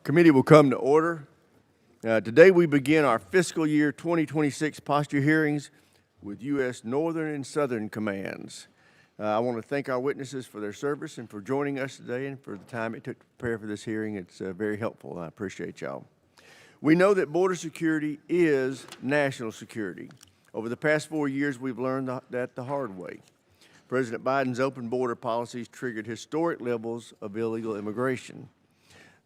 Committee will come to order. Today we begin our fiscal year 2026 posture hearings with U.S. Northern and Southern Commands. I want to thank our witnesses for their service and for joining us today and for the time it took to prepare for this hearing. It's very helpful. I appreciate y'all. We know that border security is national security. Over the past 4 years, we've learned that the hard way. President Biden's open border policies triggered historic levels of illegal immigration.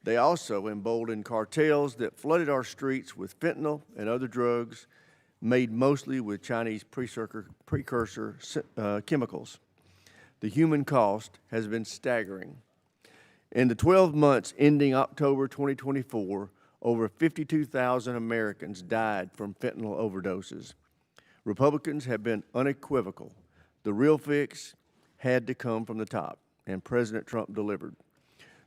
They also emboldened cartels that flooded our streets with fentanyl and other drugs made mostly with Chinese precursor chemicals. The human cost has been staggering. In the 12 months ending October 2024, over 52,000 Americans died from fentanyl overdoses. Republicans have been unequivocal. The real fix had to come from the top, and President Trump delivered.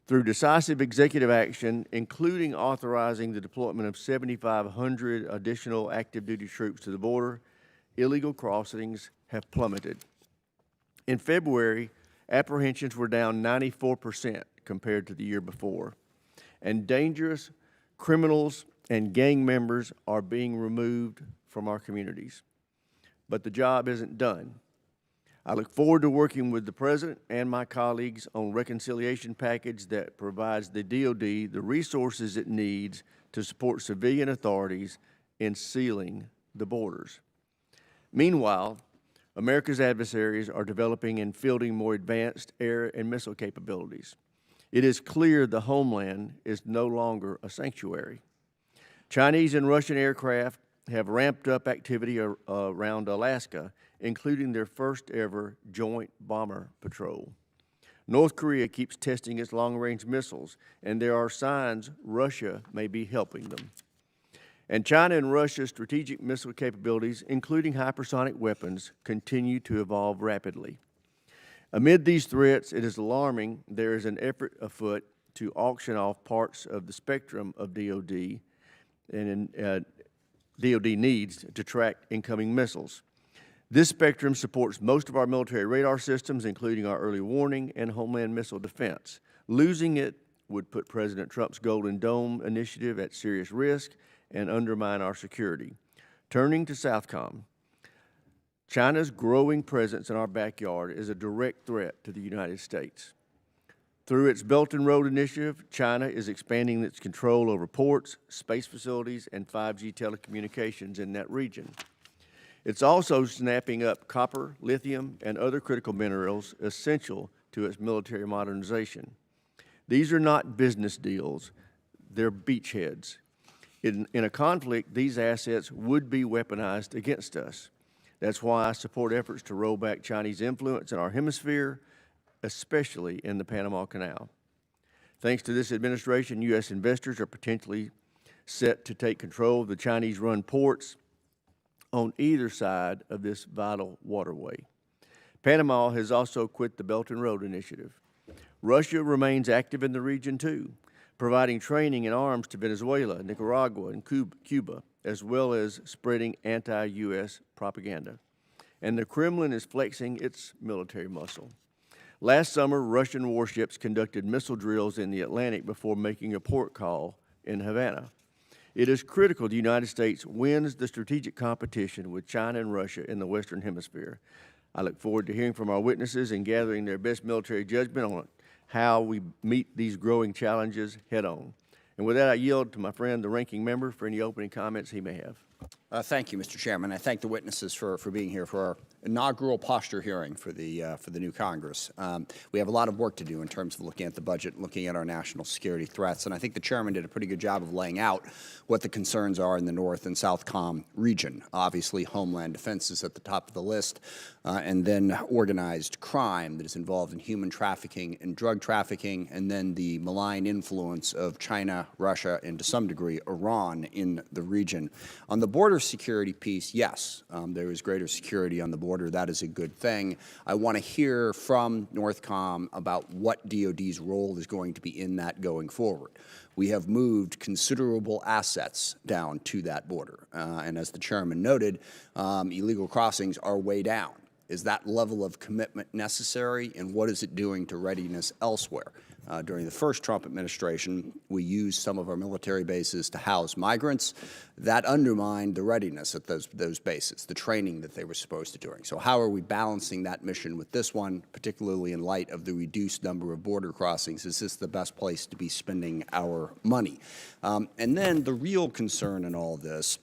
Through decisive executive action, including authorizing the deployment of 7,500 additional active duty troops to the border, illegal crossings have plummeted. In February, apprehensions were down 94% compared to the year before, and dangerous criminals and gang members are being removed from our communities. But the job isn't done. I look forward to working with the President and my colleagues on a reconciliation package that provides the DOD the resources it needs to support civilian authorities in sealing the borders. Meanwhile, America's adversaries are developing and fielding more advanced air and missile capabilities. It is clear the homeland is no longer a sanctuary. Chinese and Russian aircraft have ramped up activity around Alaska, including their first ever joint bomber patrol. North Korea keeps testing its long-range missiles, and there are signs Russia may be helping them. And China and Russia's strategic missile capabilities, including hypersonic weapons, continue to evolve rapidly. Amid these threats, it is alarming there is an effort afoot to auction off parts of the spectrum of DOD and DOD needs to track incoming missiles. This spectrum supports most of our military radar systems, including our early warning and homeland missile defense. Losing it would put President Trump's Golden Dome initiative at serious risk and undermine our security. Turning to Southcom, China's growing presence in our backyard is a direct threat to the United States. Through its Belt and Road Initiative, China is expanding its control over ports, space facilities, and 5G telecommunications in that region. It's also snapping up copper, lithium, and other critical minerals essential to its military modernization. These are not business deals, they're beachheads. In a conflict, these assets would be weaponized against us. That's why I support efforts to roll back Chinese influence in our hemisphere, especially in the Panama Canal. Thanks to this administration, U.S. investors are potentially set to take control of the Chinese-run ports on either side of this vital waterway. Panama has also quit the Belt and Road Initiative. Russia remains active in the region too, providing training and arms to Venezuela, Nicaragua, and Cuba, as well as spreading anti-U.S. propaganda. And the Kremlin is flexing its military muscle. Last summer, Russian warships conducted missile drills in the Atlantic before making a port call in Havana. It is critical the United States wins the strategic competition with China and Russia in the Western Hemisphere. I look forward to hearing from our witnesses and gathering their best military judgment on how we meet these growing challenges head on. And with that, I yield to my friend, the ranking member, for any opening comments he may have. Thank you, Mr. Chairman. I thank the witnesses for being here for our inaugural posture hearing for the new Congress. We have a lot of work to do in terms of looking at the budget, looking at our national security threats, and I think the chairman did a pretty good job of laying out what the concerns are in the North and Southcom region. Obviously, homeland defense is at the top of the list, and then organized crime that is involved in human trafficking and drug trafficking, and then the malign influence of China, Russia, and to some degree Iran in the region. On the border security piece, yes, there is greater security on the border. That is a good thing. I want to hear from Northcom about what DOD's role is going to be in that going forward. We have moved considerable assets down to that border. And as the chairman noted, illegal crossings are way down. Is that level of commitment necessary, and what is it doing to readiness elsewhere? During the first Trump administration, we used some of our military bases to house migrants. That undermined the readiness at those bases, the training that they were supposed to do. So how are we balancing that mission with this one, particularly in light of the reduced number of border crossings? Is this the best place to be spending our money? And then the real concern in all of this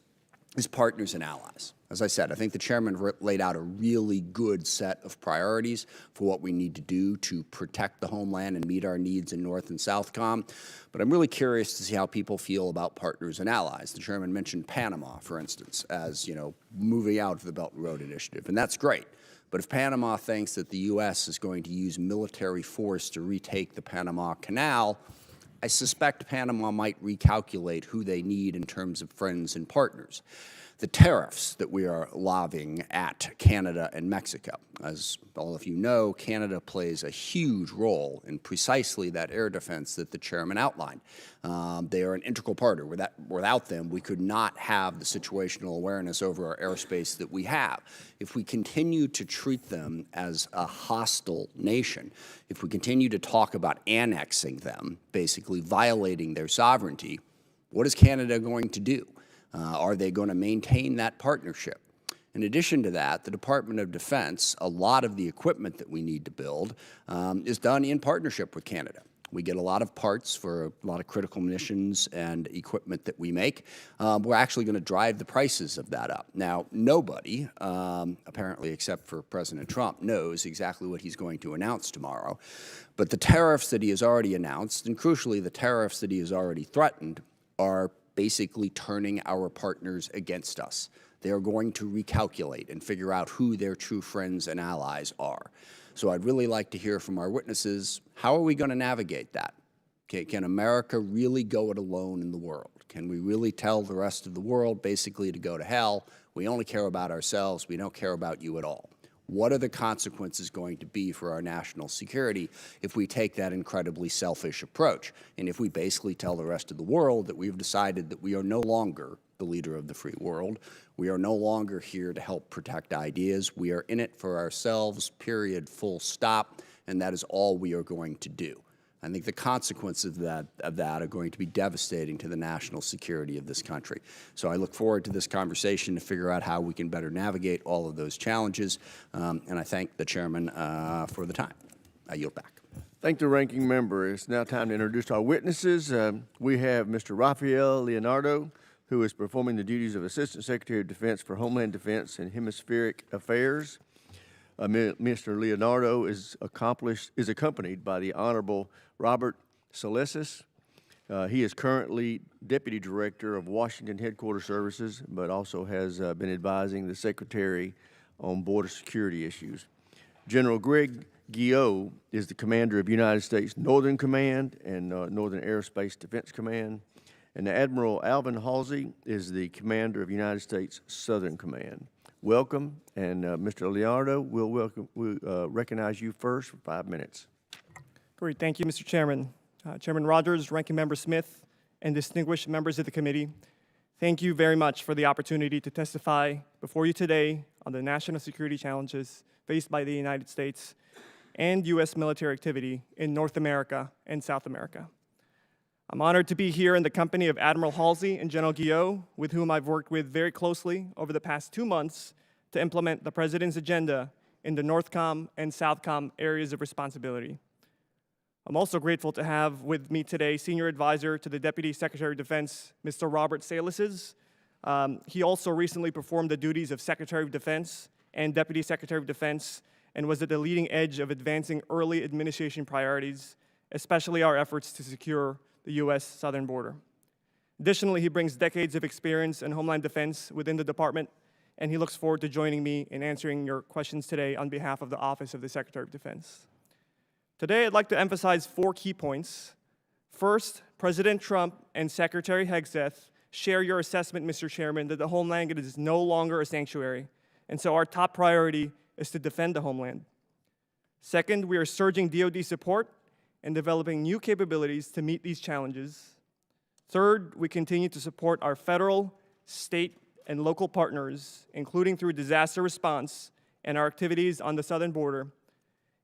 is partners and allies. As I said, I think the chairman laid out a really good set of priorities for what we need to do to protect the homeland and meet our needs in North and Southcom. But I'm really curious to see how people feel about partners and allies. The chairman mentioned Panama, for instance, as, moving out of the Belt and Road Initiative, and that's great. But if Panama thinks that the U.S. is going to use military force to retake the Panama Canal, I suspect Panama might recalculate who they need in terms of friends and partners. The tariffs that we are lobbying at Canada and Mexico. As all of you know, Canada plays a huge role in precisely that air defense that the chairman outlined. They are an integral partner. Without them, we could not have the situational awareness over our airspace that we have. If we continue to treat them as a hostile nation, if we continue to talk about annexing them, basically violating their sovereignty, what is Canada going to do? Are they going to maintain that partnership? In addition to that, the Department of Defense, a lot of the equipment that we need to build is done in partnership with Canada. We get a lot of parts for a lot of critical munitions and equipment that we make. We're actually going to drive the prices of that up. Now, nobody, apparently except for President Trump, knows exactly what he's going to announce tomorrow. But the tariffs that he has already announced, and crucially the tariffs that he has already threatened, are basically turning our partners against us. They are going to recalculate and figure out who their true friends and allies are. So I'd really like to hear from our witnesses, how are we going to navigate that? Can America really go it alone in the world? Can we really tell the rest of the world basically to go to hell? We only care about ourselves. We don't care about you at all. What are the consequences going to be for our national security if we take that incredibly selfish approach? And if we basically tell the rest of the world that we've decided that we are no longer the leader of the free world, we are no longer here to help protect ideas, we are in it for ourselves, period, full stop, and that is all we are going to do. I think the consequences of that are going to be devastating to the national security of this country. So I look forward to this conversation to figure out how we can better navigate all of those challenges. And I thank the chairman for the time. I yield back. Thank the ranking member. It's now time to introduce our witnesses. We have Mr. Rafael Leonardo, who is performing the duties of Assistant Secretary of Defense for Homeland Defense and Hemispheric Affairs. Mr. Leonardo is accompanied by the Honorable Robert Salesis. He is currently Deputy Director of Washington Headquarters Services, but also has been advising the Secretary on border security issues. General Greg Guyot is the Commander of United States Northern Command and Northern Aerospace Defense Command. And Admiral Alvin Halsey is the Commander of United States Southern Command. Welcome, and Mr. Leonardo, we'll recognize you first for 5 minutes. Great, thank you, Mr. Chairman. Chairman Rogers, Ranking Member Smith, and distinguished members of the committee, thank you very much for the opportunity to testify before you today on the national security challenges faced by the United States and U.S. military activity in North America and South America. I'm honored to be here in the company of Admiral Halsey and General Guyot, with whom I've worked with very closely over the past 2 months to implement the President's agenda in the NORTHCOM and SOUTHCOM areas of responsibility. I'm also grateful to have with me today Senior Advisor to the Deputy Secretary of Defense, Mr. Robert Salesis. He also recently performed the duties of Secretary of Defense and Deputy Secretary of Defense and was at the leading edge of advancing early administration priorities, especially our efforts to secure the U.S. southern border. Additionally, he brings decades of experience in Homeland Defense within the department, and he looks forward to joining me in answering your questions today on behalf of the Office of the Secretary of Defense. Today, I'd like to emphasize 4 key points. First, President Trump and Secretary Hegseth share your assessment, Mr. Chairman, that the homeland is no longer a sanctuary, and so our top priority is to defend the homeland. Second, we are surging DoD support and developing new capabilities to meet these challenges. Third, we continue to support our federal, state, and local partners, including through disaster response and our activities on the southern border.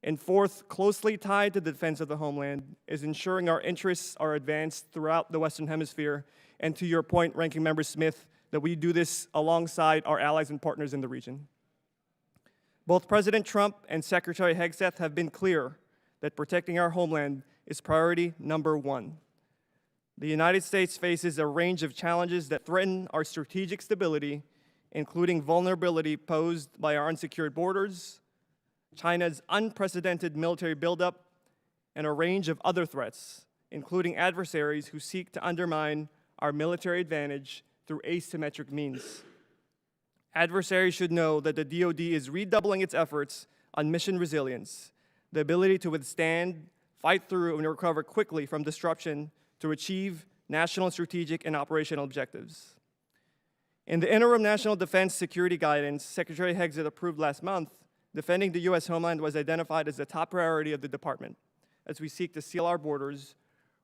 And fourth, closely tied to the defense of the homeland, is ensuring our interests are advanced throughout the Western Hemisphere. And to your point, Ranking Member Smith, that we do this alongside our allies and partners in the region. Both President Trump and Secretary Hegseth have been clear that protecting our homeland is priority number one. The United States faces a range of challenges that threaten our strategic stability, including vulnerability posed by our unsecured borders, China's unprecedented military buildup, and a range of other threats, including adversaries who seek to undermine our military advantage through asymmetric means. Adversaries should know that the DoD is redoubling its efforts on mission resilience, the ability to withstand, fight through, and recover quickly from disruption to achieve national strategic and operational objectives. In the interim National Defense Security Guidance Secretary Hegseth approved last month, defending the U.S. homeland was identified as the top priority of the department as we seek to seal our borders,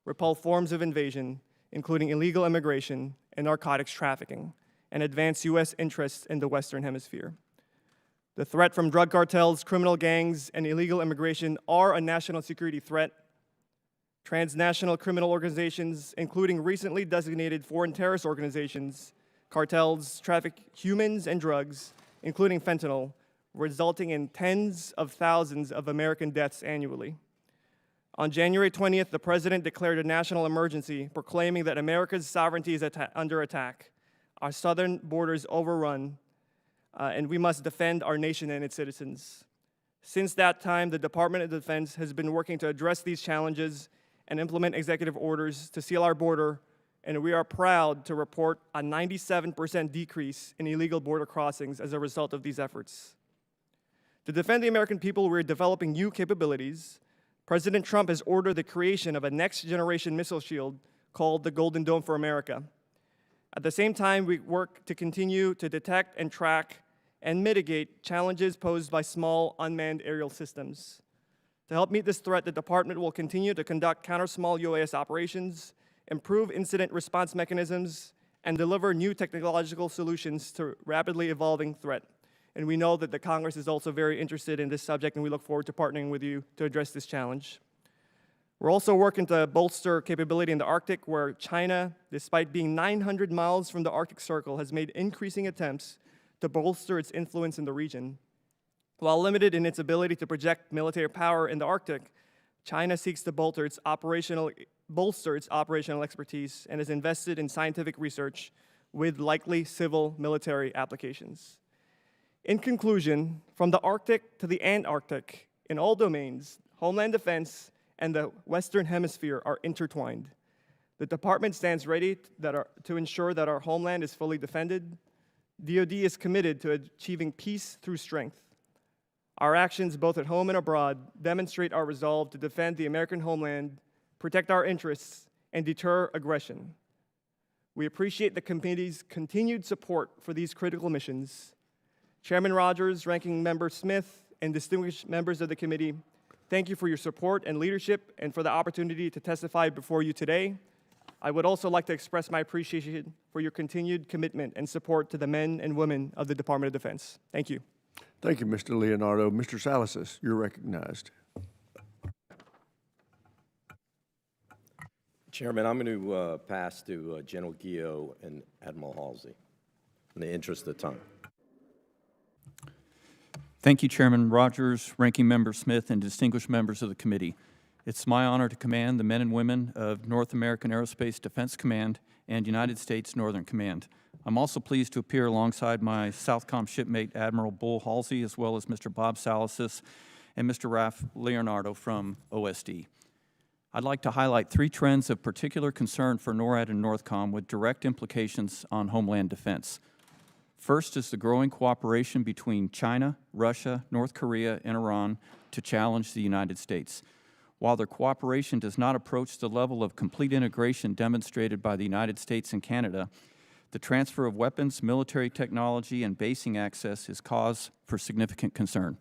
repel forms of invasion, including illegal immigration and narcotics trafficking, and advance U.S. interests in the Western Hemisphere. The threat from drug cartels, criminal gangs, and illegal immigration are a national security threat. Transnational criminal organizations, including recently designated foreign terrorist organizations, cartels traffic humans and drugs, including fentanyl, resulting in tens of thousands of American deaths annually. On January 20th, the President declared a national emergency, proclaiming that America's sovereignty is under attack, our southern borders overrun, and we must defend our nation and its citizens. Since that time, the Department of Defense has been working to address these challenges and implement executive orders to seal our border, and we are proud to report a 97% decrease in illegal border crossings as a result of these efforts. To defend the American people, we're developing new capabilities. President Trump has ordered the creation of a next-generation missile shield called the Golden Dome for America. At the same time, we work to continue to detect and track and mitigate challenges posed by small unmanned aerial systems. To help meet this threat, the department will continue to conduct counter-small UAS operations, improve incident response mechanisms, and deliver new technological solutions to rapidly evolving threat. And we know that the Congress is also very interested in this subject, and we look forward to partnering with you to address this challenge. We're also working to bolster capability in the Arctic, where China, despite being 900 miles from the Arctic Circle, has made increasing attempts to bolster its influence in the region. While limited in its ability to project military power in the Arctic, China seeks to bolster its operational expertise and has invested in scientific research with likely civil military applications. In conclusion, from the Arctic to the Antarctic, in all domains, homeland defense and the Western Hemisphere are intertwined. The department stands ready to ensure that our homeland is fully defended. DoD is committed to achieving peace through strength. Our actions, both at home and abroad, demonstrate our resolve to defend the American homeland, protect our interests, and deter aggression. We appreciate the committee's continued support for these critical missions. Chairman Rogers, Ranking Member Smith, and distinguished members of the committee, thank you for your support and leadership and for the opportunity to testify before you today. I would also like to express my appreciation for your continued commitment and support to the men and women of the Department of Defense. Thank you. Thank you, Mr. Leonardo. Mr. Salasas, you're recognized. Chairman, I'm going to pass to General Guillot and Admiral Halsey in the interest of time. Thank you, Chairman Rogers, Ranking Member Smith, and distinguished members of the committee. It's my honor to command the men and women of North American Aerospace Defense Command and United States Northern Command. I'm also pleased to appear alongside my Southcom shipmate, Admiral Bull Halsey, as well as Mr. Bob Salasas and Mr. Raf Leonardo from OSD. I'd like to highlight 3 trends of particular concern for NORAD and NORTHCOM with direct implications on homeland defense. First is the growing cooperation between China, Russia, North Korea, and Iran to challenge the United States. While their cooperation does not approach the level of complete integration demonstrated by the United States and Canada, the transfer of weapons, military technology, and basing access is cause for significant concern.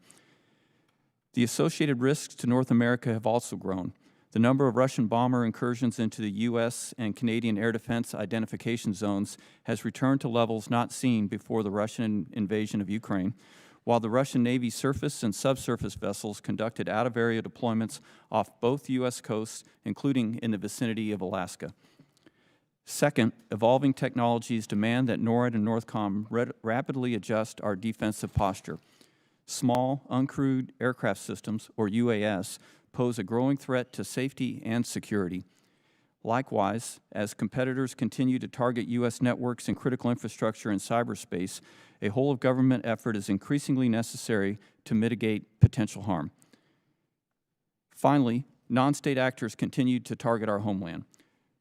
The associated risks to North America have also grown. The number of Russian bomber incursions into the U.S. and Canadian air defense identification zones has returned to levels not seen before the Russian invasion of Ukraine, while the Russian Navy surface and subsurface vessels conducted out-of-area deployments off both U.S. coasts, including in the vicinity of Alaska. Second, evolving technologies demand that NORAD and NORTHCOM rapidly adjust our defensive posture. Small, uncrewed aircraft systems, or UAS, pose a growing threat to safety and security. Likewise, as competitors continue to target U.S. networks and critical infrastructure in cyberspace, a whole-of-government effort is increasingly necessary to mitigate potential harm. Finally, non-state actors continue to target our homeland.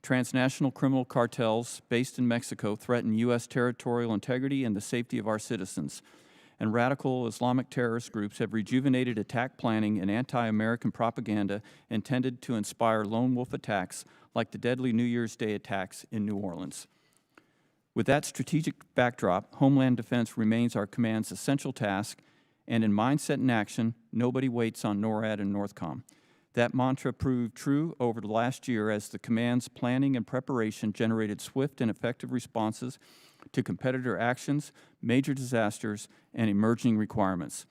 Transnational criminal cartels based in Mexico threaten U.S. territorial integrity and the safety of our citizens. And radical Islamic terrorist groups have rejuvenated attack planning and anti-American propaganda intended to inspire lone wolf attacks like the deadly New Year's Day attacks in New Orleans. With that strategic backdrop, Homeland Defense remains our command's essential task, and in mindset and action, nobody waits on NORAD and NORTHCOM. That mantra proved true over the last year as the command's planning and preparation generated swift and effective responses to competitor actions, major disasters, and emerging requirements.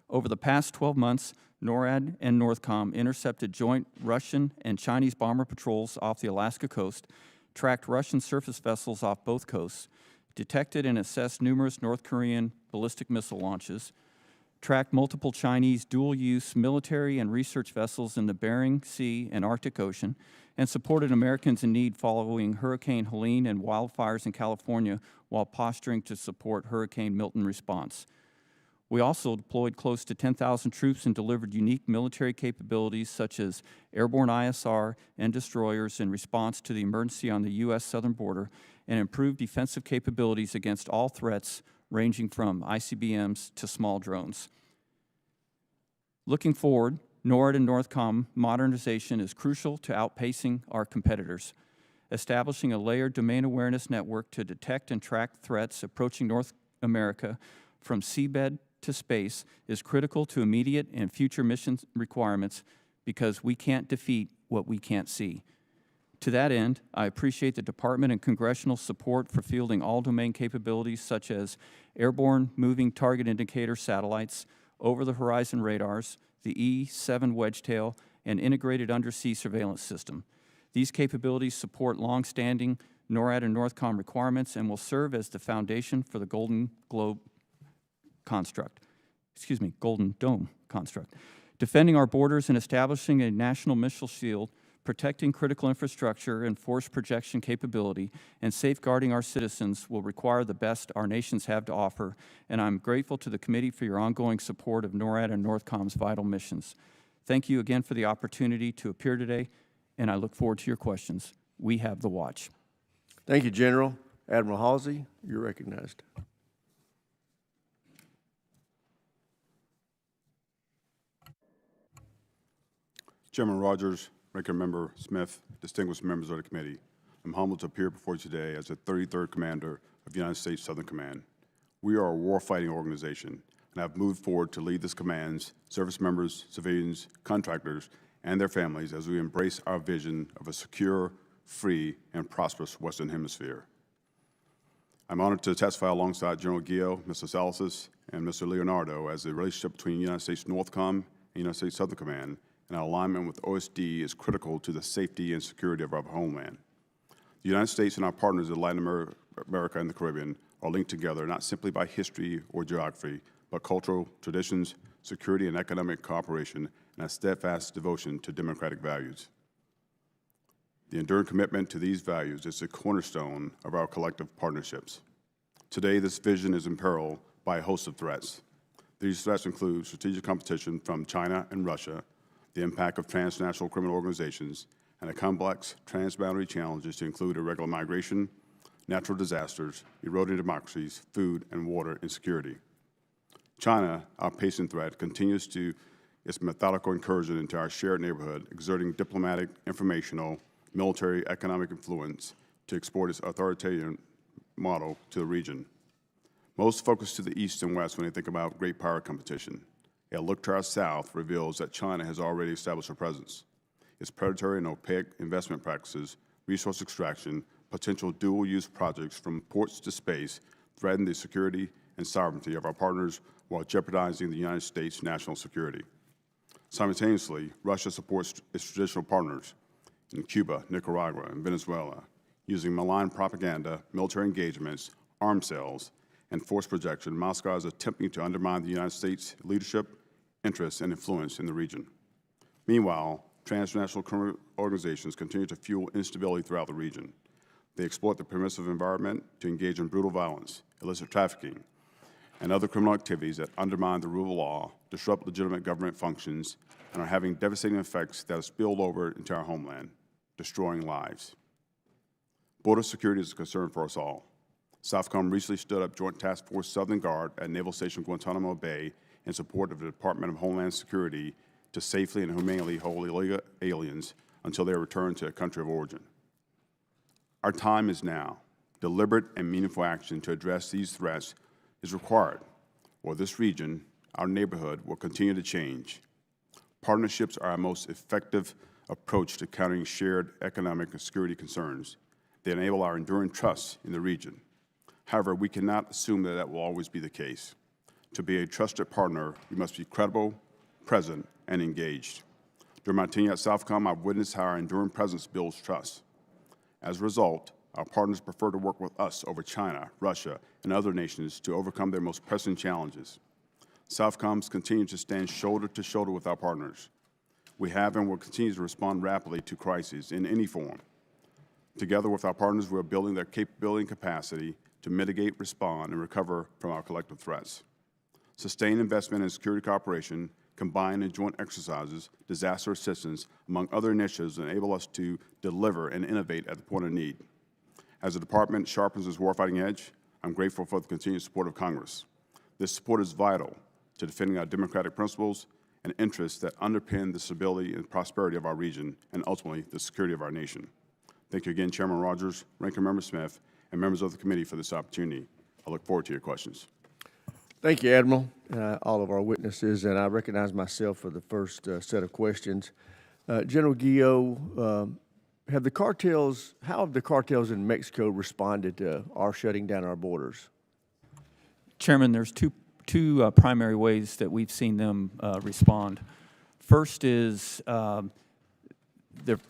Over the past 12 months, NORAD and NORTHCOM intercepted joint Russian and Chinese bomber patrols off the Alaska coast, tracked Russian surface vessels off both coasts, detected and assessed numerous North Korean ballistic missile launches, tracked multiple Chinese dual-use military and research vessels in the Bering Sea and Arctic Ocean, and supported Americans in need following Hurricane Helene and wildfires in California while posturing to support Hurricane Milton response. We also deployed close to 10,000 troops and delivered unique military capabilities such as airborne ISR and destroyers in response to the emergency on the U.S. southern border, and improved defensive capabilities against all threats ranging from ICBMs to small drones. Looking forward, NORAD and NORTHCOM modernization is crucial to outpacing our competitors. Establishing a layered domain awareness network to detect and track threats approaching North America from seabed to space is critical to immediate and future mission requirements because we can't defeat what we can't see. To that end, I appreciate the Department and Congressional support for fielding all domain capabilities such as airborne moving target indicator satellites, over-the-horizon radars, the E-7 Wedgetail, and integrated undersea surveillance system. These capabilities support long-standing NORAD and NORTHCOM requirements and will serve as the foundation for the Golden Dome construct. Defending our borders and establishing a national missile shield, protecting critical infrastructure and force projection capability, and safeguarding our citizens will require the best our nations have to offer, and I'm grateful to the committee for your ongoing support of NORAD and NORTHCOM's vital missions. Thank you again for the opportunity to appear today, and I look forward to your questions. We have the watch. Thank you, General. Admiral Halsey, you're recognized. Chairman Rogers, Ranking Member Smith, distinguished members of the committee, I'm humbled to appear before you today as the 33rd Commander of the United States Southern Command. We are a warfighting organization, and I've moved forward to lead this command's service members, civilians, contractors, and their families as we embrace our vision of a secure, free, and prosperous Western Hemisphere. I'm honored to testify alongside General Gio, Mr. Salasys, and Mr. Leonardo as the relationship between United States NORTHCOM and United States Southern Command and our alignment with OSD is critical to the safety and security of our homeland. The United States and our partners in Latin America and the Caribbean are linked together not simply by history or geography, but cultural traditions, security and economic cooperation, and a steadfast devotion to democratic values. The enduring commitment to these values is the cornerstone of our collective partnerships. Today, this vision is in peril by a host of threats. These threats include strategic competition from China and Russia, the impact of transnational criminal organizations, and the complex transboundary challenges to include irregular migration, natural disasters, eroding democracies, food and water insecurity. China, our pacing threat, continues to its methodical incursion into our shared neighborhood, exerting diplomatic, informational, military, economic influence to export its authoritarian model to the region. Most focus to the east and west when they think about great power competition. A look to our south reveals that China has already established a presence. Its predatory and opaque investment practices, resource extraction, potential dual-use projects from ports to space threaten the security and sovereignty of our partners while jeopardizing the United States' national security. Simultaneously, Russia supports its traditional partners in Cuba, Nicaragua, and Venezuela, using malign propaganda, military engagements, arms sales, and force projection. Moscow is attempting to undermine the United States' leadership, interests, and influence in the region. Meanwhile, transnational criminal organizations continue to fuel instability throughout the region. They exploit the permissive environment to engage in brutal violence, illicit trafficking, and other criminal activities that undermine the rule of law, disrupt legitimate government functions, and are having devastating effects that have spilled over into our homeland, destroying lives. Border security is a concern for us all. SOUTHCOM recently stood up Joint Task Force Southern Guard at Naval Station Guantanamo Bay in support of the Department of Homeland Security to safely and humanely hold illegal aliens until they are returned to their country of origin. Our time is now. Deliberate and meaningful action to address these threats is required, or this region, our neighborhood, will continue to change. Partnerships are our most effective approach to countering shared economic and security concerns. They enable our enduring trust in the region. However, we cannot assume that that will always be the case. To be a trusted partner, we must be credible, present, and engaged. During my tenure at SOUTHCOM, I've witnessed how our enduring presence builds trust. As a result, our partners prefer to work with us over China, Russia, and other nations to overcome their most pressing challenges. SOUTHCOM's continue to stand shoulder to shoulder with our partners. We have and will continue to respond rapidly to crises in any form. Together with our partners, we are building their capability and capacity to mitigate, respond, and recover from our collective threats. Sustained investment in security cooperation, combined in joint exercises, disaster assistance, among other initiatives, enable us to deliver and innovate at the point of need. As the Department sharpens its warfighting edge, I'm grateful for the continued support of Congress. This support is vital to defending our democratic principles and interests that underpin the stability and prosperity of our region and ultimately the security of our nation. Thank you again, Chairman Rogers, Ranking Member Smith, and members of the committee for this opportunity. I look forward to your questions. Thank you, Admiral, all of our witnesses, and I recognize myself for the first set of questions. General Guillo, how have the cartels in Mexico responded to our shutting down our borders? Chairman, there's two primary ways that we've seen them respond. First is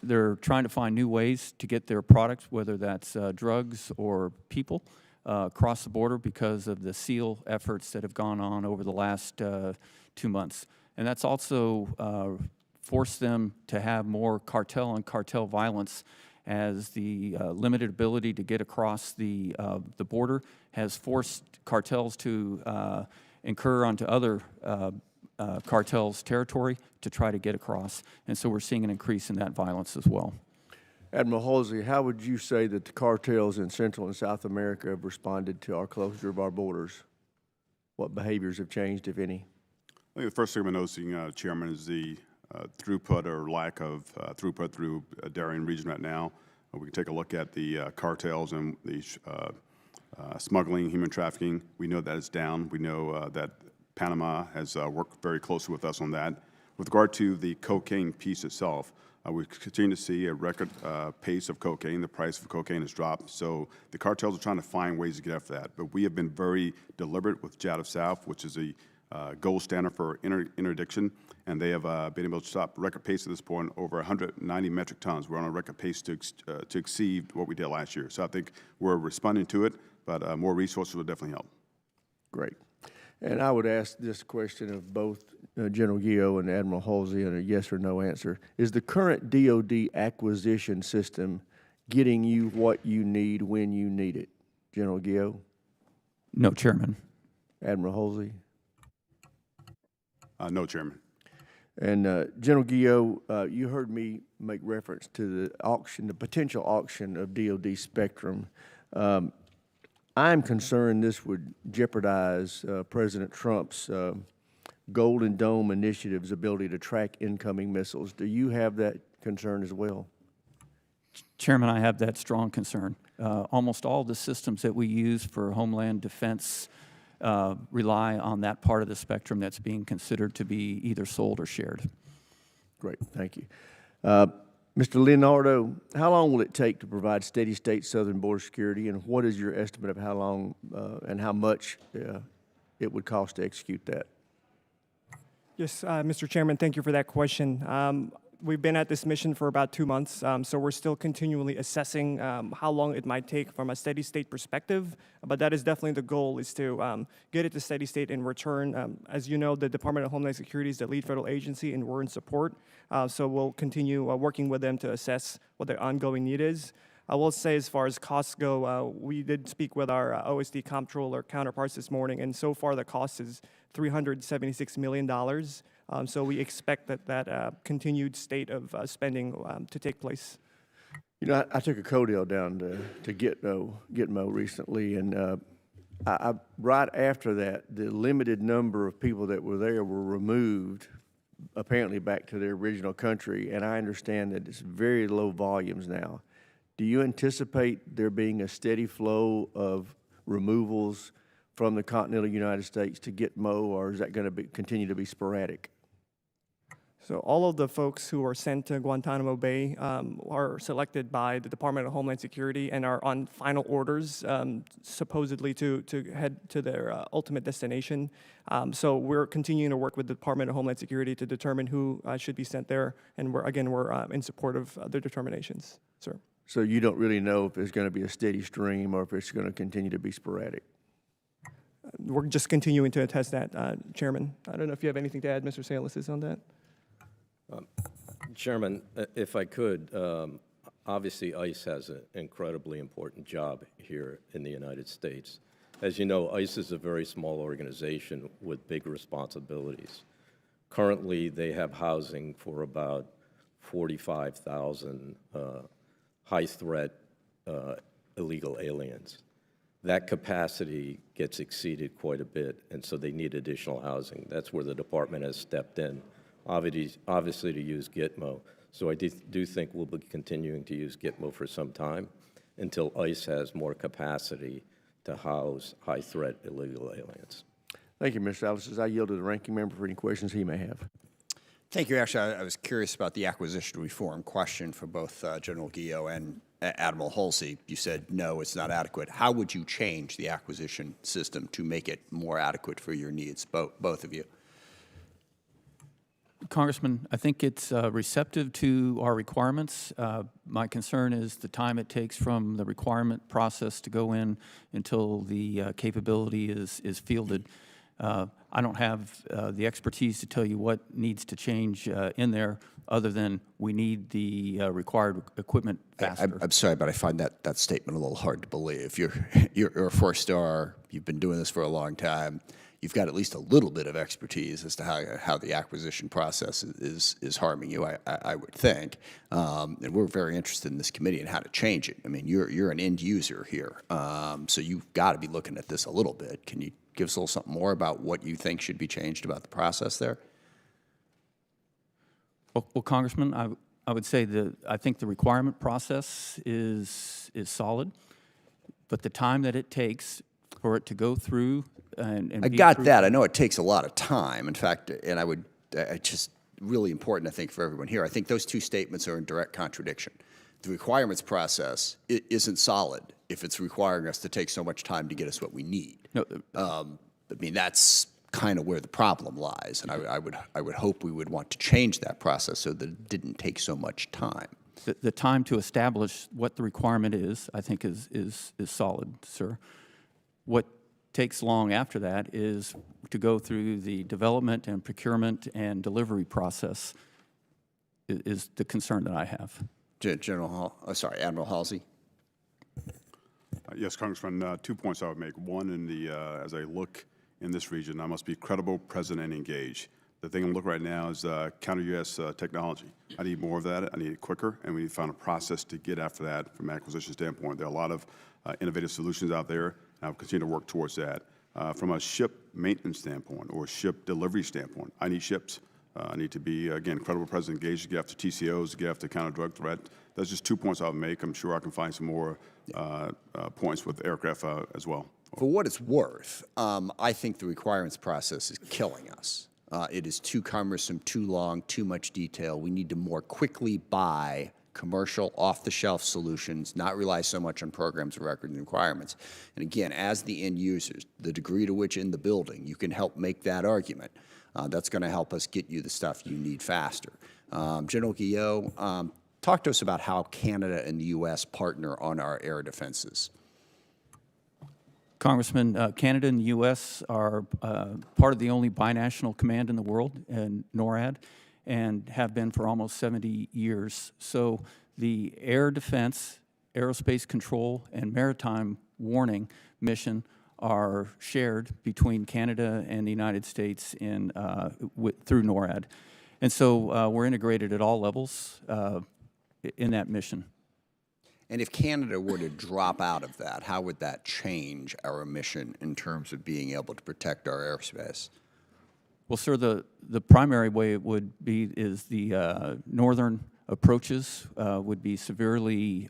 they're trying to find new ways to get their products, whether that's drugs or people, across the border because of the SEAL efforts that have gone on over the last 2 months. And that's also forced them to have more cartel and cartel violence, as the limited ability to get across the border has forced cartels to incur onto other cartels' territory to try to get across. And so we're seeing an increase in that violence as well. Admiral Halsey, how would you say that the cartels in Central and South America have responded to our closure of our borders? What behaviors have changed, if any? I think the first thing we're noticing, Chairman, is the throughput or lack of throughput through Darien region right now. We can take a look at the cartels and the smuggling, human trafficking. We know that it's down. We know that Panama has worked very closely with us on that. With regard to the cocaine piece itself, we continue to see a record pace of cocaine. The price of cocaine has dropped. So the cartels are trying to find ways to get after that. But we have been very deliberate with JAD of South, which is a gold standard for interdiction. And they have been able to stop record pace at this point over 190 metric tons. We're on a record pace to exceed what we did last year. So I think we're responding to it, but more resources will definitely help. Great. And I would ask this question of both General Guillo and Admiral Halsey in a yes or no answer. Is the current DOD acquisition system getting you what you need when you need it? General Guillo? No, Chairman. Admiral Halsey? No, Chairman. And General Guillo, you heard me make reference to the auction, the potential auction of DOD spectrum. I'm concerned this would jeopardize President Trump's Golden Dome initiative's ability to track incoming missiles. Do you have that concern as well? Chairman, I have that strong concern. Almost all the systems that we use for Homeland Defense rely on that part of the spectrum that's being considered to be either sold or shared. Great, thank you. Mr. Leonardo, how long will it take to provide steady state southern border security, and what is your estimate of how long and how much it would cost to execute that? Yes, Mr. Chairman, thank you for that question. We've been at this mission for about 2 months, so we're still continually assessing how long it might take from a steady state perspective, but that is definitely the goal, is to get it to steady state in return. As you know, the Department of Homeland Security is the lead federal agency, and we're in support, so we'll continue working with them to assess what their ongoing need is. I will say, as far as costs go, we did speak with our OSD comptroller counterparts this morning, and so far the cost is $376 million. So we expect that continued state of spending to take place. You know, I took a Codell down to Gitmo recently, and right after that, the limited number of people that were there were removed, apparently back to their original country, and I understand that it's very low volumes now. Do you anticipate there being a steady flow of removals from the continental United States to Gitmo, or is that going to continue to be sporadic? So all of the folks who are sent to Guantanamo Bay are selected by the Department of Homeland Security and are on final orders, supposedly to head to their ultimate destination. So we're continuing to work with the Department of Homeland Security to determine who should be sent there, and we're in support of their determinations, sir. So you don't really know if there's going to be a steady stream or if it's going to continue to be sporadic? We're just continuing to test that, Chairman. I don't know if you have anything to add, Mr. Salas, on that. Chairman, if I could, obviously ICE has an incredibly important job here in the United States. As you know, ICE is a very small organization with big responsibilities. Currently, they have housing for about 45,000 high-threat illegal aliens. That capacity gets exceeded quite a bit, and so they need additional housing. That's where the department has stepped in, obviously to use Gitmo. So I do think we'll be continuing to use Gitmo for some time until ICE has more capacity to house high-threat illegal aliens. Thank you, Mr. Salas. I yield to the ranking member for any questions he may have. Thank you. Actually, I was curious about the acquisition reform question for both General Guillot and Admiral Halsey. You said, no, it's not adequate. How would you change the acquisition system to make it more adequate for your needs, both of you? Congressman, I think it's receptive to our requirements. My concern is the time it takes from the requirement process to go in until the capability is fielded. I don't have the expertise to tell you what needs to change in there, other than we need the required equipment faster. I'm sorry, but I find that statement a little hard to believe. You're a four-star. You've been doing this for a long time. You've got at least a little bit of expertise as to how the acquisition process is harming you, I would think. And we're very interested in this committee and how to change it. I mean, you're an end user here, so you've got to be looking at this a little bit. Can you give us a little something more about what you think should be changed about the process there? Well, Congressman, I would say that I think the requirement process is solid, but the time that it takes for it to go through and I be got through- that. I know it takes a lot of time. In fact, and it's just really important, I think, for everyone here. I think those two statements are in direct contradiction. The requirements process isn't solid if it's requiring us to take so much time to get us what we need. No, I mean, that's kind of where the problem lies, and I would hope we would want to change that process so that it didn't take so much time. the time to establish what the requirement is, I think, is solid, sir. What takes long after that is to go through the development and procurement and delivery process is the concern that I have. Admiral Halsey. Yes, Congressman, 2 points I would make. One, as I look in this region, I must be credible, present, and engaged. The thing I'm looking right now is counter-U.S. technology. I need more of that. I need it quicker, and we need to find a process to get after that from an acquisition standpoint. There are a lot of innovative solutions out there, and I'll continue to work towards that. From a ship maintenance standpoint or ship delivery standpoint, I need ships. I need to be, again, credible, present, engaged to get after TCOs, to get after counter-drug threat. That's just 2 points I would make. I'm sure I can find some more points with aircraft as well. For what it's worth, I think the requirements process is killing us. It is too cumbersome, too long, too much detail. We need to more quickly buy commercial, off-the-shelf solutions, not rely so much on programs of record and requirements. And again, as the end users, the degree to which in the building you can help make that argument, that's going to help us get you the stuff you need faster. General Guillot, talk to us about how Canada and the U.S. partner on our air defenses. Congressman, Canada and the U.S. are part of the only binational command in the world, NORAD, and have been for almost 70 years. So the air defense, aerospace control, and maritime warning mission are shared between Canada and the United States through NORAD. And so we're integrated at all levels in that mission. And if Canada were to drop out of that, how would that change our mission in terms of being able to protect our airspace? Well, sir, the primary way it would be is the northern approaches would be severely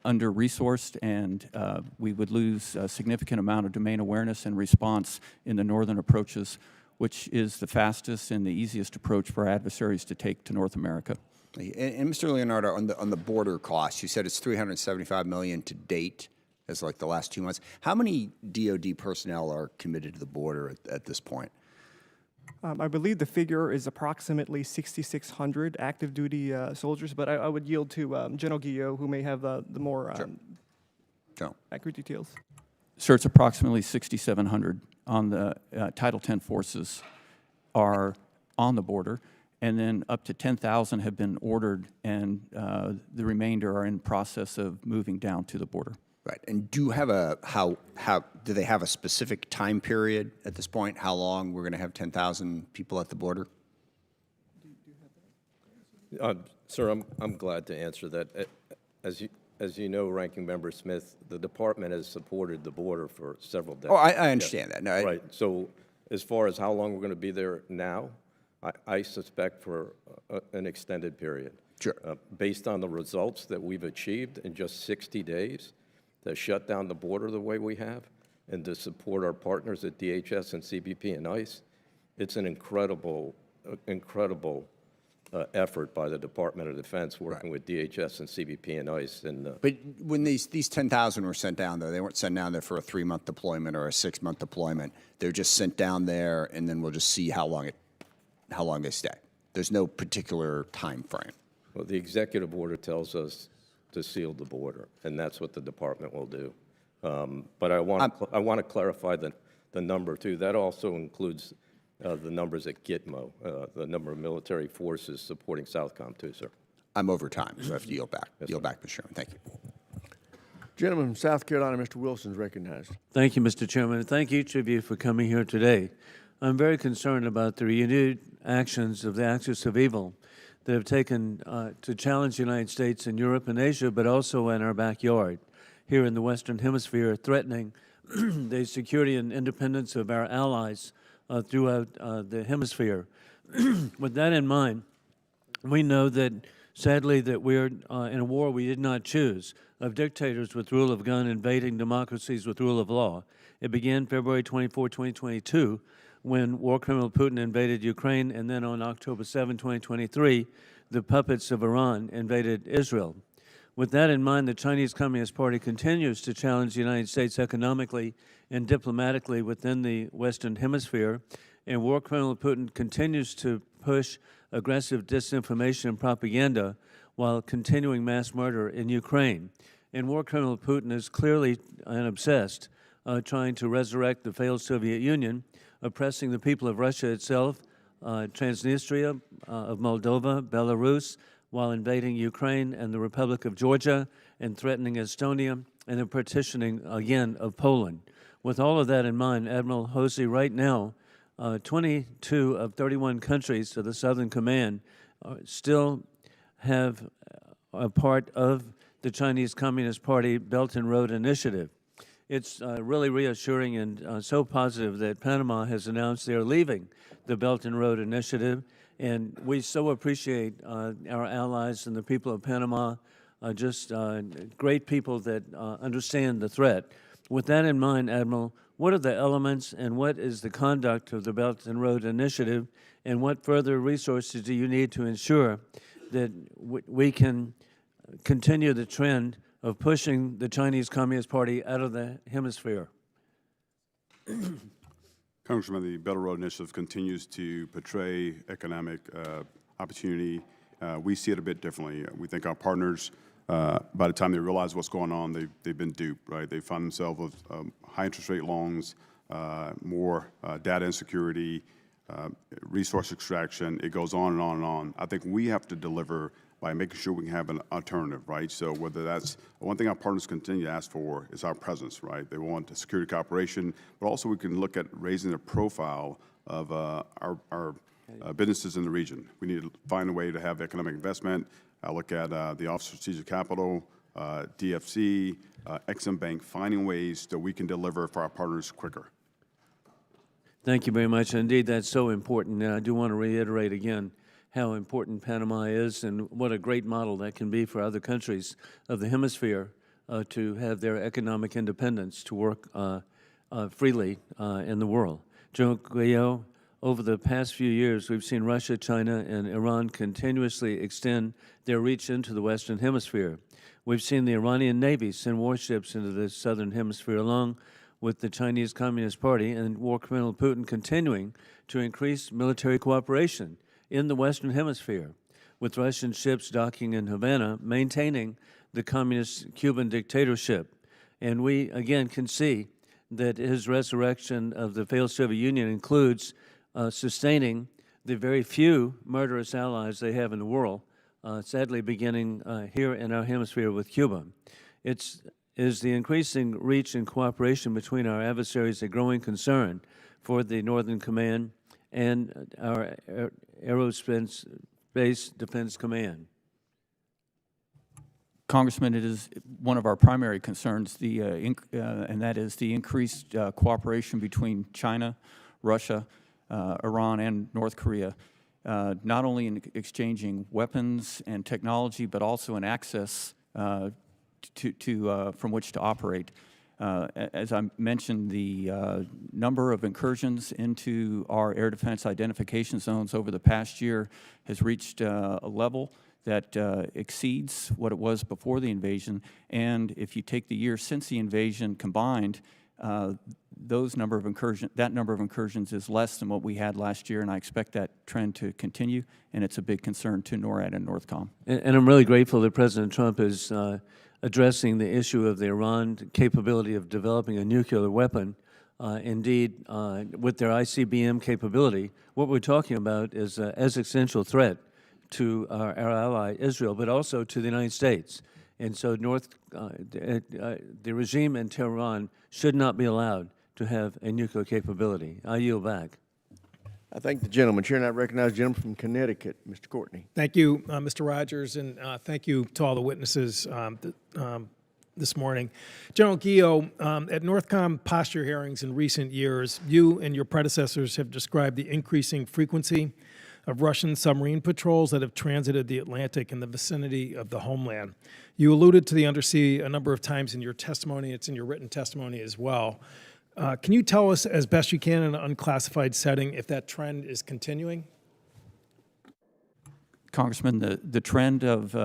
under-resourced, and we would lose a significant amount of domain awareness and response in the northern approaches, which is the fastest and the easiest approach for adversaries to take to North America. And Mr. Leonardo, on the border costs, you said it's $375 million to date, as like the last 2 months. How many DoD personnel are committed to the border at this point? I believe the figure is approximately 6,600 active duty soldiers, but I would yield to General Guillot, who may have the more General. accurate details. Sir, it's approximately 6,700 on the Title X forces are on the border, and then up to 10,000 have been ordered, and the remainder are in process of moving down to the border. Right. And do you have do they have a specific time period at this point? How long we're going to have 10,000 people at the border? Sir, I'm glad to answer that. As you know, Ranking Member Smith, the department has supported the border for several decades. Oh, I understand that. No, Right. So as far as how long we're going to be there now, I suspect for an extended period. Sure. Based on the results that we've achieved in just 60 days, to shut down the border the way we have and to support our partners at DHS and CBP and ICE, it's an incredible effort by the Department of Defense working with DHS and CBP and ICE. But when these 10,000 were sent down, though, they weren't sent down there for a 3-month deployment or a 6-month deployment. They're just sent down there, and then we'll just see how long they stay. There's no particular time frame. Well, the executive order tells us to seal the border, and that's what the department will do. But I want to clarify the number, too. That also includes the numbers at Gitmo, the number of military forces supporting Southcom, too, sir. I'm over time, so I have to yield back. Yield back, Mr. Chairman. Thank you. Gentleman from South Carolina, Mr. Wilson, is recognized. Thank you, Mr. Chairman, and thank each of you for coming here today. I'm very concerned about the renewed actions of the axis of evil that have taken to challenge the United States and Europe and Asia, but also in our backyard, here in the Western Hemisphere, threatening the security and independence of our allies throughout the hemisphere. With that in mind, we know that, sadly, that we're in a war we did not choose, of dictators with rule of gun invading democracies with rule of law. It began February 24, 2022, when war criminal Putin invaded Ukraine, and then on October 7, 2023, the puppets of Iran invaded Israel. With that in mind, the Chinese Communist Party continues to challenge the United States economically and diplomatically within the Western Hemisphere, and war criminal Putin continues to push aggressive disinformation and propaganda while continuing mass murder in Ukraine. And war criminal Putin is clearly and obsessed trying to resurrect the failed Soviet Union, oppressing the people of Russia itself, Transnistria, of Moldova, Belarus, while invading Ukraine and the Republic of Georgia and threatening Estonia and the partitioning, again, of Poland. With all of that in mind, Admiral Hosey, right now, 22 of 31 countries of the Southern Command still have a part of the Chinese Communist Party Belt and Road Initiative. It's really reassuring and so positive that Panama has announced they're leaving the Belt and Road Initiative, and we so appreciate our allies and the people of Panama, just great people that understand the threat. With that in mind, Admiral, what are the elements and what is the conduct of the Belt and Road Initiative, and what further resources do you need to ensure that we can continue the trend of pushing the Chinese Communist Party out of the hemisphere? Congressman, the Belt and Road Initiative continues to portray economic opportunity. We see it a bit differently. We think our partners, by the time they realize what's going on, they've been duped, right? They find themselves with high interest rate loans, more data insecurity, resource extraction. It goes on and on and on. I think we have to deliver by making sure we can have an alternative, right? So whether that's, one thing our partners continue to ask for is our presence, right? They want a security cooperation, but also we can look at raising the profile of our businesses in the region. We need to find a way to have economic investment. I look at the Office of Strategic Capital, DFC, Exim Bank, finding ways that we can deliver for our partners quicker. Thank you very much. Indeed, that's so important. And I do want to reiterate again how important Panama is and what a great model that can be for other countries of the hemisphere to have their economic independence to work freely in the world. General Guillo, over the past few years, we've seen Russia, China, and Iran continuously extend their reach into the Western Hemisphere. We've seen the Iranian Navy send warships into the Southern Hemisphere along with the Chinese Communist Party and war criminal Putin continuing to increase military cooperation in the Western Hemisphere, with Russian ships docking in Havana, maintaining the communist Cuban dictatorship. And we, again, can see that his resurrection of the failed Soviet Union includes sustaining the very few murderous allies they have in the world, sadly beginning here in our hemisphere with Cuba. Is the increasing reach and cooperation between our adversaries a growing concern for the Northern Command and our Aerospace Defense Command? Congressman, it is one of our primary concerns, and that is the increased cooperation between China, Russia, Iran, and North Korea, not only in exchanging weapons and technology, but also in access from which to operate. As I mentioned, the number of incursions into our air defense identification zones over the past year has reached a level that exceeds what it was before the invasion. And if you take the year since the invasion combined, that number of incursions is less than what we had last year, and I expect that trend to continue, and it's a big concern to NORAD and NORTHCOM. And I'm really grateful that President Trump is addressing the issue of the Iran capability of developing a nuclear weapon. Indeed, with their ICBM capability, what we're talking about is an existential threat to our ally Israel, but also to the United States. And so the regime in Tehran should not be allowed to have a nuclear capability. I yield back. I thank the gentleman. Chair, and I recognize the gentleman from Connecticut, Mr. Courtney. Thank you, Mr. Rogers, and thank you to all the witnesses this morning. General Guillo, at NORTHCOM posture hearings in recent years, you and your predecessors have described the increasing frequency of Russian submarine patrols that have transited the Atlantic in the vicinity of the homeland. You alluded to the undersea a number of times in your testimony. It's in your written testimony as well. Can you tell us, as best you can in an unclassified setting, if that trend is continuing? Congressman, the trend of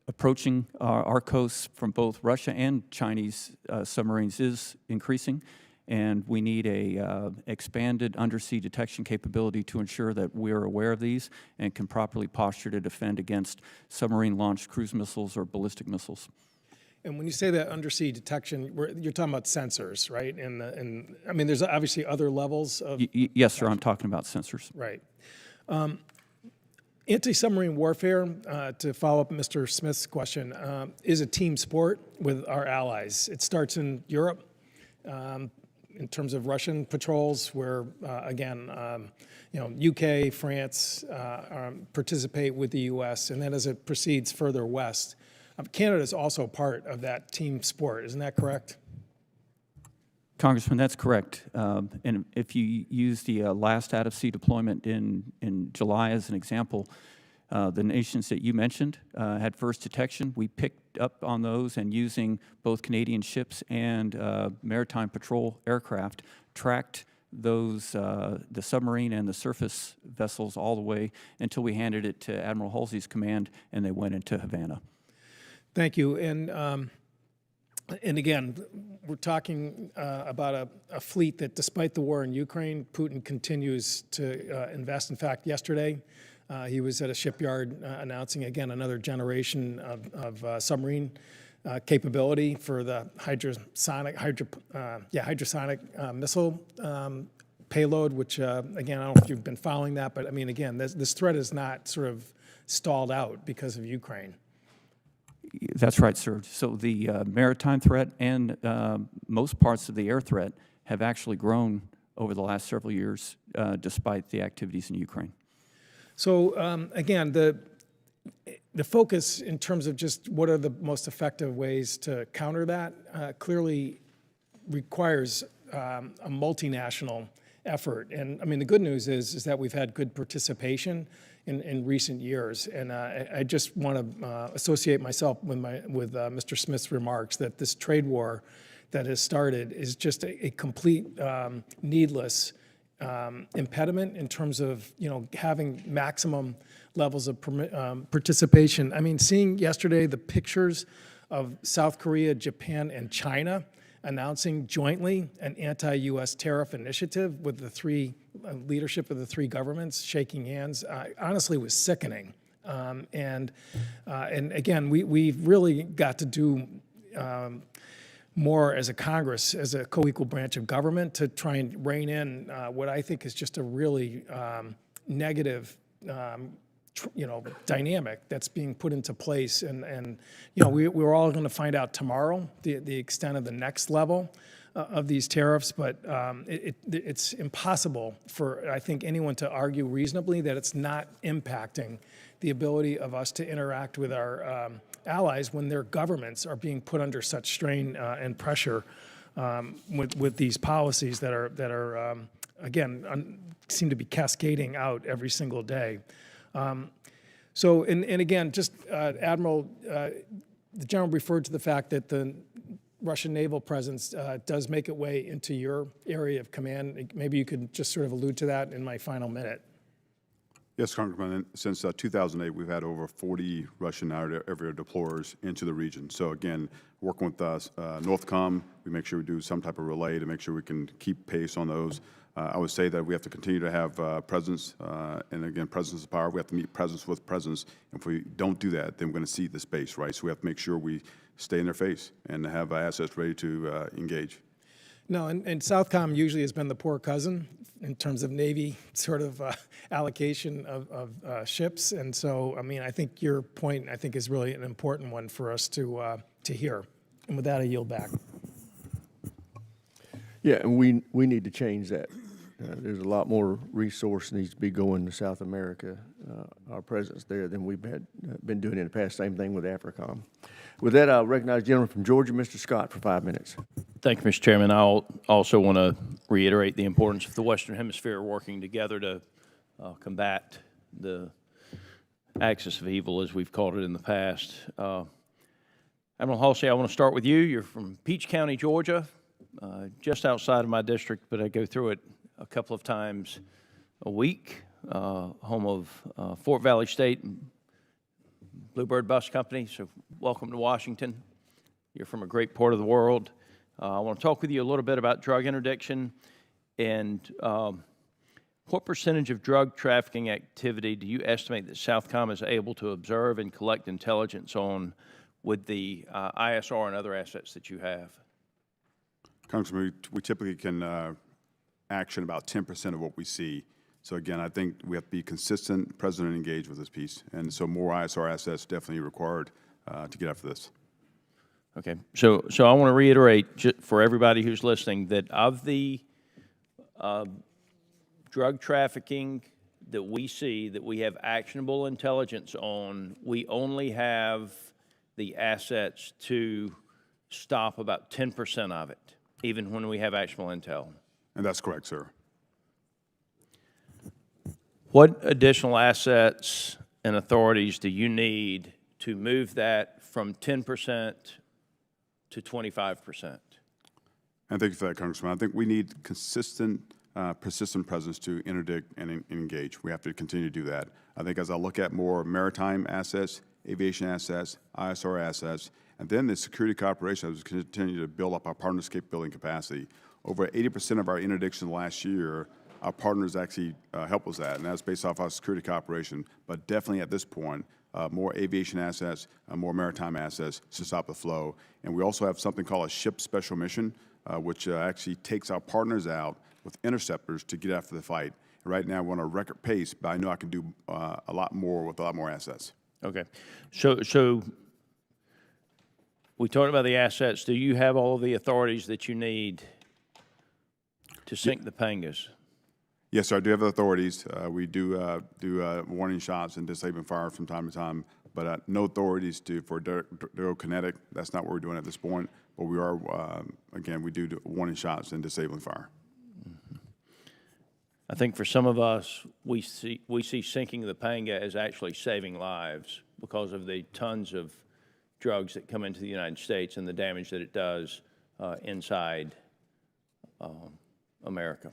approaching our coasts from both Russia and Chinese submarines is increasing, and we need a expanded undersea detection capability to ensure that we're aware of these and can properly posture to defend against submarine-launched cruise missiles or ballistic missiles. And when you say that undersea detection, you're talking about sensors, right? And I mean, there's obviously other levels of... Yes, sir, I'm talking about sensors. Right. Anti-submarine warfare, to follow up Mr. Smith's question, is a team sport with our allies. It starts in Europe in terms of Russian patrols, where, again, UK, France participate with the U.S., and then as it proceeds further west, Canada is also part of that team sport. Isn't that correct? Congressman, that's correct. And if you use the last out-of-sea deployment in July as an example, the nations that you mentioned had first detection. We picked up on those, and using both Canadian ships and maritime patrol aircraft, tracked the submarine and the surface vessels all the way until we handed it to Admiral Halsey's command, and they went into Havana. Thank you. And again, we're talking about a fleet that, despite the war in Ukraine, Putin continues to invest. In fact, yesterday, he was at a shipyard announcing, again, another generation of submarine capability for the hydrosonic missile payload, which, again, I don't know if you've been following that, but I mean, again, this threat is not sort of stalled out because of Ukraine. That's right, sir. So the maritime threat and most parts of the air threat have actually grown over the last several years, despite the activities in Ukraine. So again, the focus in terms of just what are the most effective ways to counter that clearly requires a multinational effort. And I mean, the good news is that we've had good participation in recent years. And I just want to associate myself with Mr. Smith's remarks that this trade war that has started is just a complete needless impediment in terms of, having maximum levels of participation. I mean, seeing yesterday the pictures of South Korea, Japan, and China announcing jointly an anti-U.S. tariff initiative with the leadership of the three governments shaking hands, honestly was sickening. And again, we've really got to do more as a Congress, as a co-equal branch of government, to try and rein in what I think is just a really negative dynamic that's being put into place. And we're all going to find out tomorrow the extent of the next level of these tariffs, but it's impossible for, I think, anyone to argue reasonably that it's not impacting the ability of us to interact with our allies when their governments are being put under such strain and pressure with these policies that are again, seem to be cascading out every single day. So, and again, just Admiral, the general referred to the fact that the Russian naval presence does make its way into your area of command. Maybe you could just sort of allude to that in my final minute. Yes, Congressman. Since 2008, we've had over 40 Russian air deployers into the region. So again, working with Northcom, we make sure we do some type of relay to make sure we can keep pace on those. I would say that we have to continue to have presence, and again, presence is power. We have to meet presence with presence. If we don't do that, then we're going to cede the space, right? So we have to make sure we stay in their face and have assets ready to engage. No, and Southcom usually has been the poor cousin in terms of Navy sort of allocation of ships. And so, I mean, I think your point, I think, is really an important one for us to hear. And with that, I yield back. Yeah, and we need to change that. There's a lot more resource needs to be going to South America, our presence there, than we've been doing in the past. Same thing with AFRICOM. With that, I'll recognize the gentleman from Georgia, Mr. Scott, for 5 minutes. Thank you, Mr. Chairman. I'll also want to reiterate the importance of the Western Hemisphere working together to combat the axis of evil, as we've called it in the past. Admiral Halsey, I want to start with you. You're from Peach County, Georgia, just outside of my district, but I go through it a couple of times a week, home of Fort Valley State and Bluebird Bus Company, so welcome to Washington. You're from a great part of the world. I want to talk with you a little bit about drug interdiction and what percentage of drug trafficking activity do you estimate that Southcom is able to observe and collect intelligence on with the ISR and other assets that you have? Congressman, we typically can action about 10% of what we see. So again, I think we have to be consistent, present, and engaged with this piece. And so more ISR assets definitely required to get after this. Okay, so I want to reiterate for everybody who's listening that of the drug trafficking that we see, that we have actionable intelligence on, we only have the assets to stop about 10% of it, even when we have actionable intel. And that's correct, sir. What additional assets and authorities do you need to move that from 10% to 25%? And thank you for that, Congressman. I think we need consistent persistent presence to interdict and engage. We have to continue to do that. I think as I look at more maritime assets, aviation assets, ISR assets, and then the security cooperation, as we continue to build up our partners' capability and capacity. Over 80% of our interdictions last year, our partners actually help us that, and that's based off our security cooperation. But definitely at this point, more aviation assets, more maritime assets to stop the flow. And we also have something called a ship special mission, which actually takes our partners out with interceptors to get after the fight. Right now, we're on a record pace, but I know I can do a lot more with a lot more assets. Okay. So we talked about the assets. Do you have all of the authorities that you need to sink the Pangas? Yes, sir, I do have the authorities. We do warning shots and disabling fire from time to time, but no authorities for kinetic. That's not what we're doing at this point. But we are, again, we do warning shots and disabling fire. I think for some of us, we see sinking the Panga as actually saving lives because of the tons of drugs that come into the United States and the damage that it does inside America.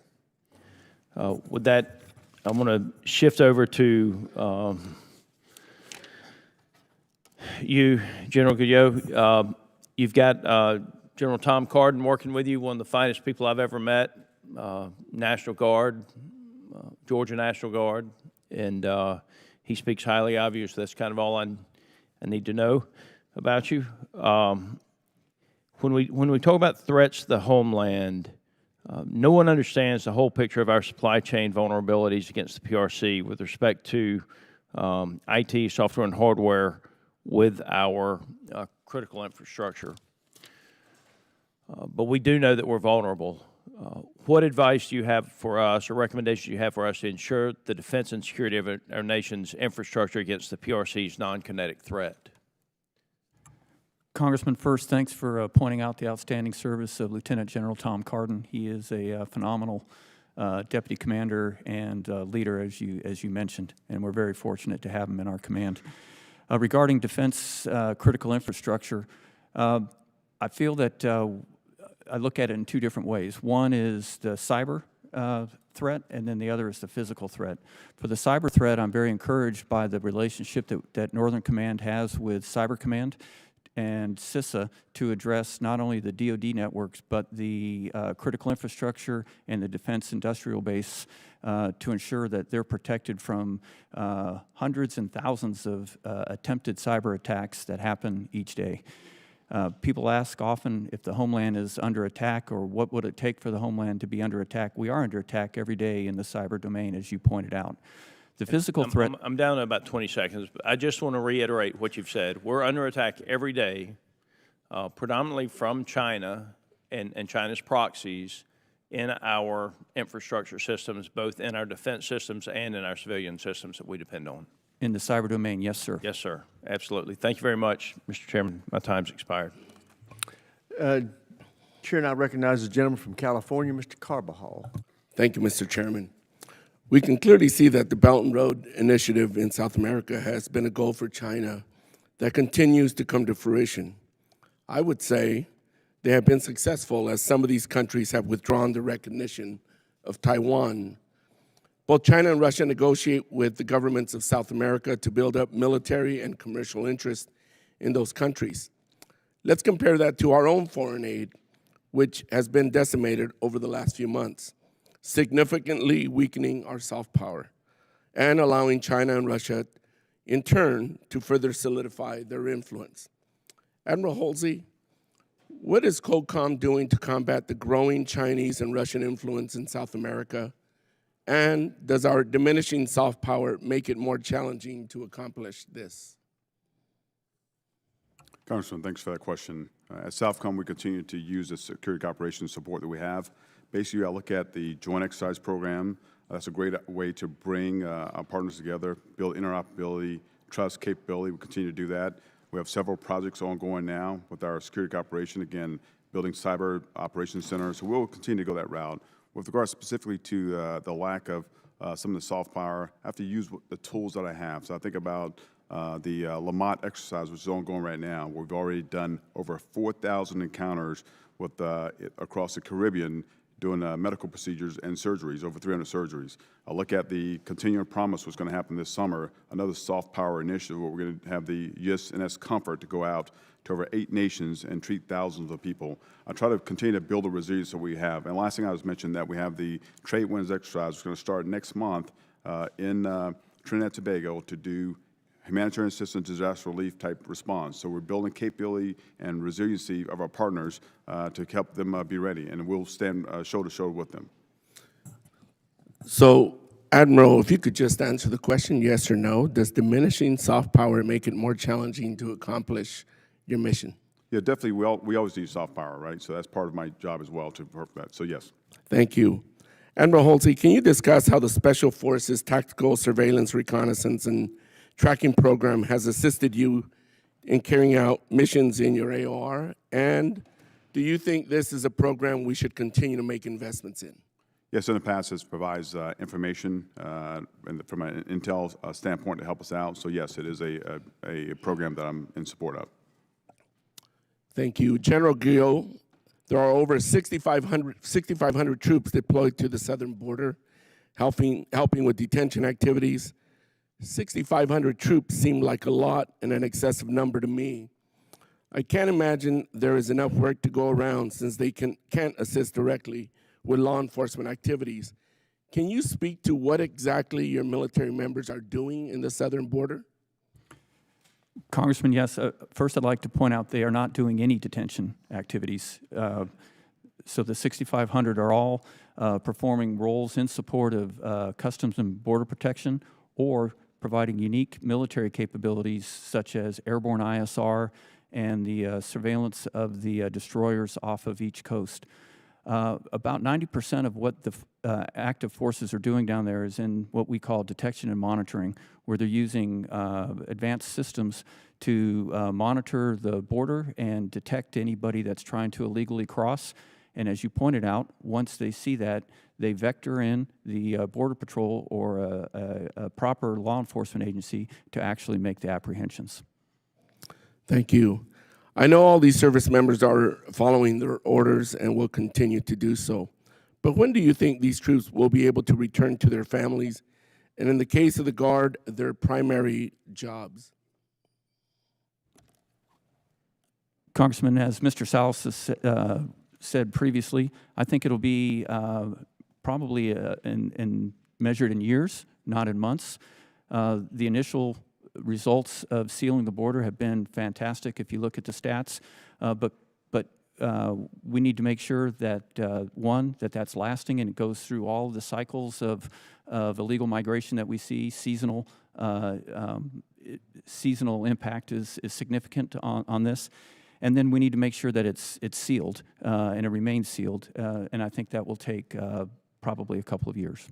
With that, I'm going to shift over to you, General Guyot. You've got General Tom Cardin working with you, one of the finest people I've ever met, National Guard, Georgia National Guard, and he speaks highly of you, so that's kind of all I need to know about you. When we talk about threats to the homeland, no one understands the whole picture of our supply chain vulnerabilities against the PRC with respect to IT, software, and hardware with our critical infrastructure. But we do know that we're vulnerable. What advice do you have for us, or recommendations do you have for us to ensure the defense and security of our nation's infrastructure against the PRC's non-kinetic threat? Congressman, first, thanks for pointing out the outstanding service of Lieutenant General Tom Cardin. He is a phenomenal deputy commander and leader, as you mentioned, and we're very fortunate to have him in our command. Regarding defense critical infrastructure, I feel that I look at it in two different ways. One is the cyber threat, and then the other is the physical threat. For the cyber threat, I'm very encouraged by the relationship that Northern Command has with Cyber Command and CISA to address not only the DoD networks, but the critical infrastructure and the defense industrial base to ensure that they're protected from hundreds and thousands of attempted cyber attacks that happen each day. People ask often if the homeland is under attack or what would it take for the homeland to be under attack. We are under attack every day in the cyber domain, as you pointed out. The physical threat... I'm down to about 20 seconds, but I just want to reiterate what you've said. We're under attack every day, predominantly from China and China's proxies in our infrastructure systems, both in our defense systems and in our civilian systems that we depend on. In the cyber domain, yes, sir. Yes, sir. Absolutely. Thank you very much, Mr. Chairman. My time's expired. Chair now recognizes the gentleman from California, Mr. Carbajal. Thank you, Mr. Chairman. We can clearly see that the Belt and Road Initiative in South America has been a goal for China that continues to come to fruition. I would say they have been successful as some of these countries have withdrawn the recognition of Taiwan. Both China and Russia negotiate with the governments of South America to build up military and commercial interest in those countries. Let's compare that to our own foreign aid, which has been decimated over the last few months, significantly weakening our soft power and allowing China and Russia, in turn, to further solidify their influence. Admiral Halsey, what is COCOM doing to combat the growing Chinese and Russian influence in South America? And does our diminishing soft power make it more challenging to accomplish this? Congressman, thanks for that question. At Southcom, we continue to use the security cooperation support that we have. Basically, I look at the Joint Exercise Program. That's a great way to bring our partners together, build interoperability, trust, capability. We continue to do that. We have several projects ongoing now with our security cooperation, again, building cyber operations centers. So we'll continue to go that route. With regard specifically to the lack of some of the soft power, I have to use the tools that I have. So I think about the Lamont exercise, which is ongoing right now. We've already done over 4,000 encounters with across the Caribbean doing medical procedures and surgeries, over 300 surgeries. I look at the Continuing Promise, what's going to happen this summer, another soft power initiative where we're going to have the USNS Comfort to go out to over 8 nations and treat thousands of people. I try to continue to build the resilience that we have. And last thing I was mentioning that we have the Trade Winds exercise, which is going to start next month in Trinidad and Tobago to do humanitarian assistance, disaster relief type response. So we're building capability and resiliency of our partners to help them be ready, and we'll stand shoulder to shoulder with them. So, Admiral, if you could just answer the question, yes or no, does diminishing soft power make it more challenging to accomplish your mission? Yeah, definitely. We always need soft power, right? So that's part of my job as well to work that. So yes. Thank you. Admiral Halsey, can you discuss how the Special Forces Tactical Surveillance, Reconnaissance, and Tracking Program has assisted you in carrying out missions in your AOR? And do you think this is a program we should continue to make investments in? Yes, in the past, it provides information and from an intel standpoint to help us out. So yes, it is a program that I'm in support of. Thank you. General Gio, there are over 6,500 troops deployed to the southern border, helping with detention activities. 6,500 troops seem like a lot and an excessive number to me. I can't imagine there is enough work to go around since they can't assist directly with law enforcement activities. Can you speak to what exactly your military members are doing in the southern border? Congressman, yes. First, I'd like to point out they are not doing any detention activities. So the 6,500 are all performing roles in support of Customs and Border Protection or providing unique military capabilities such as airborne ISR and the surveillance of the destroyers off of each coast. About 90% of what the active forces are doing down there is in what we call detection and monitoring, where they're using advanced systems to monitor the border and detect anybody that's trying to illegally cross. And as you pointed out, once they see that, they vector in the Border Patrol or a proper law enforcement agency to actually make the apprehensions. Thank you. I know all these service members are following their orders and will continue to do so. But when do you think these troops will be able to return to their families, and in the case of the Guard, their primary jobs? Congressman, as Mr. Salas has said previously, I think it'll be probably measured in years, not in months. The initial results of sealing the border have been fantastic if you look at the stats, but we need to make sure that, one, that's lasting and it goes through all of the cycles of illegal migration that we see. Seasonal impact is significant on this. And then we need to make sure that it's sealed and it remains sealed. And I think that will take probably a couple of years.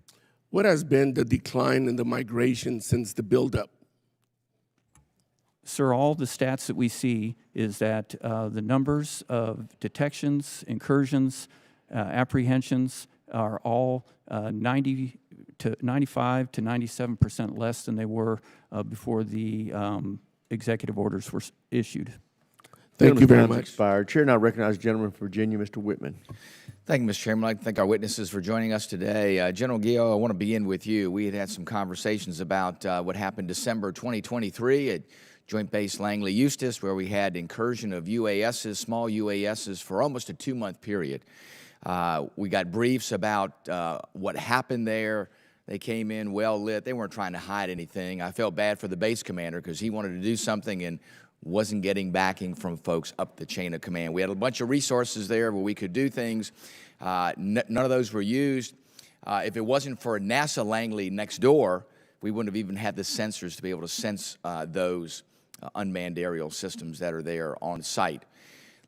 What has been the decline in the migration since the buildup? Sir, all the stats that we see is that the numbers of detections, incursions, apprehensions are all 90 to 95 to 97% less than they were before the executive orders were issued. Thank you very Time's much. expired. Chair now recognizes the gentleman from Virginia, Mr. Whitman. Thank you, Mr. Chairman. I'd like to thank our witnesses for joining us today. General Gio, I want to begin with you. We had some conversations about what happened December 2023 at Joint Base Langley-Eustis, where we had incursion of UASs, small UASs, for almost a 2-month period. We got briefs about what happened there. They came in well lit. They weren't trying to hide anything. I felt bad for the base commander because he wanted to do something and wasn't getting backing from folks up the chain of command. We had a bunch of resources there where we could do things. None of those were used. If it wasn't for NASA Langley next door, we wouldn't have even had the sensors to be able to sense those unmanned aerial systems that are there on site.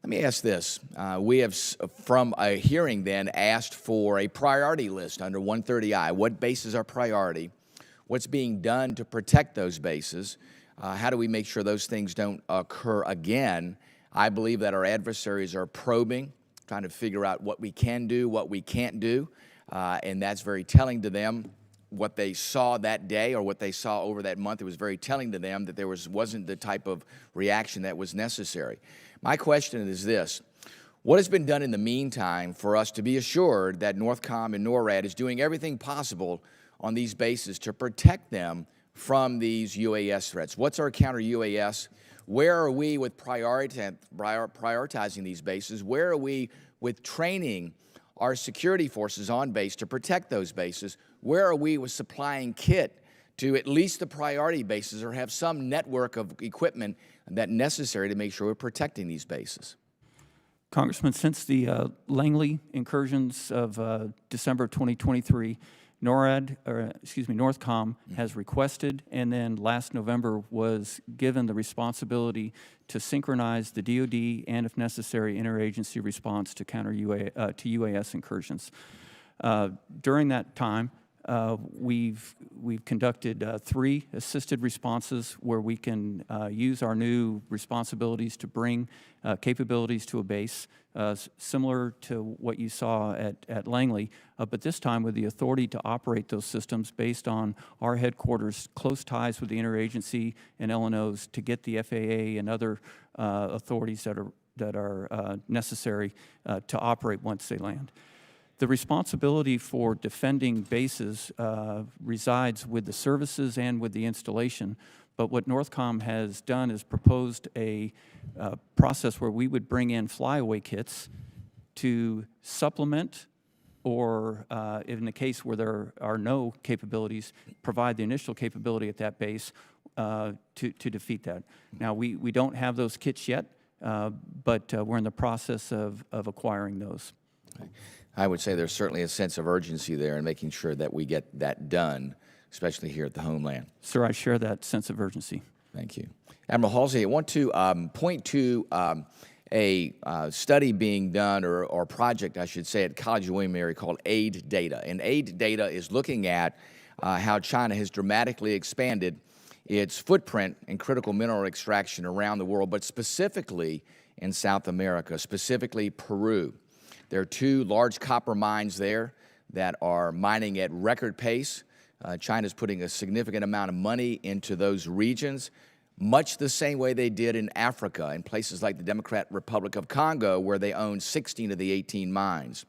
Let me ask this. We have, from a hearing then, asked for a priority list under 130I. What bases are priority? What's being done to protect those bases? How do we make sure those things don't occur again? I believe that our adversaries are probing, trying to figure out what we can do, what we can't do, and that's very telling to them. What they saw that day or what they saw over that month, it was very telling to them that there wasn't the type of reaction that was necessary. My question is this: What has been done in the meantime for us to be assured that NORTHCOM and NORAD is doing everything possible on these bases to protect them from these UAS threats? What's our counter-UAS? Where are we with prioritizing these bases? Where are we with training our security forces on base to protect those bases? Where are we with supplying kit to at least the priority bases or have some network of equipment that's necessary to make sure we're protecting these bases? Congressman, since the Langley incursions of December 2023, NORTHCOM has requested and then last November was given the responsibility to synchronize the DoD and, if necessary, interagency response to counter UAS incursions. During that time, we've conducted 3 assisted responses where we can use our new responsibilities to bring capabilities to a base, similar to what you saw at Langley, but this time with the authority to operate those systems based on our headquarters' close ties with the interagency and LNOs to get the FAA and other authorities that are necessary to operate once they land. The responsibility for defending bases resides with the services and with the installation, but what NORTHCOM has done is proposed a process where we would bring in flyaway kits to supplement or, in the case where there are no capabilities, provide the initial capability at that base to defeat that. Now, we don't have those kits yet, but we're in the process of acquiring those. I would say there's certainly a sense of urgency there in making sure that we get that done, especially here at the homeland. Sir, I share that sense of urgency. Thank you. Admiral Halsey, I want to point to a study being done, or project, I should say, at College of William & Mary called AID Data. And AID Data is looking at how China has dramatically expanded its footprint in critical mineral extraction around the world, but specifically in South America, specifically Peru. There are 2 large copper mines there that are mining at record pace. China's putting a significant amount of money into those regions, much the same way they did in Africa, in places like the Democratic Republic of Congo, where they own 16 of the 18 mines.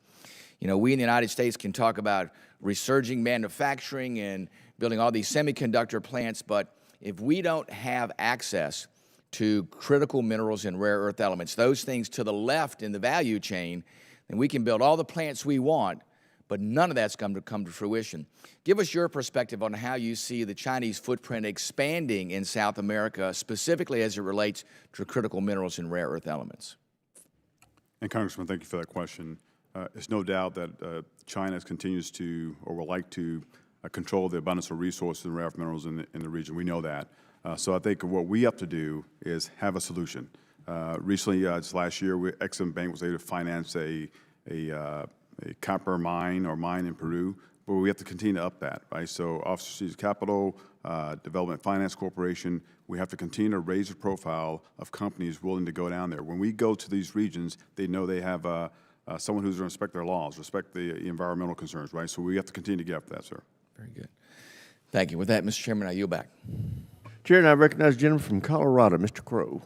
You know, we in the United States can talk about resurging manufacturing and building all these semiconductor plants, but if we don't have access to critical minerals and rare earth elements, those things to the left in the value chain, then we can build all the plants we want, but none of that's come to fruition. Give us your perspective on how you see the Chinese footprint expanding in South America, specifically as it relates to critical minerals and rare earth elements. And Congressman, thank you for that question. It's no doubt that China continues to, or will like to, control the abundance of resources and rare earth minerals in the region. We know that. So I think what we have to do is have a solution. Recently, just last year, Exim Bank was able to finance a copper mine in Peru, but we have to continue to up that, right? So Office of Strategic Capital, Development Finance Corporation, we have to continue to raise the profile of companies willing to go down there. When we go to these regions, they know they have someone who's going to respect their laws, respect the environmental concerns, right? So we have to continue to get after that, sir. Very good. Thank you. With that, Mr. Chairman, I yield back. Chair, and I recognize the gentleman from Colorado, Mr. Crow.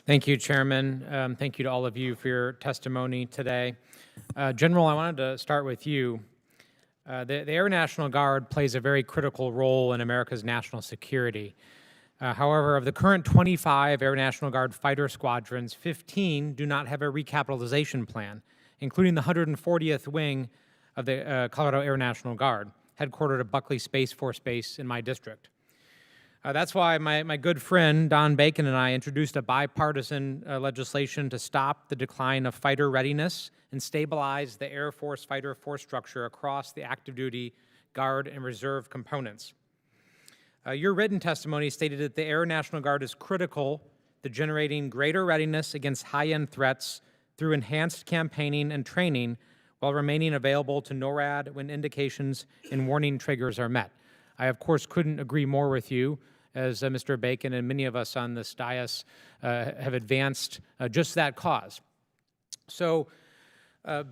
Thank you, Chairman. Thank you to all of you for your testimony today. General, I wanted to start with you. The Air National Guard plays a very critical role in America's national security. However, of the current 25 Air National Guard fighter squadrons, 15 do not have a recapitalization plan, including the 140th Wing of the Colorado Air National Guard, headquartered at Buckley Space Force Base in my district. That's why my good friend Don Bacon and I introduced a bipartisan legislation to stop the decline of fighter readiness and stabilize the Air Force fighter force structure across the active duty, Guard, and Reserve components. Your written testimony stated that the Air National Guard is critical to generating greater readiness against high-end threats through enhanced campaigning and training while remaining available to NORAD when indications and warning triggers are met. I, of course, couldn't agree more with you, as Mr. Bacon and many of us on this dais have advanced just that cause. So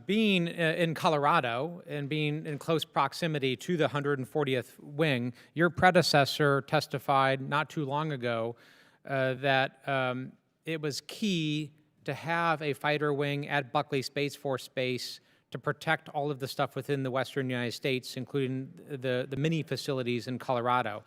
being in Colorado and being in close proximity to the 140th Wing, your predecessor testified not too long ago that it was key to have a fighter wing at Buckley Space Force Base to protect all of the stuff within the western United States, including the mini facilities in Colorado.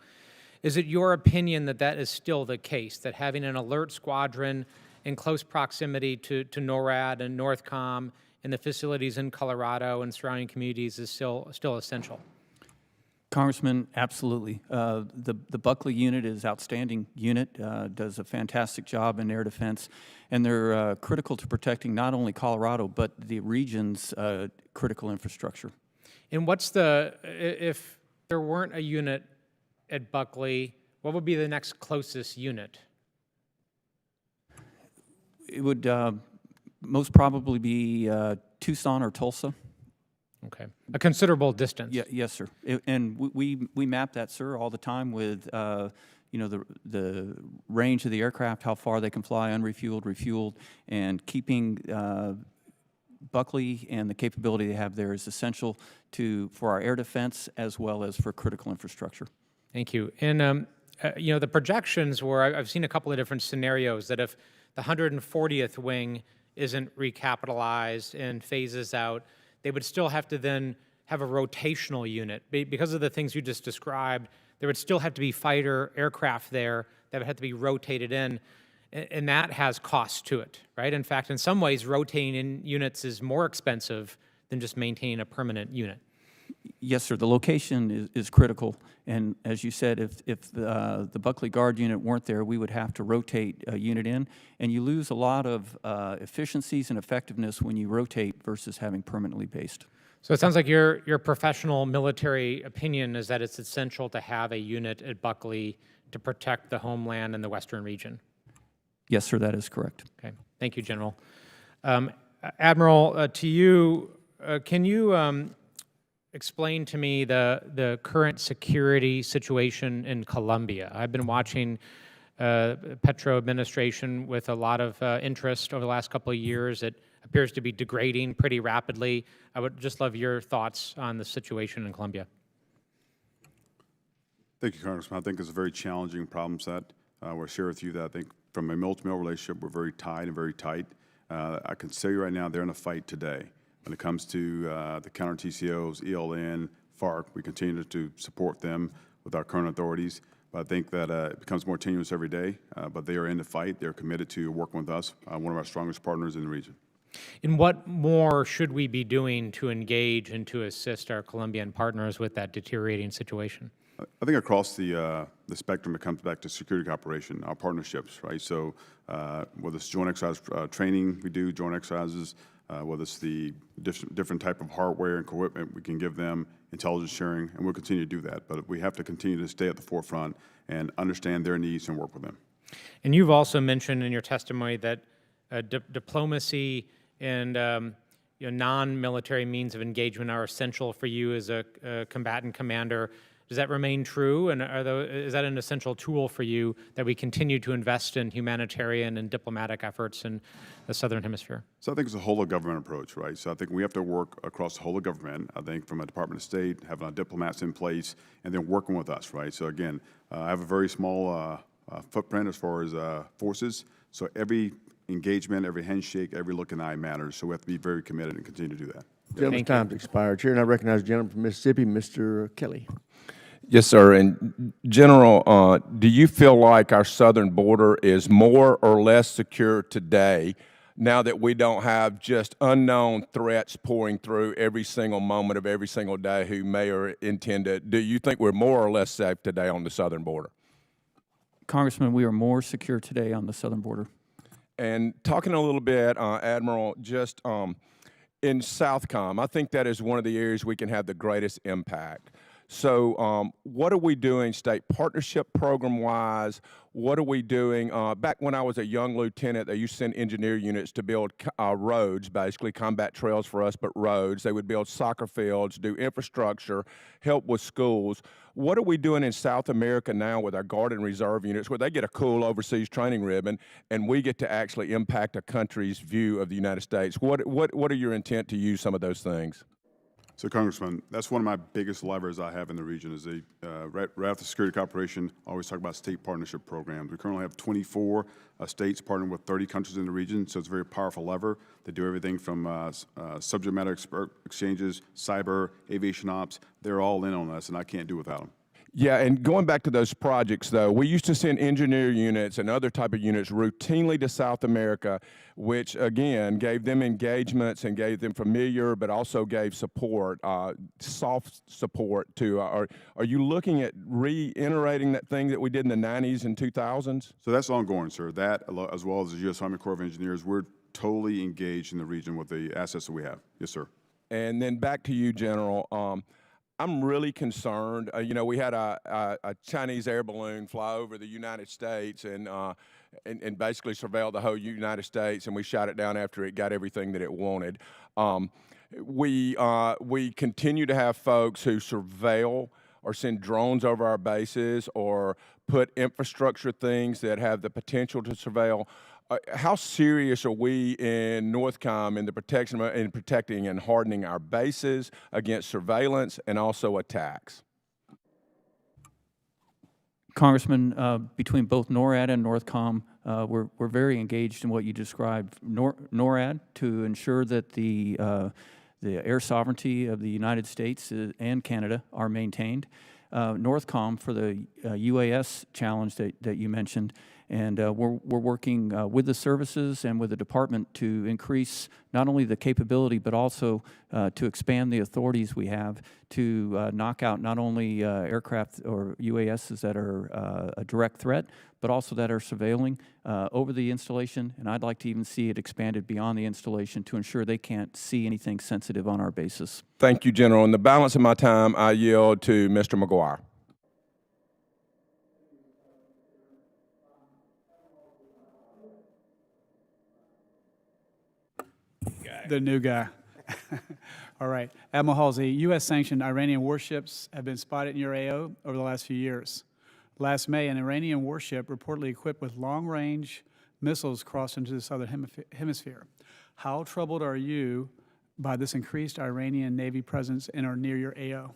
Is it your opinion that that is still the case, that having an alert squadron in close proximity to NORAD and NORTHCOM and the facilities in Colorado and surrounding communities is still essential? Congressman, absolutely. The Buckley unit is an outstanding unit, does a fantastic job in air defense, and they're critical to protecting not only Colorado, but the region's critical infrastructure. And if there weren't a unit at Buckley, what would be the next closest unit? It would most probably be Tucson or Tulsa. Okay, a considerable distance. Yeah, yes, sir. And we map that, sir, all the time with the range of the aircraft, how far they can fly, unrefueled, refueled, and keeping Buckley and the capability they have there is essential for our air defense as well as for critical infrastructure. Thank you. And the projections were, I've seen a couple of different scenarios that if the 140th wing isn't recapitalized and phases out, they would still have to then have a rotational unit. Because of the things you just described, there would still have to be fighter aircraft there that would have to be rotated in, and that has costs to it, right? In fact, in some ways, rotating in units is more expensive than just maintaining a permanent unit. Yes, sir. The location is critical, and as you said, if the Buckley Guard unit weren't there, we would have to rotate a unit in, and you lose a lot of efficiencies and effectiveness when you rotate versus having permanently based. So it sounds like your professional military opinion is that it's essential to have a unit at Buckley to protect the homeland and the western region. Yes, sir. That is correct. Okay. Thank you, General. Admiral, to you, can you explain to me the current security situation in Colombia? I've been watching Petro administration with a lot of interest over the last couple of years. It appears to be degrading pretty rapidly. I would just love your thoughts on the situation in Colombia. Thank you, Congressman. I think it's a very challenging problem set. We'll share with you that I think from a mil-to-mil relationship, we're very tied and very tight. I can tell you right now, they're in a fight today. When it comes to the counter-TCOs, ELN, FARC, we continue to support them with our current authorities. But I think that it becomes more tenuous every day, but they are in the fight. They're committed to working with us, one of our strongest partners in the region. And what more should we be doing to engage and to assist our Colombian partners with that deteriorating situation? I think across the spectrum, it comes back to security cooperation, our partnerships, right? So whether it's joint exercise training, we do joint exercises, whether it's the different type of hardware and equipment, we can give them intelligence sharing, and we'll continue to do that. But we have to continue to stay at the forefront and understand their needs and work with them. And you've also mentioned in your testimony that diplomacy and non-military means of engagement are essential for you as a combatant commander. Does that remain true, and is that an essential tool for you that we continue to invest in humanitarian and diplomatic efforts in the Southern Hemisphere? So I think it's a whole of government approach, right? So I think we have to work across the whole of government. I think from a Department of State, having our diplomats in place, and then working with us, right? So again, I have a very small footprint as far as forces, so every engagement, every handshake, every look in the eye matters, so we have to be very committed and continue to do that. Gentleman's time's expired. Chair, and I recognize the gentleman from Mississippi, Mr. Kelly. Yes, sir. And General, do you feel like our southern border is more or less secure today now that we don't have just unknown threats pouring through every single moment of every single day who may or intend to? Do you think we're more or less safe today on the southern border? Congressman, we are more secure today on the southern border. And talking a little bit, Admiral, just in Southcom, I think that is one of the areas we can have the greatest impact. So what are we doing state partnership program-wise? What are we doing? Back when I was a young lieutenant, they used to send engineer units to build roads, basically combat trails for us, but roads. They would build soccer fields, do infrastructure, help with schools. What are we doing in South America now with our Guard and Reserve units where they get a cool overseas training ribbon and we get to actually impact a country's view of the United States? What are your intent to use some of those things? So, Congressman, that's one of my biggest levers I have in the region is right after security cooperation, I always talk about state partnership programs. We currently have 24 states partnering with 30 countries in the region, so it's a very powerful lever. They do everything from subject matter expert exchanges, cyber, aviation ops. They're all in on us, and I can't do without them. Yeah, and going back to those projects, though, we used to send engineer units and other type of units routinely to South America, which, again, gave them engagements and gave them familiar, but also gave support, soft support to, are you looking at reiterating that thing that we did in the 90s and 2000s? So that's ongoing, sir. That, as well as the U.S. Army Corps of Engineers, we're totally engaged in the region with the assets that we have. Yes, sir. And then back to you, General. I'm really concerned. You know, we had a Chinese air balloon fly over the United States and basically surveil the whole United States, and we shot it down after it got everything that it wanted. We continue to have folks who surveil or send drones over our bases or put infrastructure things that have the potential to surveil. How serious are we in NORTHCOM in the protecting and hardening our bases against surveillance and also attacks? Congressman, between both NORAD and NORTHCOM, we're very engaged in what you described. NORAD to ensure that the air sovereignty of the United States and Canada are maintained. NORTHCOM for the UAS challenge that you mentioned. And we're working with the services and with the department to increase not only the capability, but also to expand the authorities we have to knock out not only aircraft or UASs that are a direct threat, but also that are surveilling over the installation. And I'd like to even see it expanded beyond the installation to ensure they can't see anything sensitive on our bases. Thank you, General. In the balance of my time, I yield to Mr. McGuire. The new guy. All right. Admiral Halsey, U.S.-sanctioned Iranian warships have been spotted in your AO over the last few years. Last May, an Iranian warship reportedly equipped with long-range missiles crossed into the southern hemisphere. How troubled are you by this increased Iranian Navy presence in or near your AO?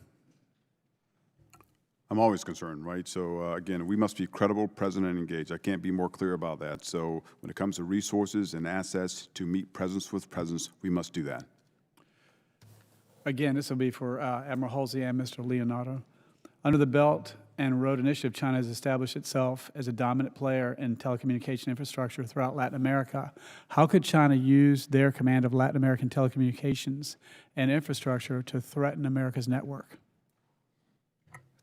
I'm always concerned, right? So again, we must be credible, present, and engaged. I can't be more clear about that. So when it comes to resources and assets to meet presence with presence, we must do that. Again, this will be for Admiral Halsey and Mr. Leonardo. Under the Belt and Road Initiative, China has established itself as a dominant player in telecommunication infrastructure throughout Latin America. How could China use their command of Latin American telecommunications and infrastructure to threaten America's network?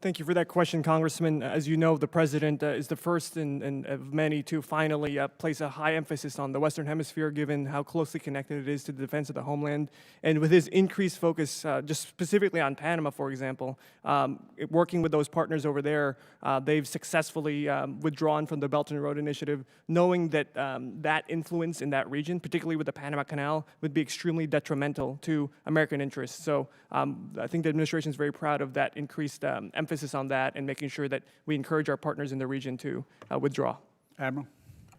Thank you for that question, Congressman. As you know, the President is the first of many to finally place a high emphasis on the Western Hemisphere, given how closely connected it is to the defense of the homeland. And with his increased focus, just specifically on Panama, for example, working with those partners over there, they've successfully withdrawn from the Belt and Road Initiative, knowing that that influence in that region, particularly with the Panama Canal, would be extremely detrimental to American interests. So I think the administration is very proud of that increased emphasis on that and making sure that we encourage our partners in the region to withdraw. Admiral?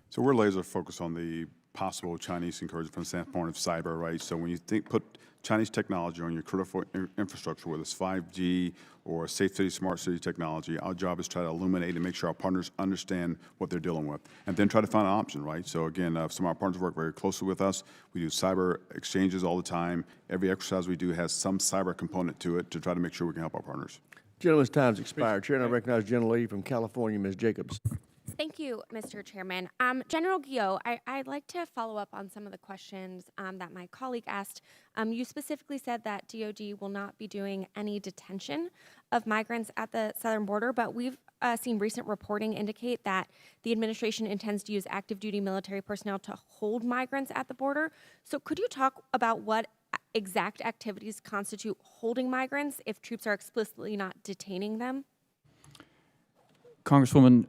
So we're laser focused on the possible Chinese incursion from the standpoint of cyber, right? So when you put Chinese technology on your critical infrastructure, whether it's 5G or safe city, smart city technology, our job is to try to illuminate and make sure our partners understand what they're dealing with, and then try to find an option, right? So again, some of our partners work very closely with us. We do cyber exchanges all the time. Every exercise we do has some cyber component to it to try to make sure we can help our partners. Gentleman's time's expired. Chair, and I recognize General Lee from California, Ms. Jacobs. Thank you, Mr. Chairman. General Guillot, I'd like to follow up on some of the questions that my colleague asked. You specifically said that DOD will not be doing any detention of migrants at the southern border, but we've seen recent reporting indicate that the administration intends to use active duty military personnel to hold migrants at the border. So could you talk about what exact activities constitute holding migrants if troops are explicitly not detaining them? Congresswoman,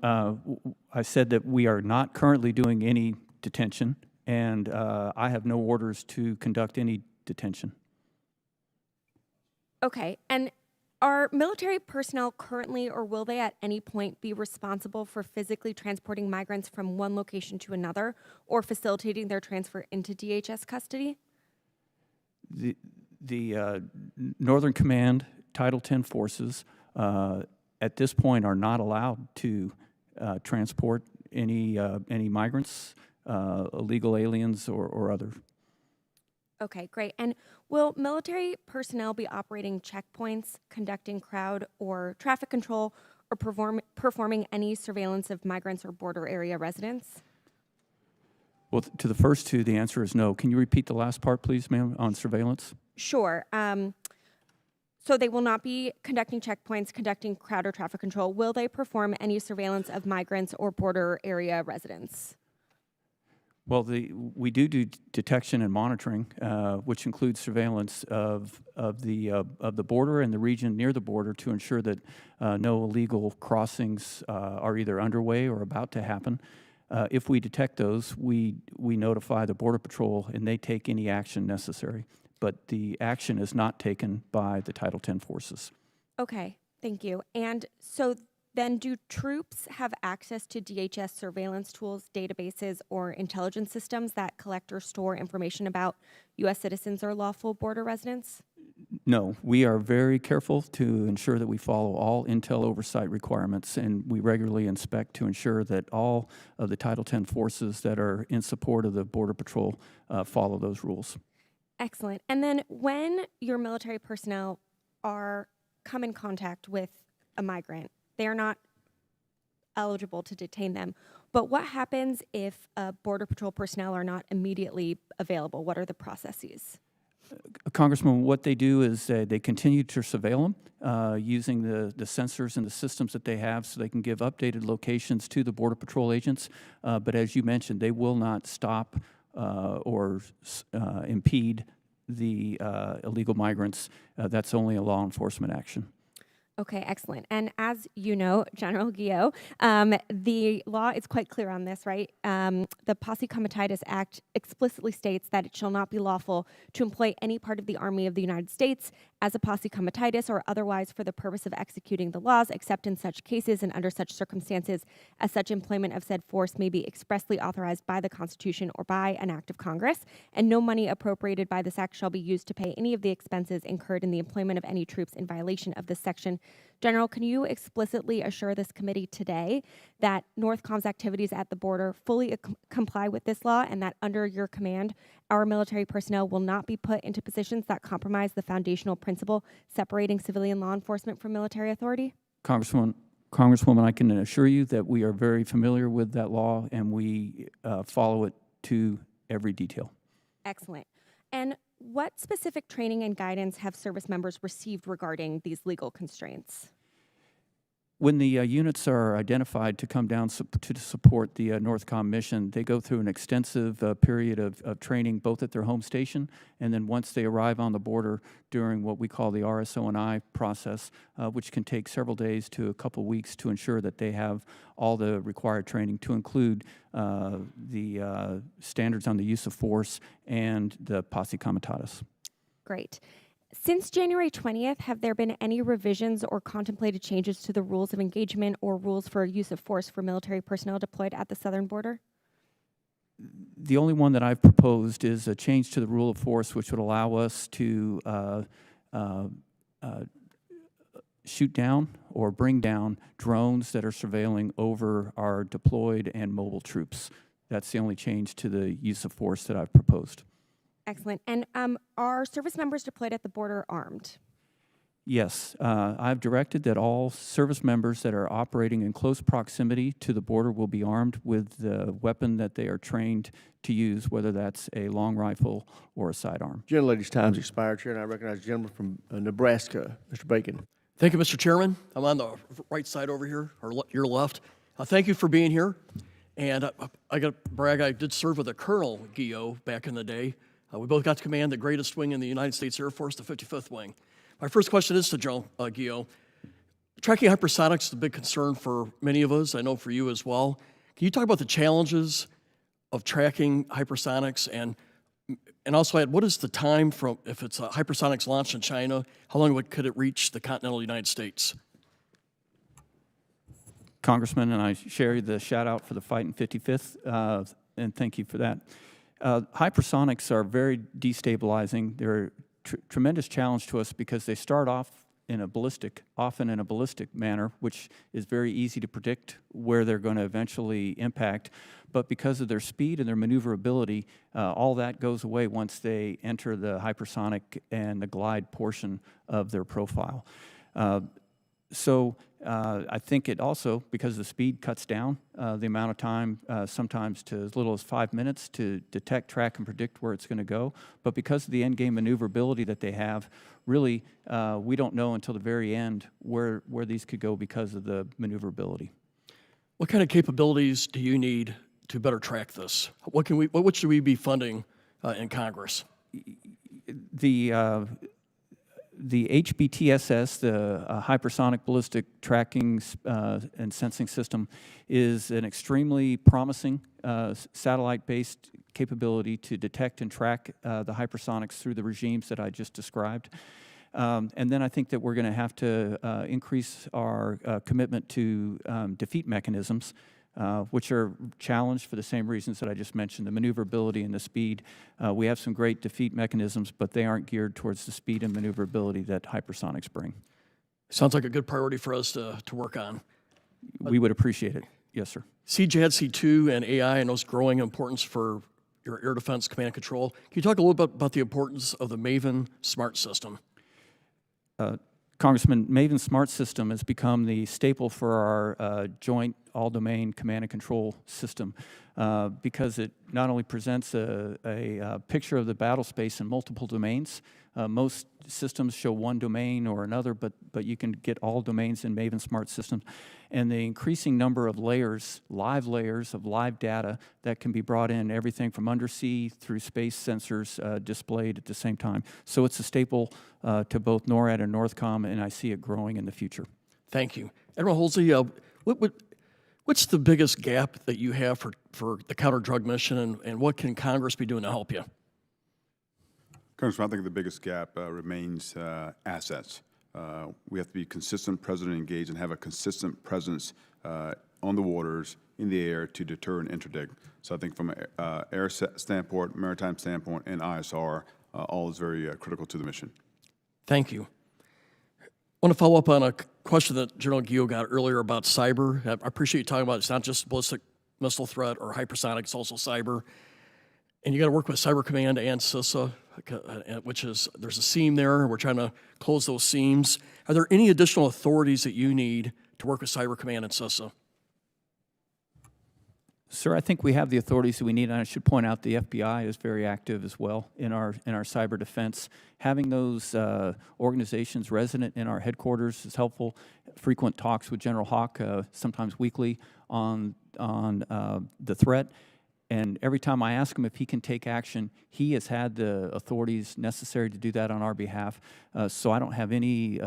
I said that we are not currently doing any detention, and I have no orders to conduct any detention. Okay, and are military personnel currently or will they at any point be responsible for physically transporting migrants from one location to another or facilitating their transfer into DHS custody? Northern Command Title 10 forces at this point are not allowed to transport any migrants, illegal aliens, or other. Okay, great. And will military personnel be operating checkpoints, conducting crowd or traffic control, or performing any surveillance of migrants or border area residents? Well, to the first two, the answer is no. Can you repeat the last part, please, ma'am, on surveillance? Sure. So they will not be conducting checkpoints, conducting crowd or traffic control. Will they perform any surveillance of migrants or border area residents? Well, we do detection and monitoring, which includes surveillance of the border and the region near the border to ensure that no illegal crossings are either underway or about to happen. If we detect those, we notify the Border Patrol and they take any action necessary. But the action is not taken by the Title 10 forces. Okay, thank you. And so then do troops have access to DHS surveillance tools, databases, or intelligence systems that collect or store information about U.S. citizens or lawful border residents? No, we are very careful to ensure that we follow all intel oversight requirements, and we regularly inspect to ensure that all of the Title 10 forces that are in support of the Border Patrol follow those rules. Excellent. And then when your military personnel come in contact with a migrant, they are not eligible to detain them. But what happens if Border Patrol personnel are not immediately available? What are the processes? Congressman, what they do is they continue to surveil them using the sensors and the systems that they have so they can give updated locations to the Border Patrol agents. But as you mentioned, they will not stop or impede the illegal migrants. That's only a law enforcement action. Okay, excellent. And as you know, General Guillot, the law is quite clear on this, right? The Posse Comitatus Act explicitly states that it shall not be lawful to employ any part of the Army of the United States as a posse comitatus or otherwise for the purpose of executing the laws, except in such cases and under such circumstances as such employment of said force may be expressly authorized by the Constitution or by an act of Congress, and no money appropriated by this act shall be used to pay any of the expenses incurred in the employment of any troops in violation of this section. General, can you explicitly assure this committee today that NORTHCOM's activities at the border fully comply with this law and that under your command, our military personnel will not be put into positions that compromise the foundational principle separating civilian law enforcement from military authority? Congresswoman, I can assure you that we are very familiar with that law and we follow it to every detail. Excellent. And what specific training and guidance have service members received regarding these legal constraints? When the units are identified to come down to support the NORTHCOM mission, they go through an extensive period of training both at their home station and then once they arrive on the border during what we call the RSO&I process, which can take several days to a couple weeks to ensure that they have all the required training to include the standards on the use of force and the Posse Comitatus. Great. Since January 20th, have there been any revisions or contemplated changes to the rules of engagement or rules for use of force for military personnel deployed at the southern border? The only one that I've proposed is a change to the rule of force, which would allow us to shoot down or bring down drones that are surveilling over our deployed and mobile troops. That's the only change to the use of force that I've proposed. Excellent. And are service members deployed at the border armed? Yes, I've directed that all service members that are operating in close proximity to the border will be armed with the weapon that they are trained to use, whether that's a long rifle or a sidearm. Gentlelady's time's expired, Chair, and I recognize the gentleman from Nebraska, Mr. Bacon. Thank you, Mr. Chairman. I'm on the right side over here, or your left. Thank you for being here. And I got to brag, I did serve with a Colonel Guillot back in the day. We both got to command the greatest wing in the United States Air Force, the 55th Wing. My first question is to General Guillot. Tracking hypersonics is a big concern for many of us, I know for you as well. Can you talk about the challenges of tracking hypersonics and also add, what is the time from, if it's a hypersonics launched in China, how long could it reach the continental United States? Congressman, and I share the shout out for the fight in 55th, and thank you for that. Hypersonics are very destabilizing. They're tremendous challenge to us because they start off often in a ballistic manner, which is very easy to predict where they're going to eventually impact. But because of their speed and their maneuverability, all that goes away once they enter the hypersonic and the glide portion of their profile. So I think it also, because the speed cuts down the amount of time, sometimes to as little as 5 minutes to detect, track, and predict where it's going to go. But because of the end-game maneuverability that they have, really, we don't know until the very end where these could go because of the maneuverability. What kind of capabilities do you need to better track this? What should we be funding in Congress? The HBTSS, the Hypersonic Ballistic Tracking and Sensing System, is an extremely promising satellite-based capability to detect and track the hypersonics through the regimes that I just described. And then I think that we're going to have to increase our commitment to defeat mechanisms, which are challenged for the same reasons that I just mentioned, the maneuverability and the speed. We have some great defeat mechanisms, but they aren't geared towards the speed and maneuverability that hypersonics bring. Sounds like a good priority for us to work on. We would appreciate it. Yes, sir. CJADC2 and AI and those growing importance for your air defense command and control. Can you talk a little bit about the importance of the Maven Smart System? Congressman, Maven Smart System has become the staple for our joint all-domain command and control system because it not only presents a picture of the battle space in multiple domains. Most systems show one domain or another, but you can get all domains in Maven Smart Systems. And the increasing number of layers of live data that can be brought in, everything from undersea through space sensors displayed at the same time. So it's a staple to both NORAD and NORTHCOM, and I see it growing in the future. Thank you. Admiral Halsey, what's the biggest gap that you have for the counter-drug mission, and what can Congress be doing to help you? Congressman, I think the biggest gap remains assets. We have to be consistent, present, and engaged, and have a consistent presence on the waters, in the air, to deter and interdict. So I think from an air standpoint, maritime standpoint, and ISR, all is very critical to the mission. Thank you. I want to follow up on a question that General Guillot got earlier about cyber. I appreciate you talking about it's not just ballistic missile threat or hypersonic, it's also cyber. And you got to work with Cyber Command and CISA, which is, there's a seam there. We're trying to close those seams. Are there any additional authorities that you need to work with Cyber Command and CISA? Sir, I think we have the authorities that we need, and I should point out the FBI is very active as well in our cyber defense. Having those organizations resident in our headquarters is helpful. Frequent talks with General Hawk, sometimes weekly, on the threat. And every time I ask him if he can take action, he has had the authorities necessary to do that on our behalf. So I don't have any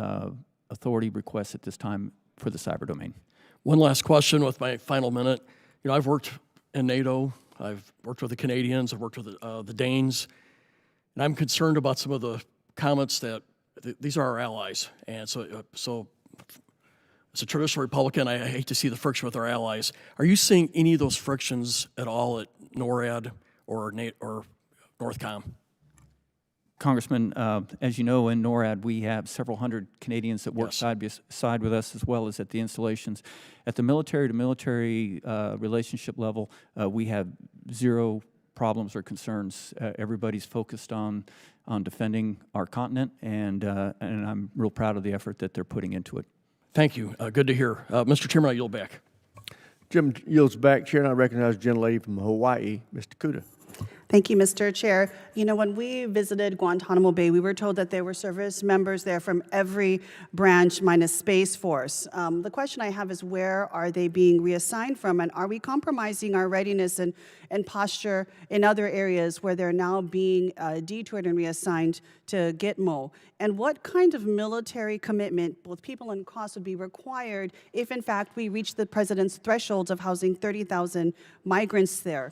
authority requests at this time for the cyber domain. One last question with my final minute. You know, I've worked in NATO. I've worked with the Canadians. I've worked with the Danes. And I'm concerned about some of the comments that these are our allies. And so as a traditional Republican, I hate to see the friction with our allies. Are you seeing any of those frictions at all at NORAD or NORTHCOM? Congressman, as you know, in NORAD, we have several hundred Canadians that work side by side with us, as well as at the installations. At the military-to-military relationship level, we have zero problems or concerns. Everybody's focused on defending our continent, and I'm real proud of the effort that they're putting into it. Thank you. Good to hear. Mr. Chairman, I yield back. Jim yields back. Chair, and I recognize the gentlelady from Hawaii, Mr. Kuda. Thank you, Mr. Chair. You know, when we visited Guantanamo Bay, we were told that there were service members there from every branch minus Space Force. The question I have is, where are they being reassigned from, and are we compromising our readiness and posture in other areas where they're now being detoured and reassigned to Gitmo? And what kind of military commitment, both people and cost, would be required if, in fact, we reach the president's thresholds of housing 30,000 migrants there?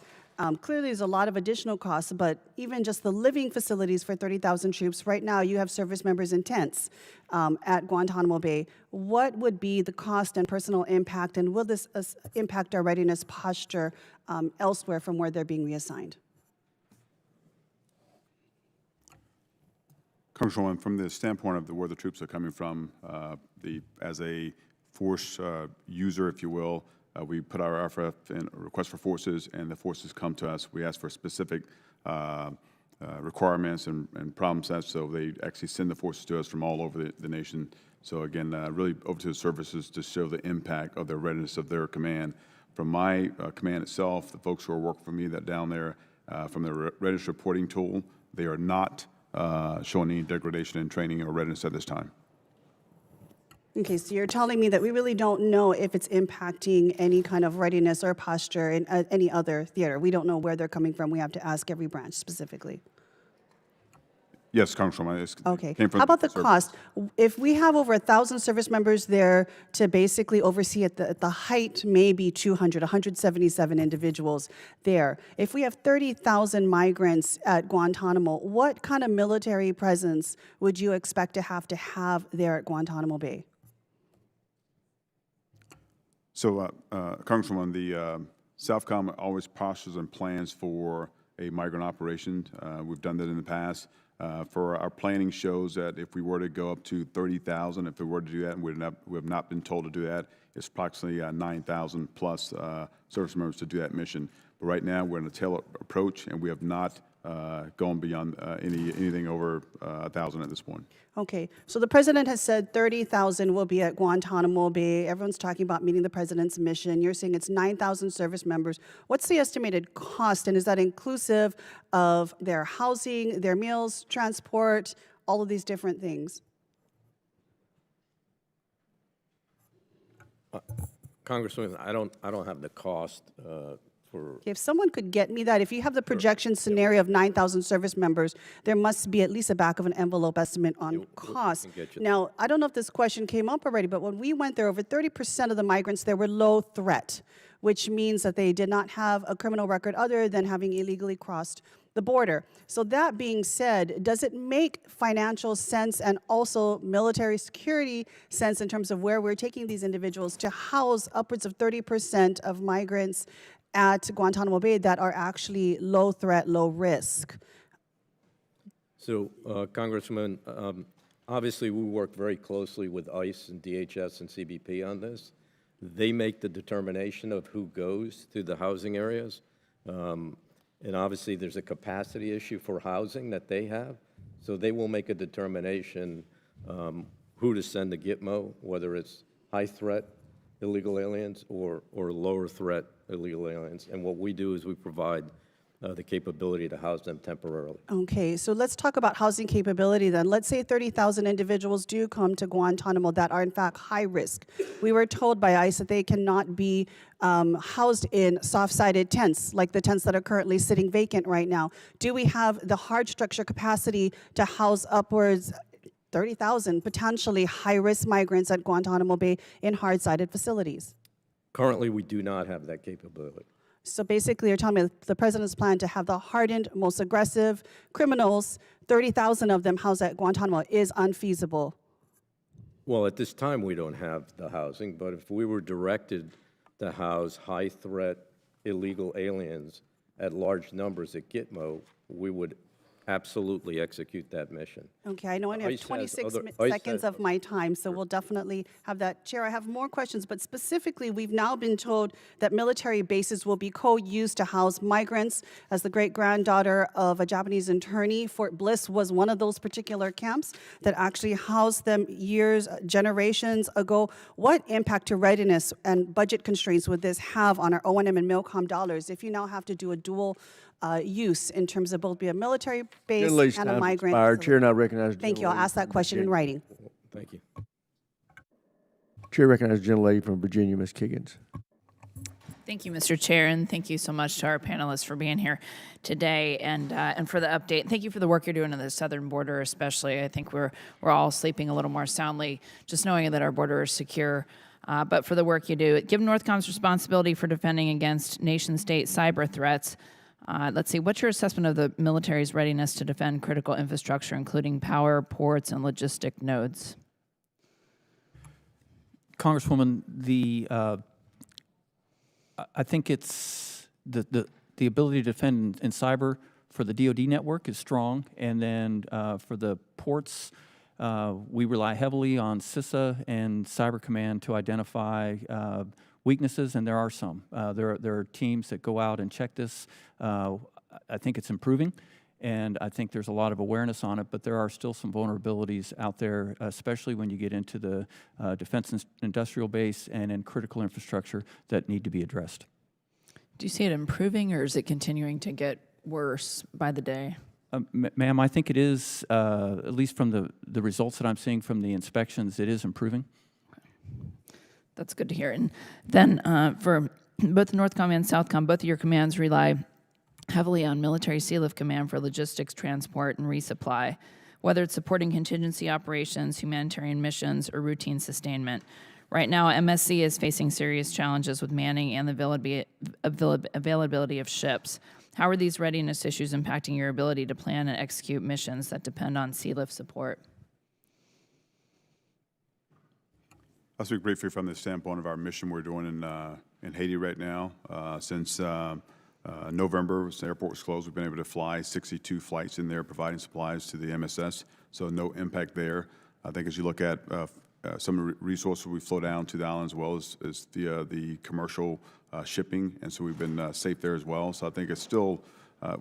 Clearly, there's a lot of additional costs, but even just the living facilities for 30,000 troops, right now you have service members in tents at Guantanamo Bay. What would be the cost and personal impact, and will this impact our readiness posture elsewhere from where they're being reassigned? Congresswoman, from the standpoint of where the troops are coming from, as a force user, if you will, we put our RFF in request for forces, and the forces come to us. We ask for specific requirements and problem sets, so they actually send the forces to us from all over the nation. So again, really over to the services to show the impact of the readiness of their command. From my command itself, the folks who are working for me that down there, from the readiness reporting tool, they are not showing any degradation in training or readiness at this time. Okay, so you're telling me that we really don't know if it's impacting any kind of readiness or posture in any other theater. We don't know where they're coming from. We have to ask every branch specifically. Yes, Congresswoman. Okay. How about the cost? If we have over 1,000 service members there to basically oversee at the height, maybe 200, 177 individuals there. If we have 30,000 migrants at Guantanamo, what kind of military presence would you expect to have there at Guantanamo Bay? So, Congresswoman, the Southcom always postures and plans for a migrant operation. We've done that in the past. For our planning shows that if we were to go up to 30,000, if we were to do that, and we have not been told to do that, it's approximately 9,000 plus service members to do that mission. But right now, we're in a tail approach, and we have not gone beyond anything over 1,000 at this point. Okay, so the president has said 30,000 will be at Guantanamo Bay. Everyone's talking about meeting the president's mission. You're saying it's 9,000 service members. What's the estimated cost, and is that inclusive of their housing, their meals, transport, all of these different things? Congressman, I don't have the cost If someone could get me that, if you have the projection scenario of 9,000 service members, there must be at least a back of an envelope estimate on cost. Now, I don't know if this question came up already, but when we went there, over 30% of the migrants there were low threat, which means that they did not have a criminal record other than having illegally crossed the border. So that being said, does it make financial sense and also military security sense in terms of where we're taking these individuals to house upwards of 30% of migrants at Guantanamo Bay that are actually low threat, low risk? So, Congressman, obviously we work very closely with ICE and DHS and CBP on this. They make the determination of who goes to the housing areas. And obviously there's a capacity issue for housing that they have. So they will make a determination who to send to Gitmo, whether it's high threat illegal aliens or lower threat illegal aliens. And what we do is we provide the capability to house them temporarily. Okay, so let's talk about housing capability then. Let's say 30,000 individuals do come to Guantanamo that are in fact high risk. We were told by ICE that they cannot be housed in soft-sided tents, like the tents that are currently sitting vacant right now. Do we have the hard structure capacity to house upwards 30,000 potentially high-risk migrants at Guantanamo Bay in hard-sided facilities? Currently, we do not have that capability. So basically, you're telling me the president's plan to have the hardened, most aggressive criminals, 30,000 of them housed at Guantanamo, is unfeasible. Well, at this time, we don't have the housing, but if we were directed to house high-threat illegal aliens at large numbers at Gitmo, we would absolutely execute that mission. Okay, I know I only have ICE has 26 ICE seconds has- of my time, so we'll definitely have that. Chair, I have more questions, but specifically, we've now been told that military bases will be co-used to house migrants. As the great-granddaughter of a Japanese attorney, Fort Bliss was one of those particular camps that actually housed them generations ago. What impact to readiness and budget constraints would this have on our O&M and MILCOM dollars if you now have to do a dual use in terms of both be a military base Gentlelady's and a time's migrant expired. facility? Chair now recognizes Thank you. I'll ask that question in writing. Thank you. Chair recognizes the gentlelady from Virginia, Ms. Kiggins. Thank you, Mr. Chair, and thank you so much to our panelists for being here today and for the update. Thank you for the work you're doing on the southern border, especially. I think we're all sleeping a little more soundly just knowing that our border is secure. But for the work you do, given Northcom's responsibility for defending against nation-state cyber threats, let's see, what's your assessment of the military's readiness to defend critical infrastructure, including power, ports, and logistic nodes? Congresswoman, I think it's the ability to defend in cyber for the DoD network is strong, and then for the ports, we rely heavily on CISA and Cyber Command to identify weaknesses, and there are some. There are teams that go out and check this. I think it's improving, and I think there's a lot of awareness on it, but there are still some vulnerabilities out there, especially when you get into the defense industrial base and in critical infrastructure that need to be addressed. Do you see it improving, or is it continuing to get worse by the day? Ma'am, I think it is, at least from the results that I'm seeing from the inspections, it is improving. That's good to hear. And then for both NORTHCOM and SOUTHCOM, both of your commands rely heavily on military Sealift Command for logistics, transport, and resupply, whether it's supporting contingency operations, humanitarian missions, or routine sustainment. Right now, MSC is facing serious challenges with manning and the availability of ships. How are these readiness issues impacting your ability to plan and execute missions that depend on Sealift support? I'll speak briefly from the standpoint of our mission we're doing in Haiti right now. Since November, the airport was closed, we've been able to fly 62 flights in there providing supplies to the MSS, so no impact there. I think as you look at some of the resources we flow down to the island as well as the commercial shipping, and so we've been safe there as well. So I think it's still,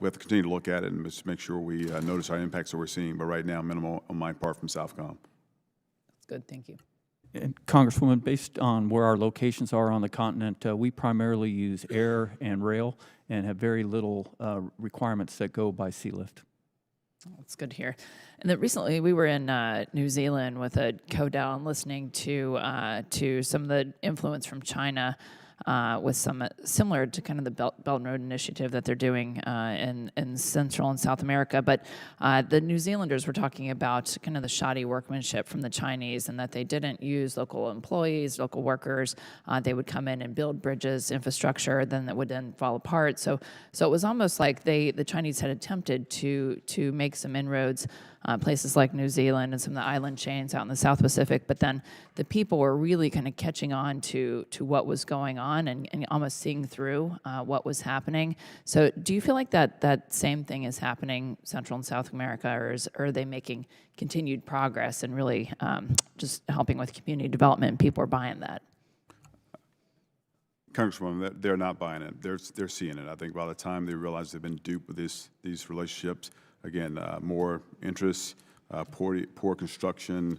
we have to continue to look at it and just make sure we notice our impacts that we're seeing, but right now minimal on my part from SOUTHCOM. That's good, thank you. And Congresswoman, based on where our locations are on the continent, we primarily use air and rail and have very little requirements that go by sea lift. That's good to hear. And then recently we were in New Zealand with a CODAL listening to some of the influence from China with some similar to kind of the Belt and Road Initiative that they're doing in Central and South America. But the New Zealanders were talking about kind of the shoddy workmanship from the Chinese, and that they didn't use local employees, local workers. They would come in and build bridges, infrastructure, then that would then fall apart. So it was almost like the Chinese had attempted to make some inroads. Places like New Zealand and some of the island chains out in the South Pacific, but then the people were really kind of catching on to what was going on and almost seeing through what was happening. So do you feel like that same thing is happening Central and South America, or are they making continued progress and really just helping with community development and people are buying that? Congresswoman, they're not buying it. They're seeing it. I think by the time they realize they've been duped with these relationships, again, more interest, poor construction,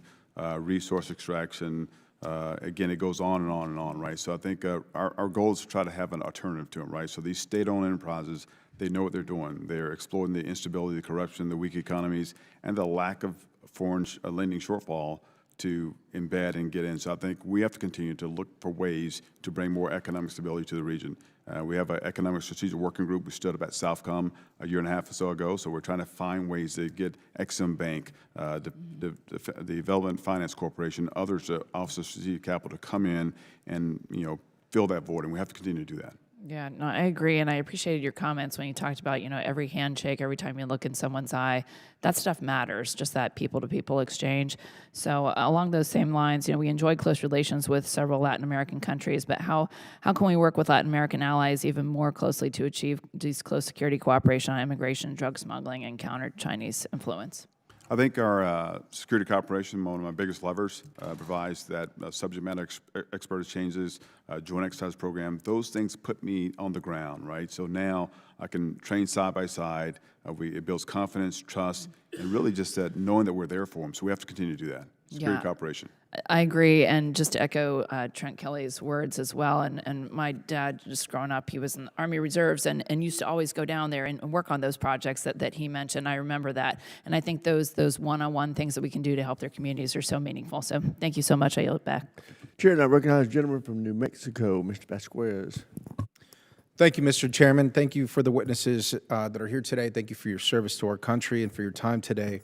resource extraction. Again, it goes on and on and on, right? So I think our goal is to try to have an alternative to them, right? So these state-owned enterprises, they know what they're doing. They're exploiting the instability, the corruption, the weak economies, and the lack of foreign lending shortfall to embed and get in. So I think we have to continue to look for ways to bring more economic stability to the region. We have an economic strategic working group. We stood up at SOUTHCOM a year and a half or so ago, so we're trying to find ways to get Ex-Im Bank, the Development Finance Corporation, others, Office of Strategic Capital to come in and fill that void, and we have to continue to do that. Yeah, no, I agree, and I appreciated your comments when you talked about, every handshake, every time you look in someone's eye, that stuff matters, just that people-to-people exchange. So along those same lines, we enjoy close relations with several Latin American countries, but how can we work with Latin American allies even more closely to achieve these close security cooperation on immigration, drug smuggling, and counter Chinese influence? I think our security cooperation, one of my biggest levers, provides that subject matter expert exchanges, joint exercise program. Those things put me on the ground, right? So now I can train side by side. It builds confidence, trust, and really just that knowing that we're there for them. So we have to continue to do that. Security cooperation. I agree, and just to echo Trent Kelly's words as well, and my dad, just growing up, he was in the Army Reserves and used to always go down there and work on those projects that he mentioned. I remember that, and I think those one-on-one things that we can do to help their communities are so meaningful. So thank you so much. I yield back. Chair, and I recognize the gentleman from New Mexico, Mr. Vasquez. Thank you, Mr. Chairman. Thank you for the witnesses that are here today. Thank you for your service to our country and for your time today.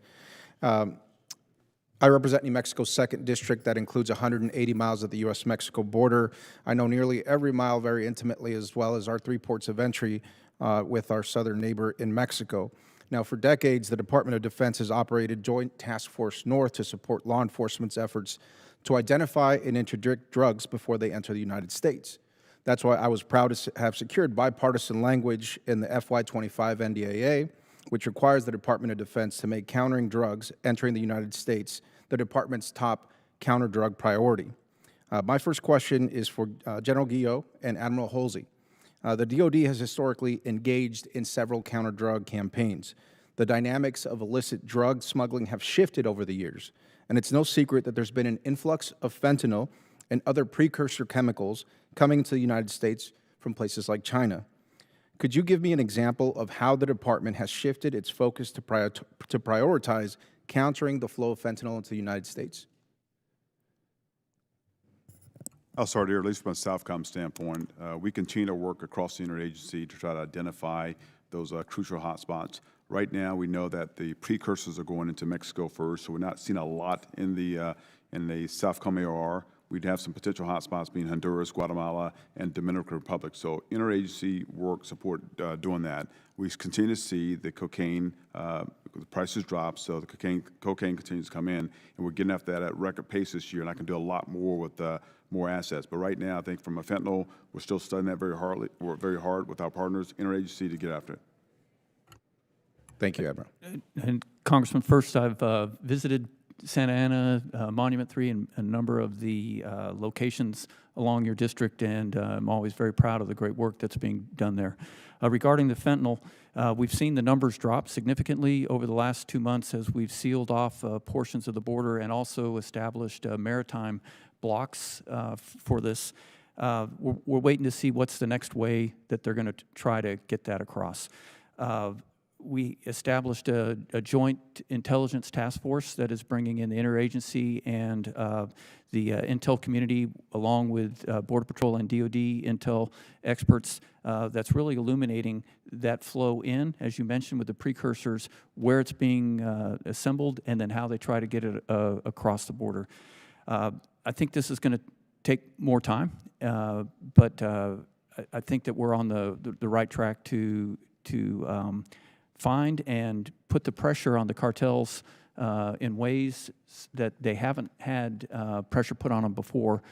I represent New Mexico's 2nd District that includes 180 miles of the U.S.-Mexico border. I know nearly every mile very intimately, as well as our 3 ports of entry with our southern neighbor in Mexico. Now, for decades, the Department of Defense has operated Joint Task Force North to support law enforcement's efforts to identify and interdict drugs before they enter the United States. That's why I was proud to have secured bipartisan language in the FY25 NDAA which requires the Department of Defense to make countering drugs entering the United States the department's top counter-drug priority. My first question is for General Guillot and Admiral Halsey. The DoD has historically engaged in several counter-drug campaigns. The dynamics of illicit drug smuggling have shifted over the years, and it's no secret that there's been an influx of fentanyl and other precursor chemicals coming into the United States from places like China. Could you give me an example of how the department has shifted its focus to prioritize countering the flow of fentanyl into the United States? I'll start here, at least from a Southcom standpoint. We continue to work across the interagency to try to identify those crucial hotspots. Right now, we know that the precursors are going into Mexico first, so we're not seeing a lot in the Southcom AOR. We'd have some potential hotspots being Honduras, Guatemala, and Dominican Republic. So interagency work support doing that. We continue to see the cocaine the prices drop, so the cocaine continues to come in, and we're getting after that at record pace this year. And I can do a lot more with more assets. But right now, I think from a fentanyl, we're still studying that very hard with our partners, interagency, to get after it. Thank you, Admiral. And Congressman, first, I've visited Santa Ana, Monument 3, and a number of the locations along your district, and I'm always very proud of the great work that's being done there. Regarding the fentanyl, we've seen the numbers drop significantly over the last 2 months as we've sealed off portions of the border and also established maritime blocks for this. We're waiting to see what's the next way that they're going to try to get that across. We established a joint intelligence task force that is bringing in the interagency and the intel community, along with Border Patrol and DoD intel experts, that's really illuminating that flow in, as you mentioned, with the precursors, where it's being assembled, and then how they try to get it across the border. I think this is going to take more time, but I think that we're on the right track to find and put the pressure on the cartels in ways that they haven't had pressure put on them before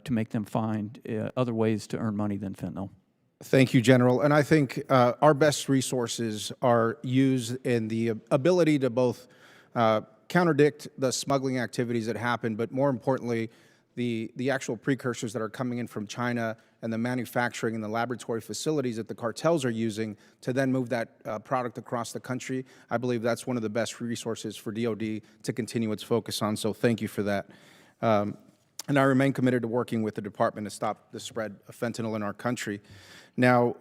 to make them find other ways to earn money than fentanyl. Thank you, General. And I think our best resources are used in the ability to both counterdict the smuggling activities that happen, but more importantly, the actual precursors that are coming in from China and the manufacturing and the laboratory facilities that the cartels are using to then move that product across the country. I believe that's one of the best resources for DoD to continue its focus on, so thank you for that. And I remain committed to working with the department to stop the spread of fentanyl in our country. Now,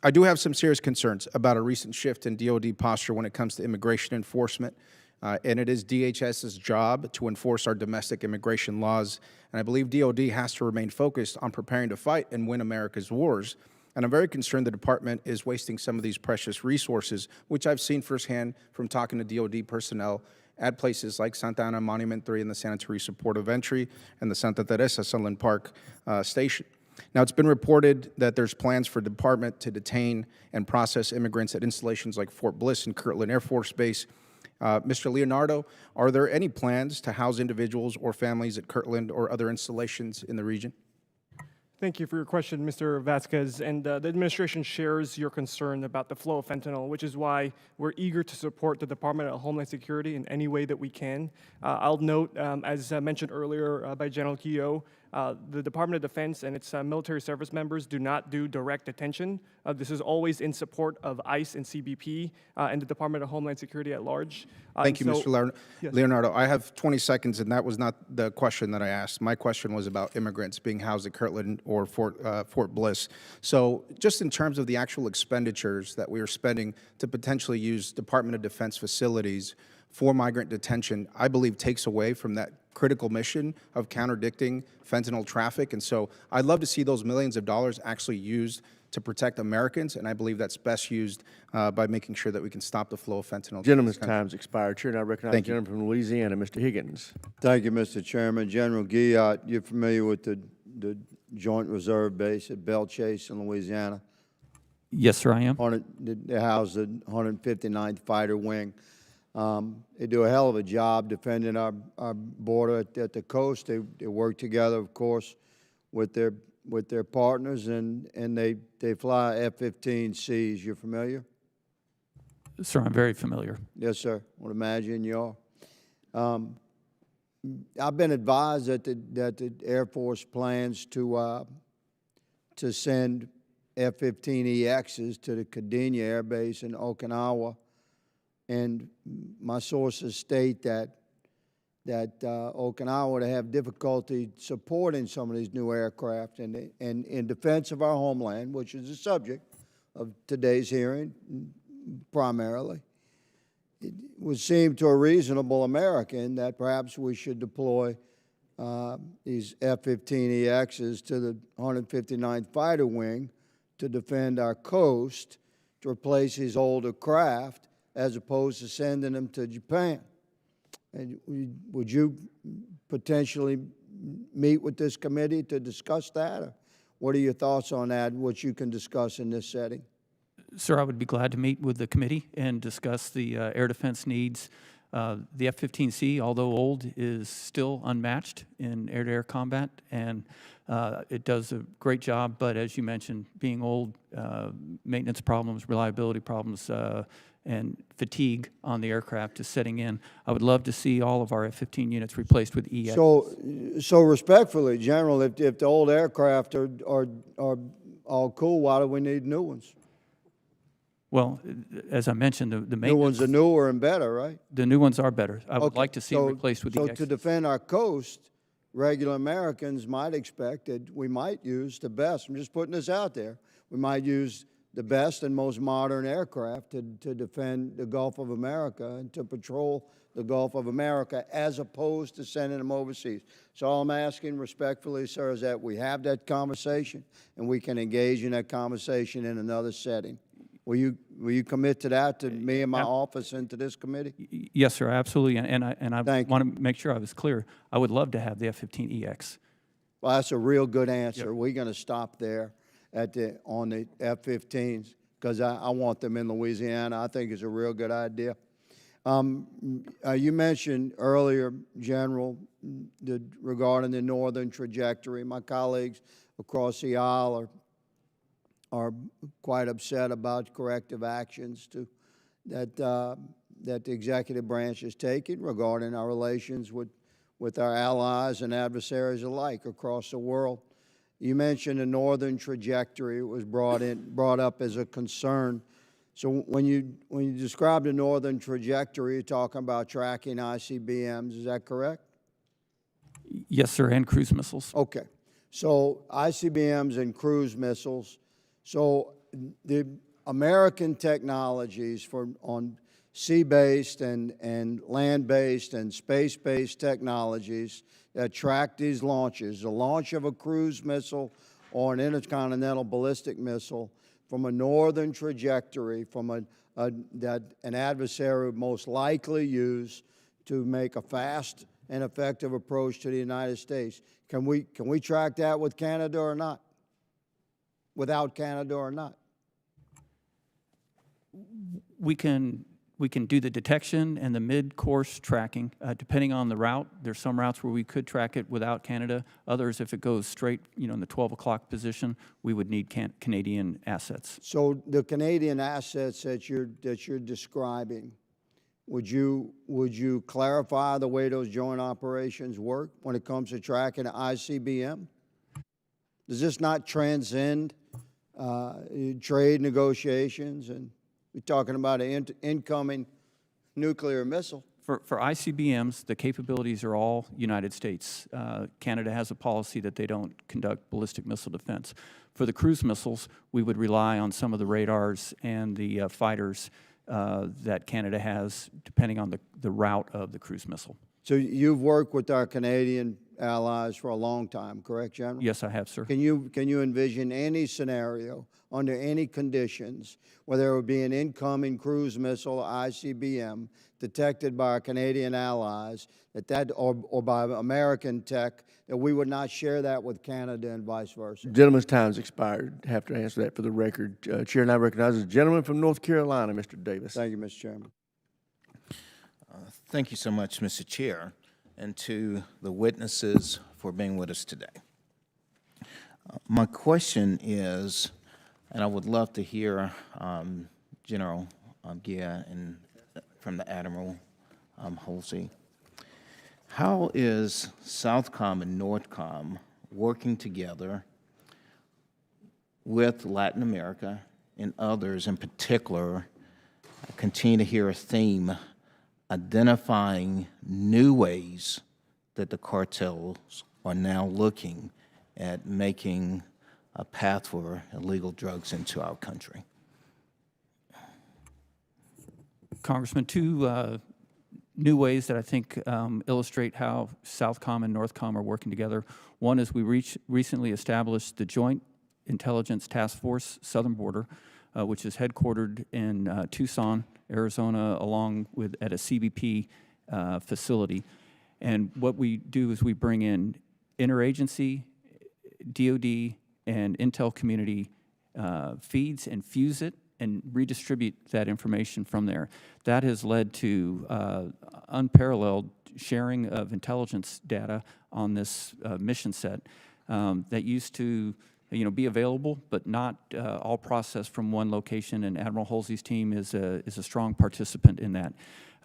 I do have some serious concerns about a recent shift in DoD posture when it comes to immigration enforcement. And it is DHS's job to enforce our domestic immigration laws. And I believe DoD has to remain focused on preparing to fight and win America's wars. And I'm very concerned the department is wasting some of these precious resources, which I've seen firsthand from talking to DoD personnel at places like Santa Ana Monument 3 and the Santa Teresa Port of Entry and the Santa Teresa Sunland Park Station. Now, it's been reported that there's plans for the department to detain and process immigrants at installations like Fort Bliss and Kirtland Air Force Base. Mr. Leonardo, are there any plans to house individuals or families at Kirtland or other installations in the region? Thank you for your question, Mr. Vasquez. And the administration shares your concern about the flow of fentanyl, which is why we're eager to support the Department of Homeland Security in any way that we can. I'll note, as mentioned earlier by General Guillot, the Department of Defense and its military service members do not do direct detention. This is always in support of ICE and CBP and the Department of Homeland Security at large. Thank you, Mr. Leonardo. I have 20 seconds, and that was not the question that I asked. My question was about immigrants being housed at Kirtland or Fort Bliss. So just in terms of the actual expenditures that we are spending to potentially use Department of Defense facilities for migrant detention, I believe takes away from that critical mission of counterdicting fentanyl traffic. And so I'd love to see those millions of dollars actually used to protect Americans, and I believe that's best used by making sure that we can stop the flow of fentanyl. Gentleman's time's expired. Chair, and I recognize the gentleman from Louisiana, Mr. Higgins. Thank you, Mr. Chairman. General Guillot, you're familiar with the Joint Reserve Base at Belle Chase in Louisiana? Yes, sir, I am. They house the 159th Fighter Wing. They do a hell of a job defending our border at the coast. They work together, of course, with their partners, and they fly F-15Cs. You're familiar? Sir, I'm very familiar. Yes, sir. Would imagine you are. I've been advised that the Air Force plans to send F-15EXs to the Kadena Air Base in Okinawa, and my sources state that Okinawa would have difficulty supporting some of these new aircraft, and in defense of our homeland, which is the subject of today's hearing primarily, it would seem to a reasonable American that perhaps we should deploy these F-15EXs to the 159th Fighter Wing to defend our coast, to replace these older craft, as opposed to sending them to Japan. And would you potentially meet with this committee to discuss that? Or what are your thoughts on that, what you can discuss in this setting? Sir, I would be glad to meet with the committee and discuss the air defense needs. The F-15C, although old, is still unmatched in air-to-air combat, and it does a great job, but as you mentioned, being old, maintenance problems, reliability problems, and fatigue on the aircraft is setting in. I would love to see all of our F-15 units replaced with EX. So respectfully, General, if the old aircraft are all cool, why do we need new ones? Well, as I mentioned, the maintenance... New ones are newer and better, right? The new ones are better. I would like to see them replaced with EX. So to defend our coast, regular Americans might expect that we might use the best. I'm just putting this out there. We might use the best and most modern aircraft to defend the Gulf of America and to patrol the Gulf of America, as opposed to sending them overseas. So all I'm asking respectfully, sir, is that we have that conversation and we can engage in that conversation in another setting. Will you commit to that, to me and my office and to this committee? Yes, sir, absolutely, and I want to make sure I was clear. I would love to have the F-15EX. Well, that's a real good answer. Yep. We're going to stop there on the F-15s, because I want them in Louisiana. I think it's a real good idea. You mentioned earlier, General, regarding the northern trajectory. My colleagues across the aisle are quite upset about corrective actions that the executive branch is taking regarding our relations with our allies and adversaries alike across the world. You mentioned the northern trajectory. It was brought up as a concern. So when you describe the northern trajectory, you're talking about tracking ICBMs. Is that correct? Yes, sir, and cruise missiles. Okay. So ICBMs and cruise missiles. So the American technologies on sea-based and land-based and space-based technologies that track these launches, the launch of a cruise missile or an intercontinental ballistic missile from a northern trajectory, from that an adversary would most likely use to make a fast and effective approach to the United States. Can we track that with Canada or not? Without Canada or not? We can do the detection and the mid-course tracking, depending on the route. There's some routes where we could track it without Canada. Others, if it goes straight, in the 12 o'clock position, we would need Canadian assets. So the Canadian assets that you're describing, would you clarify the way those joint operations work when it comes to tracking an ICBM? Does this not transcend trade negotiations? And we're talking about an incoming nuclear missile. For ICBMs, the capabilities are all United States. Canada has a policy that they don't conduct ballistic missile defense. For the cruise missiles, we would rely on some of the radars and the fighters that Canada has, depending on the route of the cruise missile. So you've worked with our Canadian allies for a long time, correct, General? Yes, I have, sir. Can you envision any scenario, under any conditions, where there would be an incoming cruise missile, ICBM, detected by our Canadian allies, or by American tech, that we would not share that with Canada and vice versa? Gentleman's time's expired. Have to answer that for the record. Chair now recognizes the gentleman from North Carolina, Mr. Davis. Thank you, Mr. Chairman. Thank you so much, Mr. Chair, and to the witnesses for being with us today. My question is, and I would love to hear General Gia and from the Admiral Halsey. How is Southcom and Northcom working together with Latin America and others in particular? I continue to hear a theme, identifying new ways that the cartels are now looking at making a path for illegal drugs into our country. Congressman, two new ways that I think illustrate how Southcom and Northcom are working together. One is we recently established the Joint Intelligence Task Force Southern Border, which is headquartered in Tucson, Arizona, along with at a CBP facility. And what we do is we bring in interagency, DoD, and intel community feeds and fuse it and redistribute that information from there. That has led to unparalleled sharing of intelligence data on this mission set that used to be available, but not all processed from one location, and Admiral Halsey's team is a strong participant in that.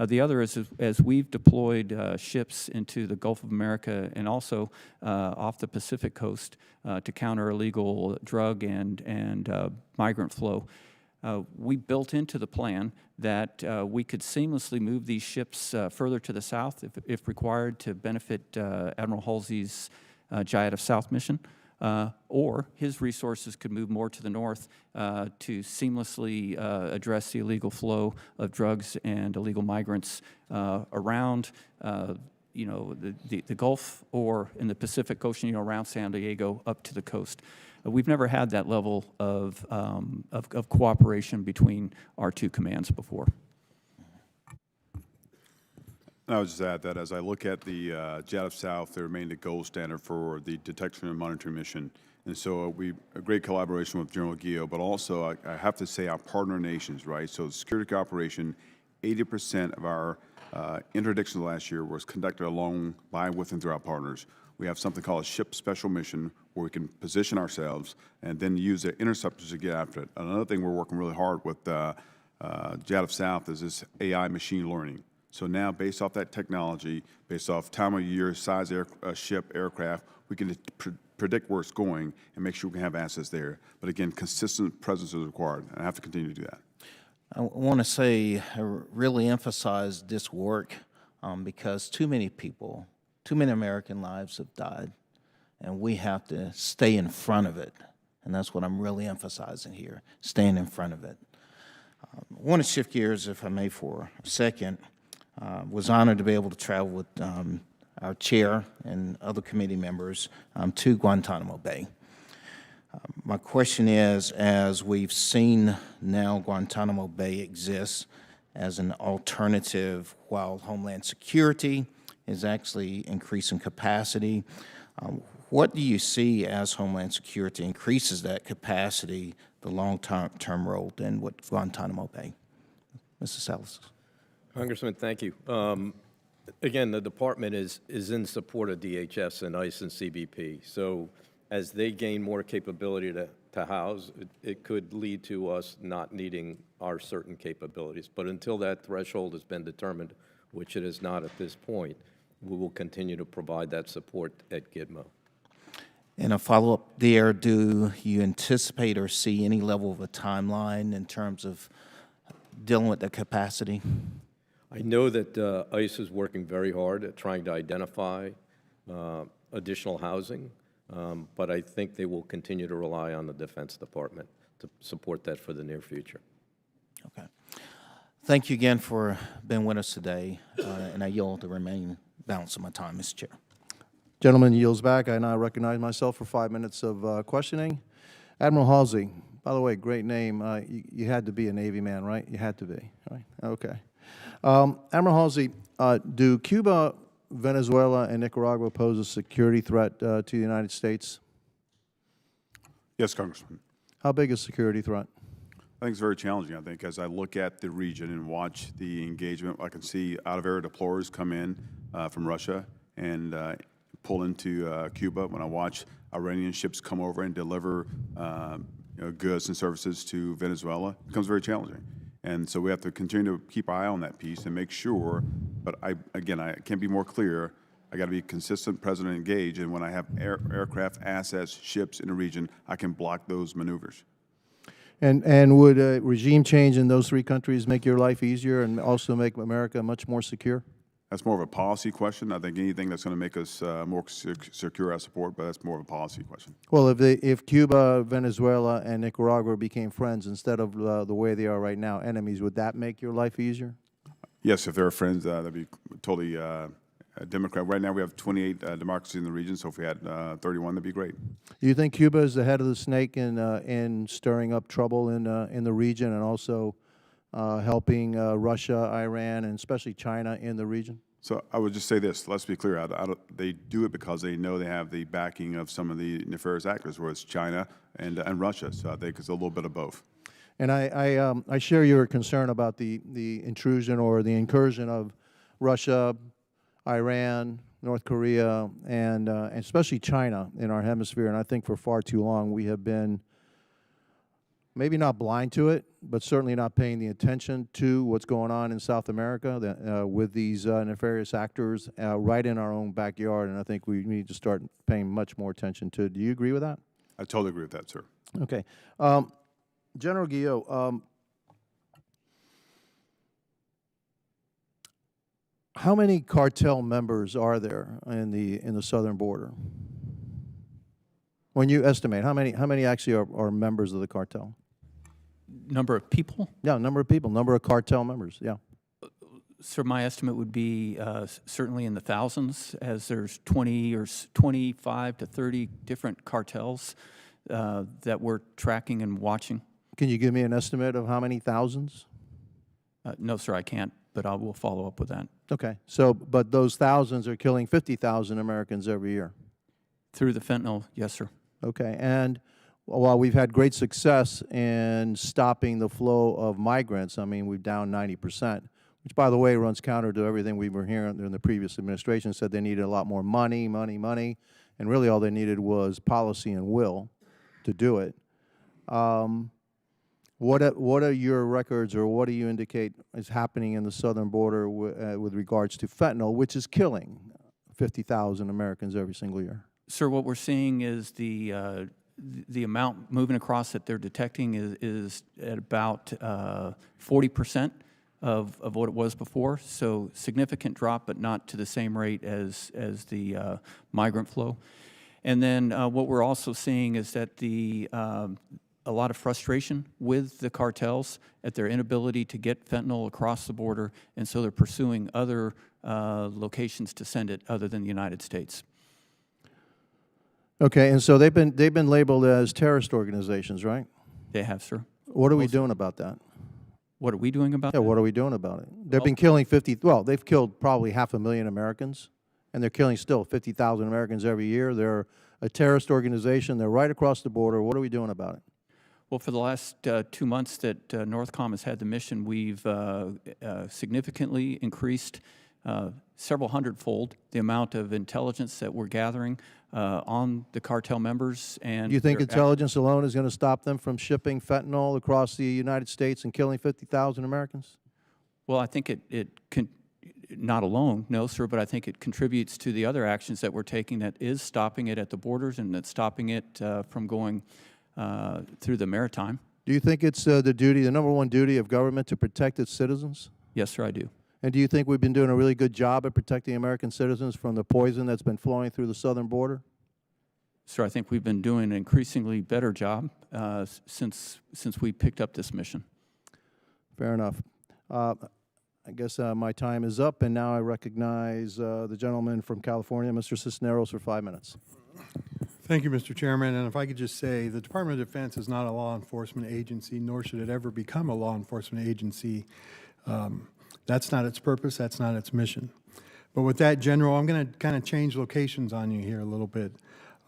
The other is, as we've deployed ships into the Gulf of America and also off the Pacific coast to counter illegal drug and migrant flow, we built into the plan that we could seamlessly move these ships further to the south if required to benefit Admiral Halsey's Jihad of South mission. Or his resources could move more to the north to seamlessly address the illegal flow of drugs and illegal migrants around, the Gulf or in the Pacific Ocean, around San Diego up to the coast. We've never had that level of cooperation between our two commands before. I would just add that as I look at the Jihad of South, they remain the gold standard for the detection and monitoring mission. And so we a great collaboration with General Guillo, but also I have to say our partner nations, right? So security cooperation, 80% of our interdictions last year was conducted along by, with, and through our partners. We have something called a ship special mission where we can position ourselves and then use the interceptors to get after it. Another thing we're working really hard with Jihad of South is this AI machine learning. So now, based off that technology, based off time of year, size ship, aircraft, we can predict where it's going and make sure we can have assets there. But again, consistent presence is required, and I have to continue to do that. I want to say, I really emphasize this work because too many people, too many American lives have died, and we have to stay in front of it. And that's what I'm really emphasizing here, staying in front of it. I want to shift gears, if I may, for a second. Was honored to be able to travel with our chair and other committee members to Guantanamo Bay. My question is, as we've seen now Guantanamo Bay exists as an alternative while Homeland Security is actually increasing capacity, what do you see as Homeland Security increases that capacity, the long-term role then with Guantanamo Bay? Mr. Salas. Congressman, thank you. Again, the department is in support of DHS and ICE and CBP. So as they gain more capability to house, it could lead to us not needing our certain capabilities. But until that threshold has been determined, which it is not at this point, we will continue to provide that support at Gitmo. And a follow-up there, do you anticipate or see any level of a timeline in terms of dealing with the capacity? I know that ICE is working very hard at trying to identify additional housing, but I think they will continue to rely on the Defense Department to support that for the near future. Okay. Thank you again for being with us today, and I yield the remaining balance of my time, Mr. Chair. Gentleman yields back. I now recognize myself for 5 minutes of questioning. Admiral Halsey, by the way, great name. You had to be a Navy man, right? You had to be, right? Okay. Admiral Halsey, do Cuba, Venezuela, and Nicaragua pose a security threat to the United States? Yes, Congressman. How big a security threat? I think it's very challenging. I think as I look at the region and watch the engagement, I can see out-of-area deployers come in from Russia and pull into Cuba. When I watch Iranian ships come over and deliver goods and services to Venezuela, it becomes very challenging. And so we have to continue to keep our eye on that piece and make sure, but I can't be more clear. I got to be consistent, present, and engaged, and when I have aircraft, assets, ships in the region, I can block those maneuvers. And would a regime change in those three countries make your life easier and also make America much more secure? That's more of a policy question. I think anything that's going to make us more secure, I support, but that's more of a policy question. Well, if Cuba, Venezuela, and Nicaragua became friends instead of the way they are right now, enemies, would that make your life easier? Yes, if they're friends, that'd be totally Democrat. Right now we have 28 democracies in the region, so if we had 31, that'd be great. Do you think Cuba is the head of the snake in stirring up trouble in the region and also helping Russia, Iran, and especially China in the region? So I would just say this, let's be clear, they do it because they know they have the backing of some of the nefarious actors, whether it's China and Russia, so I think it's a little bit of both. And I share your concern about the intrusion or the incursion of Russia, Iran, North Korea, and especially China in our hemisphere, and I think for far too long we have been maybe not blind to it, but certainly not paying the attention to what's going on in South America with these nefarious actors right in our own backyard, and I think we need to start paying much more attention to it. Do you agree with that? I totally agree with that, sir. Okay. General Guillot, how many cartel members are there in the southern border? When you estimate, how many actually are members of the cartel? Number of people? Yeah, number of people, number of cartel members, yeah. Sir, my estimate would be certainly in the thousands, as there's 20 or 25 to 30 different cartels that we're tracking and watching. Can you give me an estimate of how many thousands? No, sir, I can't, but I will follow up with that. Okay, so, but those thousands are killing 50,000 Americans every year? Through the fentanyl, yes, sir. Okay, and while we've had great success in stopping the flow of migrants, I mean, we're down 90%, which, by the way, runs counter to everything we were hearing during the previous administration, said they needed a lot more money, and really all they needed was policy and will to do it. What are your records, or what do you indicate is happening in the southern border with regards to fentanyl, which is killing 50,000 Americans every single year? Sir, what we're seeing is the amount moving across that they're detecting is at about 40% of what it was before. So significant drop, but not to the same rate as the migrant flow. And then what we're also seeing is that a lot of frustration with the cartels at their inability to get fentanyl across the border, and so they're pursuing other locations to send it other than the United States. Okay, and so they've been labeled as terrorist organizations, right? They have, sir. What are we doing about that? What are we doing about that? Yeah, what are we doing about it? They've been killing they've killed probably 500,000 Americans, and they're killing still 50,000 Americans every year. They're a terrorist organization. They're right across the border. What are we doing about it? Well, for the last 2 months that NORTHCOM has had the mission, we've significantly increased several hundredfold the amount of intelligence that we're gathering on the cartel members. And do you think intelligence alone is going to stop them from shipping fentanyl across the United States and killing 50,000 Americans? Well, I think it can, not alone, no, sir, but I think it contributes to the other actions that we're taking that is stopping it at the borders and that's stopping it from going through the maritime. Do you think it's the number one duty of government to protect its citizens? Yes, sir, I do. And do you think we've been doing a really good job at protecting American citizens from the poison that's been flowing through the southern border? Sir, I think we've been doing an increasingly better job since we picked up this mission. Fair enough. I guess my time is up, and now I recognize the gentleman from California, Mr. Cisneros, for 5 minutes. Thank you, Mr. Chairman. And if I could just say, the Department of Defense is not a law enforcement agency, nor should it ever become a law enforcement agency. That's not its purpose. That's not its mission. But with that, General, I'm going to kind of change locations on you here a little bit.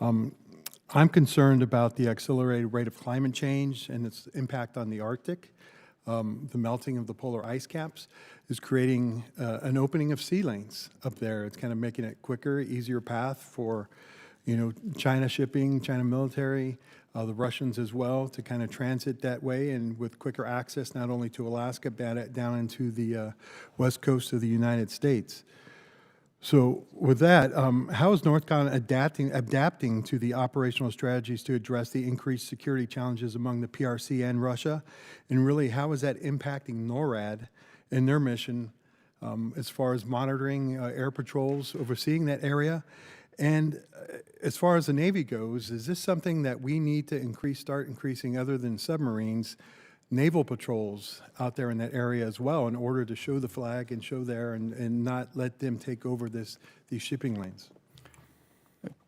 I'm concerned about the accelerated rate of climate change and its impact on the Arctic. The melting of the polar ice caps is creating an opening of sea lanes up there. It's kind of making it quicker, easier path for China shipping, China military, the Russians as well, to kind of transit that way and with quicker access not only to Alaska, but down into the west coast of the United States. So with that, how is NORTHCOM adapting to the operational strategies to address the increased security challenges among the PRC and Russia? And really, how is that impacting NORAD and their mission as far as monitoring air patrols, overseeing that area? And as far as the Navy goes, is this something that we need to start increasing other than submarines, naval patrols out there in that area as well in order to show the flag and show there and not let them take over these shipping lanes?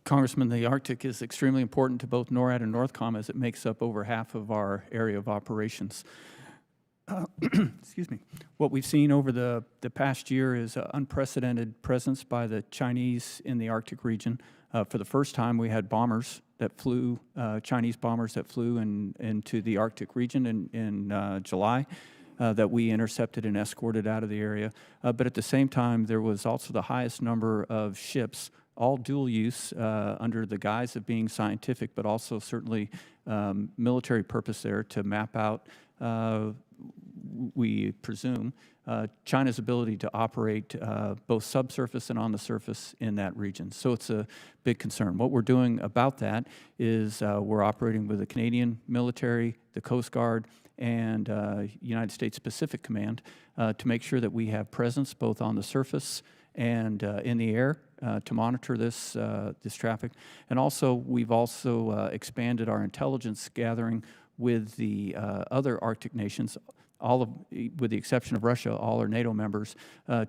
Congressman, the Arctic is extremely important to both NORAD and NORTHCOM as it makes up over half of our area of operations. Excuse me. What we've seen over the past year is an unprecedented presence by the Chinese in the Arctic region. For the first time, we had bombers that flew, Chinese bombers that flew into the Arctic region in July that we intercepted and escorted out of the area. But at the same time, there was also the highest number of ships, all dual use under the guise of being scientific, but also certainly military purpose there to map out, we presume, China's ability to operate both subsurface and on the surface in that region. So it's a big concern. What we're doing about that is we're operating with the Canadian military, the Coast Guard, and United States Pacific Command to make sure that we have presence both on the surface and in the air to monitor this traffic. And also, we've also expanded our intelligence gathering with the other Arctic nations, with the exception of Russia, all are NATO members,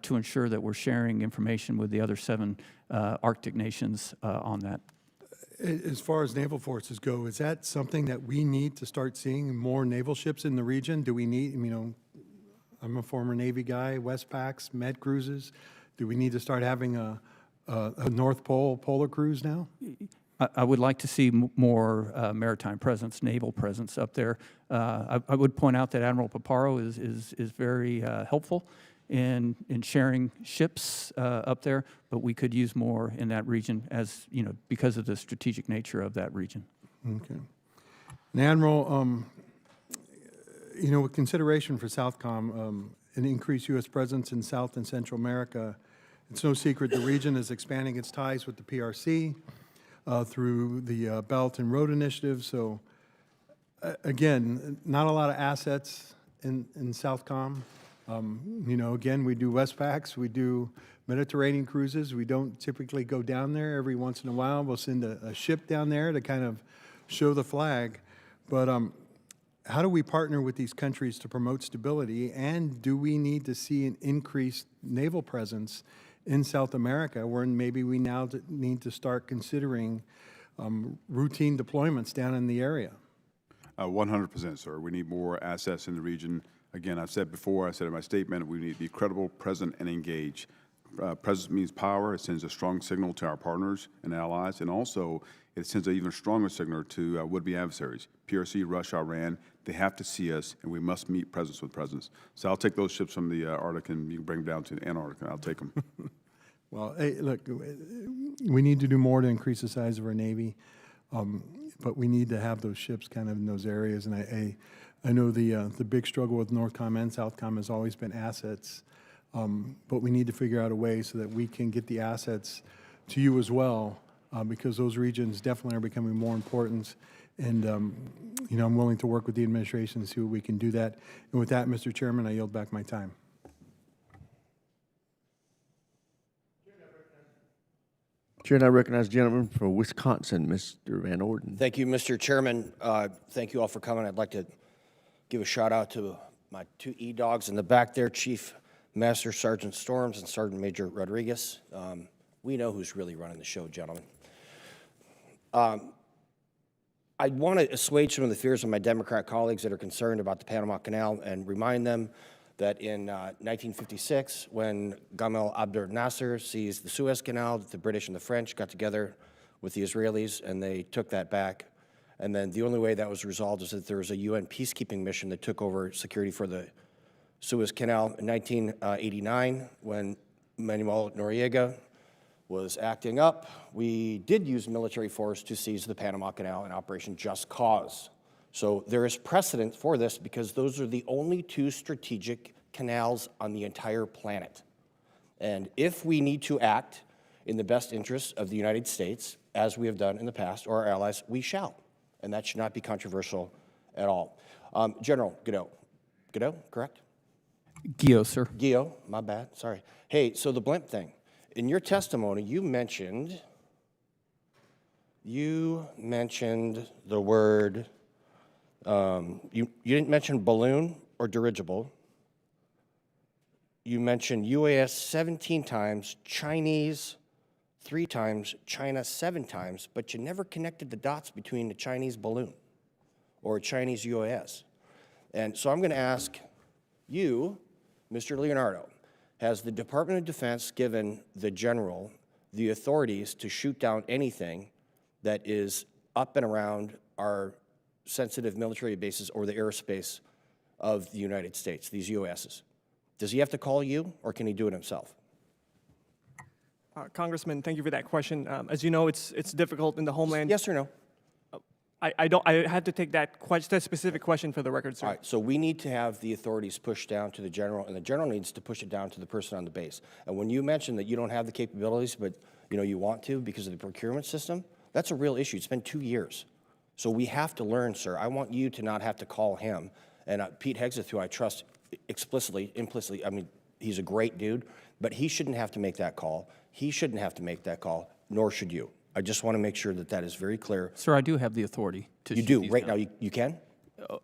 to ensure that we're sharing information with the other 7 Arctic nations on that. As far as naval forces go, is that something that we need to start seeing more naval ships in the region? Do we need, I'm a former Navy guy, Westpacs, Med cruises. Do we need to start having a North Pole polar cruise now? I would like to see more maritime presence, naval presence up there. I would point out that Admiral Paparo is very helpful in sharing ships up there, but we could use more in that region as, because of the strategic nature of that region. Okay. And Admiral, with consideration for SOUTHCOM, an increased U.S. presence in South and Central America, it's no secret the region is expanding its ties with the PRC. Through the Belt and Road Initiative. So again, not a lot of assets in SOUTHCOM. Again, we do Westpacs, we do Mediterranean cruises. We don't typically go down there. Every once in a while, we'll send a ship down there to kind of show the flag. But how do we partner with these countries to promote stability? And do we need to see an increased naval presence in South America, where maybe we now need to start considering routine deployments down in the area? 100%, sir. We need more assets in the region. Again, I've said before, I said in my statement, we need to be credible, present, and engaged. Presence means power. It sends a strong signal to our partners and allies, and also it sends an even stronger signal to would-be adversaries. PRC, Russia, Iran, they have to see us, and we must meet presence with presence. So I'll take those ships from the Arctic, and you can bring them down to the Antarctica. I'll take them. Well, hey, look, we need to do more to increase the size of our Navy, but we need to have those ships kind of in those areas. And I know the big struggle with NORTHCOM and SOUTHCOM has always been assets, but we need to figure out a way so that we can get the assets to you as well, because those regions definitely are becoming more important. And, I'm willing to work with the administration to see what we can do that. And with that, Mr. Chairman, I yield back my time. Chair, I recognize the gentleman from Wisconsin, Mr. Van Orden. Thank you, Mr. Chairman. Thank you all for coming. I'd like to give a shout out to my 2 E-Dogs in the back there, Chief Master Sergeant Storms and Sergeant Major Rodriguez. We know who's really running the show, gentlemen. I want to assuage some of the fears of my Democrat colleagues that are concerned about the Panama Canal and remind them that in 1956, when Gamal Abdel Nasser seized the Suez Canal, the British and the French got together with the Israelis and they took that back. And then the only way that was resolved is that there was a UN peacekeeping mission that took over security for the Suez Canal. In 1989, when Manuel Noriega was acting up, we did use military force to seize the Panama Canal in Operation Just Cause. So there is precedent for this because those are the only two strategic canals on the entire planet. And if we need to act in the best interests of the United States, as we have done in the past, or our allies, we shall. And that should not be controversial at all. General Godot. Godot, correct? Gio, sir. Gio, my bad, sorry. Hey, so the blimp thing. In your testimony, you mentioned the word, you didn't mention balloon or dirigible. You mentioned UAS 17 times, Chinese 3 times, China 7 times, but you never connected the dots between the Chinese balloon or Chinese UAS. And so I'm going to ask you, Mr. Leonardo, has the Department of Defense given the general the authorities to shoot down anything that is up and around our sensitive military bases or the airspace of the United States, these UASs? Does he have to call you, or can he do it himself? Congressman, thank you for that question. As you know, it's difficult in the homeland. Yes or no? I had to take that specific question for the record, sir. All right, so we need to have the authorities pushed down to the general, and the general needs to push it down to the person on the base. And when you mention that you don't have the capabilities, but you want to because of the procurement system, that's a real issue. It's been 2 years. So we have to learn, sir. I want you to not have to call him. And Pete Hegseth, who I trust implicitly, I mean, he's a great dude, but he shouldn't have to make that call. He shouldn't have to make that call, nor should you. I just want to make sure that that is very clear. Sir, I do have the authority to You shoot do, these right down. now you can?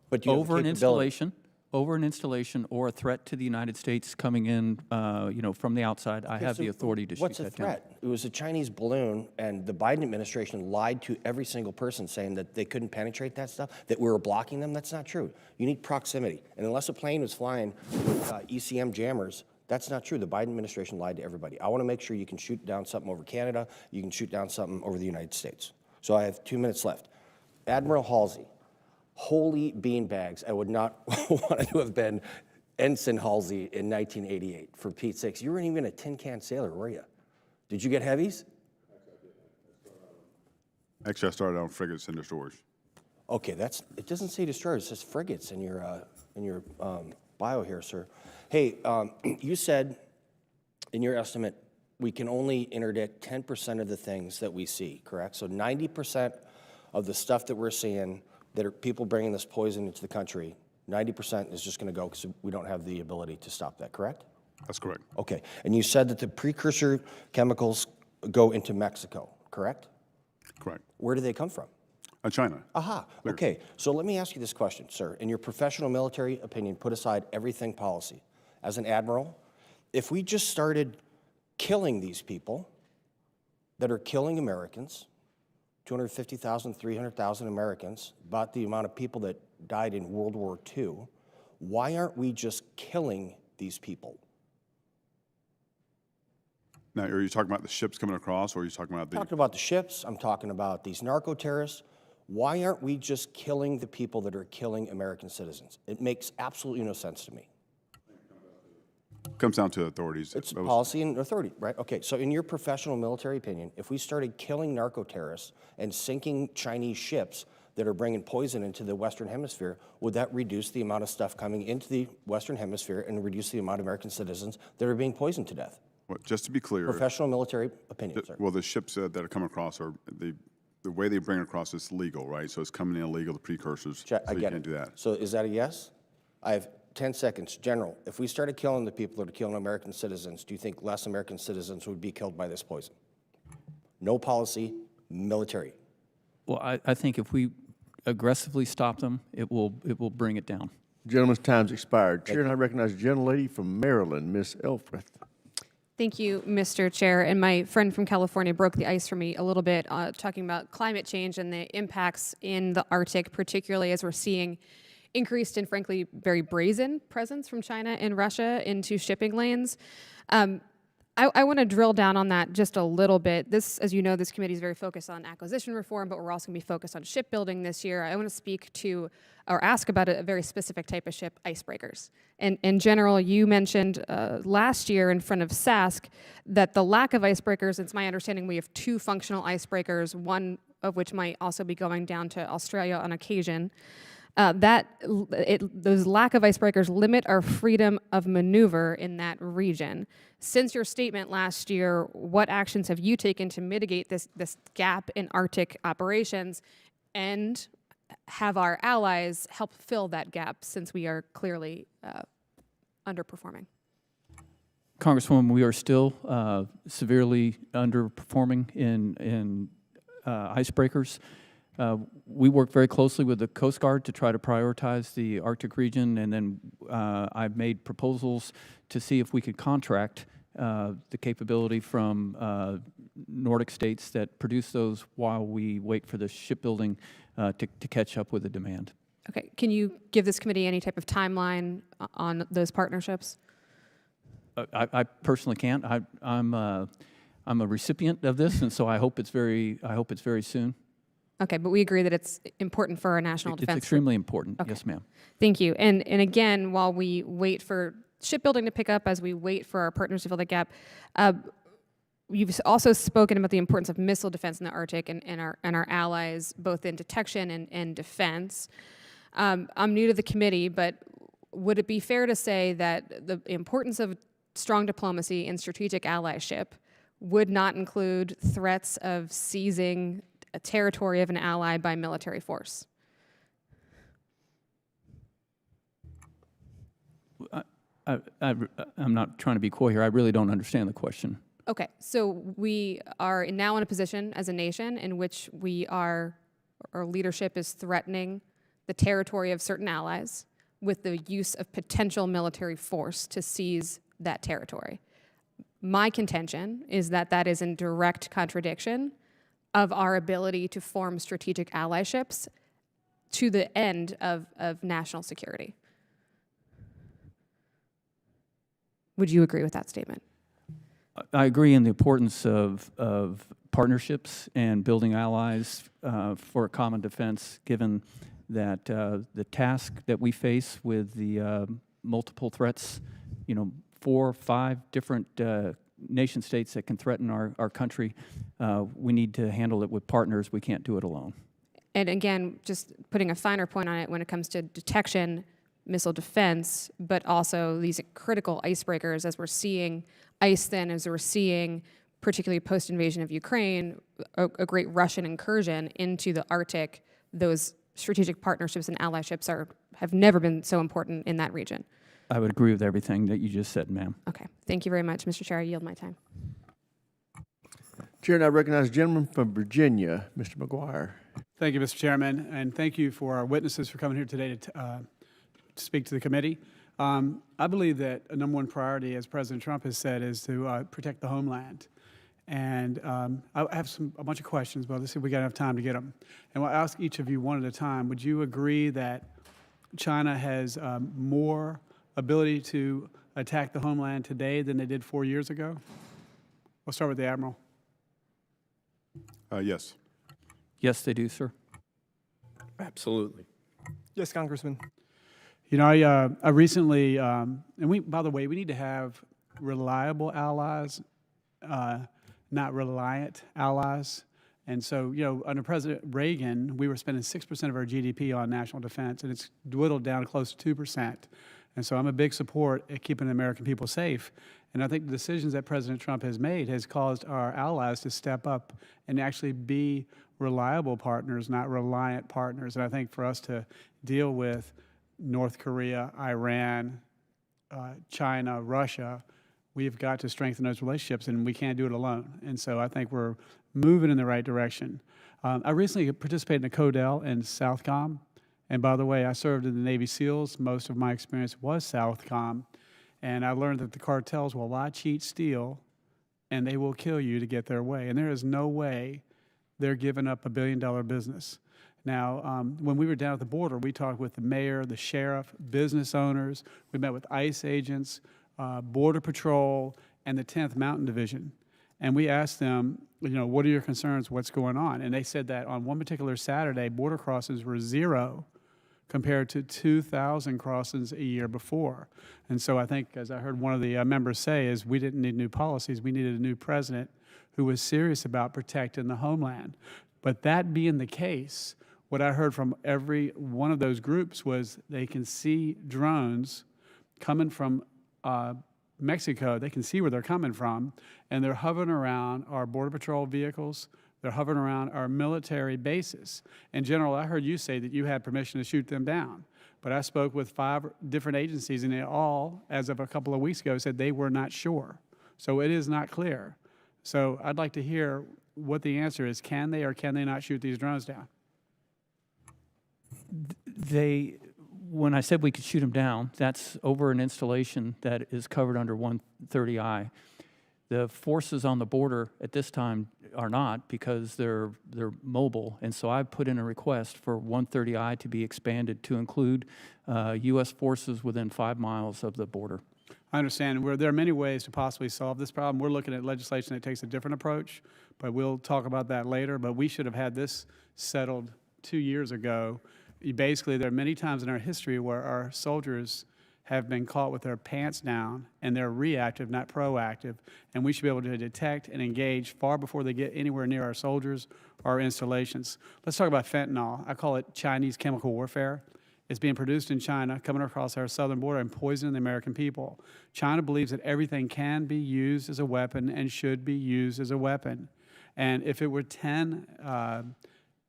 But you have the Over an capability. installation or a threat to the United States coming in, from the outside, I have the authority to shoot What's a that down. threat? It was a Chinese balloon, and the Biden administration lied to every single person saying that they couldn't penetrate that stuff, that we were blocking them. That's not true. You need proximity. And unless a plane was flying with ECM jammers, that's not true. The Biden administration lied to everybody. I want to make sure you can shoot down something over Canada, you can shoot down something over the United States. So I have 2 minutes left. Admiral Halsey, holy beanbags, I would not want to have been Ensign Halsey in 1988, for Pete's sakes. You weren't even a tin can sailor, were you? Did you get heavies? Actually, I started on frigates and destroyers. Okay, it doesn't say destroyers, it says frigates in your bio here, sir. Hey, you said in your estimate we can only interdict 10% of the things that we see, correct? So 90% of the stuff that we're seeing that are people bringing this poison into the country, 90% is just going to go because we don't have the ability to stop that, correct? That's correct. Okay, and you said that the precursor chemicals go into Mexico, correct? Correct. Where do they come from? China. Aha, okay. So let me ask you this question, sir. In your professional military opinion, put aside everything policy. As an admiral, if we just started killing these people that are killing Americans, 250,000, 300,000 Americans, about the amount of people that died in World War II, why aren't we just killing these people? Now, are you talking about the ships coming across, or are you talking about I'm talking about the ships, I'm talking about these narco-terrorists. Why aren't we just killing the people that are killing American citizens? It makes absolutely no sense to me. Comes down to authorities. It's policy and authority, right? Okay, so in your professional military opinion, if we started killing narco-terrorists and sinking Chinese ships that are bringing poison into the Western Hemisphere, would that reduce the amount of stuff coming into the Western Hemisphere and reduce the amount of American citizens that are being poisoned to death? Well, just to be clear. Professional military opinion, sir. Well, the ships that are coming across are, the way they bring it across is legal, right? So it's coming in illegal, the precursors, so I you get can't it. do that. So is that a yes? I have 10 seconds. General, if we started killing the people that are killing American citizens, do you think less American citizens would be killed by this poison? No policy, military. Well, I think if we aggressively stop them, it will bring it down. Gentleman's time's expired. Chair, and I recognize the gentlelady from Maryland, Ms. Elfreth. Thank you, Mr. Chair. And my friend from California broke the ice for me a little bit, talking about climate change and the impacts in the Arctic, particularly as we're seeing increased and frankly very brazen presence from China and Russia into shipping lanes. I want to drill down on that just a little bit. This, as you know, this committee is very focused on acquisition reform, but we're also going to be focused on shipbuilding this year. I want to speak to or ask about a very specific type of ship, icebreakers. And in general, you mentioned last year in front of SASC that the lack of icebreakers, it's my understanding we have 2 functional icebreakers, one of which might also be going down to Australia on occasion. Those lack of icebreakers limit our freedom of maneuver in that region. Since your statement last year, what actions have you taken to mitigate this gap in Arctic operations, and have our allies help fill that gap since we are clearly underperforming? Congresswoman, we are still severely underperforming in icebreakers. We work very closely with the Coast Guard to try to prioritize the Arctic region, and then I've made proposals to see if we could contract the capability from Nordic states that produce those while we wait for the shipbuilding to catch up with the demand. Okay, can you give this committee any type of timeline on those partnerships? I personally can't. I'm a recipient of this, and so I hope it's very soon. Okay, but we agree that it's important for our national defense. It's extremely important. Okay. Yes, ma'am. Thank you. And again, while we wait for shipbuilding to pick up, as we wait for our partners to fill the gap, you've also spoken about the importance of missile defense in the Arctic and our allies, both in detection and defense. I'm new to the committee, but would it be fair to say that the importance of strong diplomacy and strategic allyship would not include threats of seizing a territory of an ally by military force? I'm not trying to be coy here. I really don't understand the question. Okay, so we are now in a position as a nation in which our leadership is threatening the territory of certain allies with the use of potential military force to seize that territory. My contention is that that is in direct contradiction of our ability to form strategic allyships to the end of national security. Would you agree with that statement? I agree in the importance of partnerships and building allies for a common defense, given that the task that we face with the multiple threats, 4 or 5 different nation states that can threaten our country, we need to handle it with partners. We can't do it alone. And again, just putting a finer point on it when it comes to detection, missile defense, but also these critical icebreakers, as we're seeing ice thin, as we're seeing, particularly post-invasion of Ukraine, a great Russian incursion into the Arctic. Those strategic partnerships and allyships have never been so important in that region. I would agree with everything that you just said, ma'am. Okay, thank you very much, Mr. Chair. I yield my time. Chair, and I recognize the gentleman from Virginia, Mr. McGuire. Thank you, Mr. Chairman, and thank you for our witnesses for coming here today to speak to the committee. I believe that a number 1 priority, as President Trump has said, is to protect the homeland. And I have a bunch of questions, but let's see if we got enough time to get them. And I'll ask each of you one at a time. Would you agree that China has more ability to attack the homeland today than they did 4 years ago? We'll start with the Admiral. Yes. Yes, they do, sir. Absolutely. Yes, Congressman. I recently, and by the way, we need to have reliable allies, not reliant allies. And so, under President Reagan, we were spending 6% of our GDP on national defense, and it's dwindled down close to 2%. And so I'm a big support at keeping the American people safe. And I think the decisions that President Trump has made has caused our allies to step up and actually be reliable partners, not reliant partners. And I think for us to deal with North Korea, Iran, China, Russia, we've got to strengthen those relationships, and we can't do it alone. And so I think we're moving in the right direction. I recently participated in a CODEL in Southcom. And by the way, I served in the Navy SEALs. Most of my experience was Southcom. And I learned that the cartels will lie, cheat, steal, and they will kill you to get their way. And there is no way they're giving up $1 billion business. Now, when we were down at the border, we talked with the mayor, the sheriff, business owners. We met with ICE agents, Border Patrol, and the 10th Mountain Division. And we asked them, what are your concerns? What's going on? And they said that on one particular Saturday, border crossings were 0 compared to 2,000 crossings a year before. And so I think, as I heard one of the members say, is we didn't need new policies. We needed a new president who was serious about protecting the homeland. But that being the case, what I heard from every one of those groups was they can see drones coming from Mexico. They can see where they're coming from, and they're hovering around our Border Patrol vehicles. They're hovering around our military bases. And General, I heard you say that you had permission to shoot them down. But I spoke with 5 different agencies, and they all, as of a couple of weeks ago, said they were not sure. So it is not clear. So I'd like to hear what the answer is. Can they or can they not shoot these drones down? When I said we could shoot them down, that's over an installation that is covered under 130I. The forces on the border at this time are not, because they're mobile, and so I've put in a request for 130I to be expanded to include U.S. forces within 5 miles of the border. I understand. There are many ways to possibly solve this problem. We're looking at legislation that takes a different approach, but we'll talk about that later. But we should have had this settled 2 years ago. Basically, there are many times in our history where our soldiers have been caught with their pants down, and they're reactive, not proactive, and we should be able to detect and engage far before they get anywhere near our soldiers or our installations. Let's talk about fentanyl. I call it Chinese chemical warfare. It's being produced in China, coming across our southern border and poisoning the American people. China believes that everything can be used as a weapon and should be used as a weapon. And if it were 10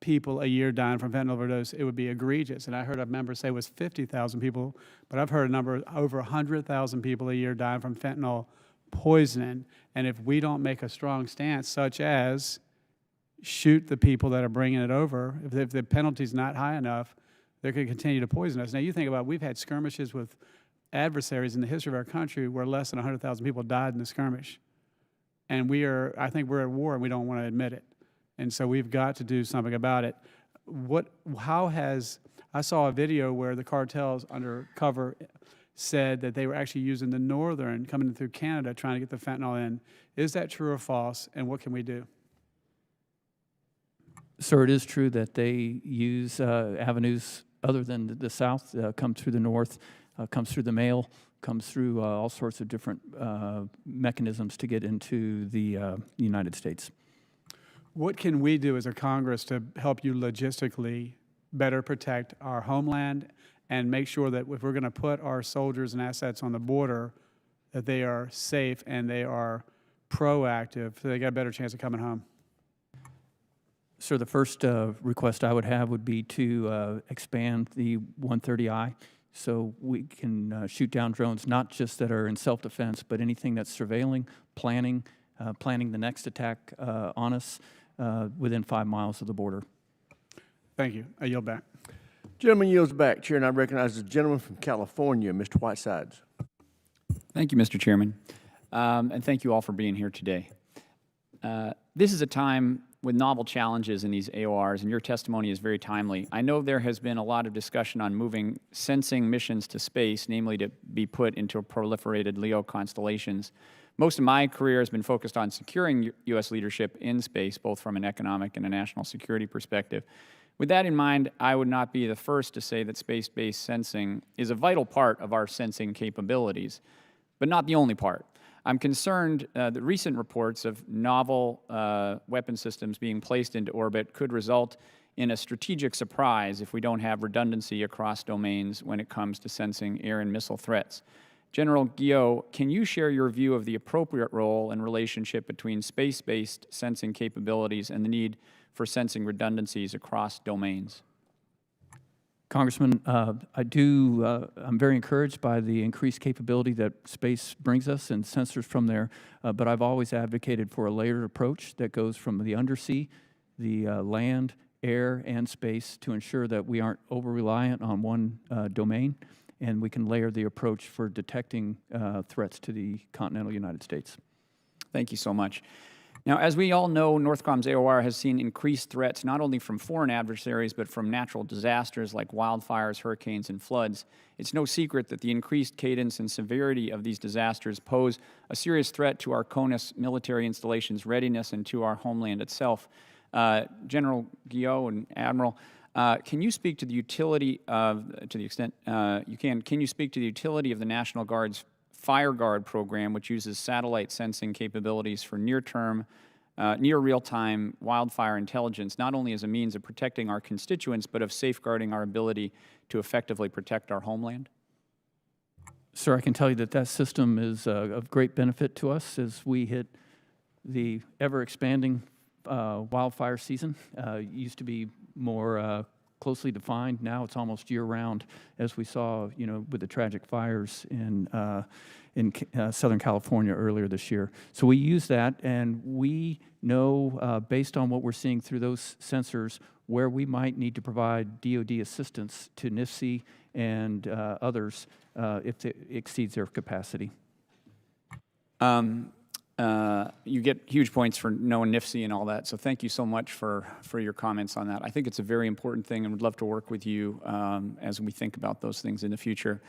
people a year dying from fentanyl overdose, it would be egregious. And I heard a member say it was 50,000 people, but I've heard a number over 100,000 people a year dying from fentanyl poisoning. And if we don't make a strong stance, such as shoot the people that are bringing it over, if the penalty's not high enough, they could continue to poison us. Now you think about, we've had skirmishes with adversaries in the history of our country where less than 100,000 people died in the skirmish. And I think we're at war and we don't want to admit it. And so we've got to do something about it. I saw a video where the cartels undercover said that they were actually using the northern, coming in through Canada, trying to get the fentanyl in. Is that true or false, and what can we do? Sir, it is true that they use avenues other than the south, come through the north, comes through the mail, comes through all sorts of different mechanisms to get into the United States. What can we do as a Congress to help you logistically better protect our homeland and make sure that if we're going to put our soldiers and assets on the border, that they are safe and they are proactive, so they got a better chance of coming home? Sir, the first request I would have would be to expand the 130I so we can shoot down drones, not just that are in self-defense, but anything that's surveilling, planning the next attack on us within 5 miles of the border. Thank you. I yield back. Gentleman yields back. Chair, and I recognize the gentleman from California, Mr. Whitesides. Thank you, Mr. Chairman, and thank you all for being here today. This is a time with novel challenges in these AORs, and your testimony is very timely. I know there has been a lot of discussion on moving sensing missions to space, namely to be put into proliferated LEO constellations. Most of my career has been focused on securing U.S. leadership in space, both from an economic and a national security perspective. With that in mind, I would not be the first to say that space-based sensing is a vital part of our sensing capabilities, but not the only part. I'm concerned that recent reports of novel weapon systems being placed into orbit could result in a strategic surprise if we don't have redundancy across domains when it comes to sensing air and missile threats. General Guillot, can you share your view of the appropriate role and relationship between space-based sensing capabilities and the need for sensing redundancies across domains? Congressman, I'm very encouraged by the increased capability that space brings us and sensors from there, but I've always advocated for a layered approach that goes from the undersea, the land, air, and space to ensure that we aren't over-reliant on one domain, and we can layer the approach for detecting threats to the continental United States. Thank you so much. Now, as we all know, Northcom's AOR has seen increased threats not only from foreign adversaries, but from natural disasters like wildfires, hurricanes, and floods. It's no secret that the increased cadence and severity of these disasters pose a serious threat to our CONUS military installations' readiness and to our homeland itself. General Guillot and Admiral, can you speak to the utility of, to the extent you can you speak to the utility of the National Guard's Fire Guard program, which uses satellite sensing capabilities for near-term, near real-time wildfire intelligence, not only as a means of protecting our constituents, but of safeguarding our ability to effectively protect our homeland? Sir, I can tell you that that system is of great benefit to us as we hit the ever-expanding wildfire season. It used to be more closely defined. Now it's almost year-round, as we saw, with the tragic fires in Southern California earlier this year. So we use that, and we know, based on what we're seeing through those sensors, where we might need to provide DoD assistance to NIFC and others if it exceeds their capacity. You get huge points for knowing NIFC and all that, so thank you so much for your comments on that. I think it's a very important thing and would love to work with you as we think about those things in the future.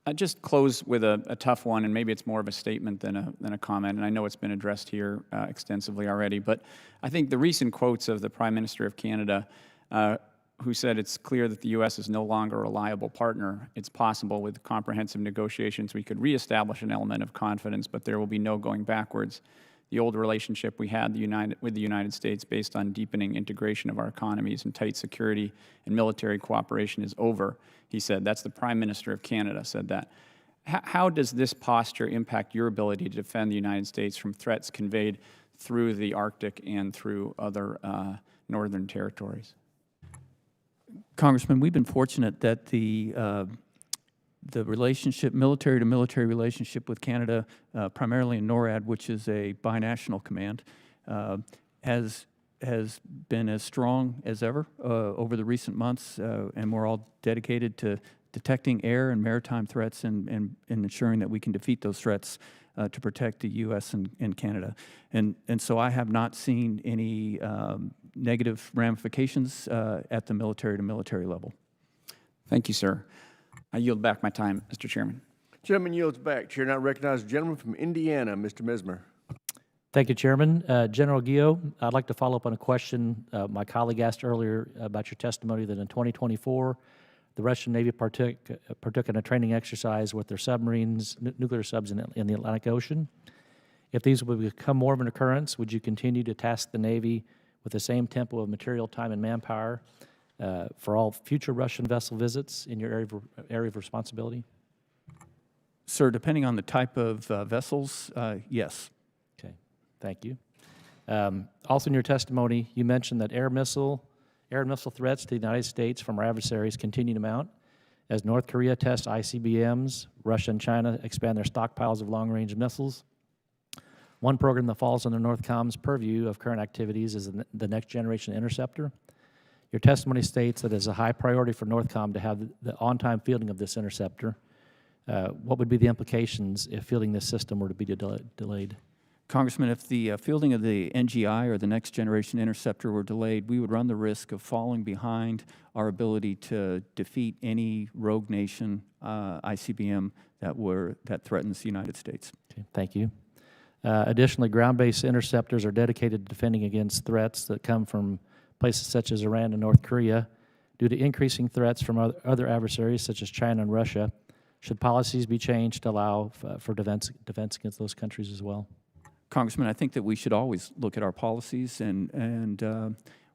I'll just close with a tough one, and maybe it's more of a statement than a comment, and I know it's been addressed here extensively already, but I think the recent quotes of the Prime Minister of Canada who said it's clear that the U.S. is no longer a reliable partner. It's possible with comprehensive negotiations we could reestablish an element of confidence, but there will be no going backwards. The old relationship we had with the United States based on deepening integration of our economies and tight security and military cooperation is over, he said. That's the Prime Minister of Canada said that. How does this posture impact your ability to defend the United States from threats conveyed through the Arctic and through other northern territories? Congressman, we've been fortunate that the relationship, military-to-military relationship with Canada, primarily in NORAD, which is a binational command, has been as strong as ever over the recent months, and we're all dedicated to detecting air and maritime threats and ensuring that we can defeat those threats to protect the U.S. and Canada. And so I have not seen any negative ramifications at the military-to-military level. Thank you, sir. I yield back my time, Mr. Chairman. Gentleman yields back. Chair now recognizes the gentleman from Indiana, Mr. Mesmer. Thank you, Chairman. General Guillot, I'd like to follow up on a question my colleague asked earlier about your testimony that in 2024, the Russian Navy partook in a training exercise with their submarines, nuclear subs in the Atlantic Ocean. If these would become more of an occurrence, would you continue to task the Navy with the same tempo of material, time, and manpower for all future Russian vessel visits in your area of responsibility? Sir, depending on the type of vessels, yes. Okay, thank you. Also in your testimony, you mentioned that air and missile threats to the United States from our adversaries continue to mount as North Korea tests ICBMs, Russia and China expand their stockpiles of long-range missiles. One program that falls under Northcom's purview of current activities is the Next Generation Interceptor. Your testimony states that it's a high priority for Northcom to have the on-time fielding of this interceptor. What would be the implications if fielding this system were to be delayed? Congressman, if the fielding of the NGI or the Next Generation Interceptor were delayed, we would run the risk of falling behind our ability to defeat any rogue nation ICBM that threatens the United States. Okay, thank you. Additionally, ground-based interceptors are dedicated to defending against threats that come from places such as Iran and North Korea. Due to increasing threats from other adversaries such as China and Russia, should policies be changed to allow for defense against those countries as well? Congressman, I think that we should always look at our policies, and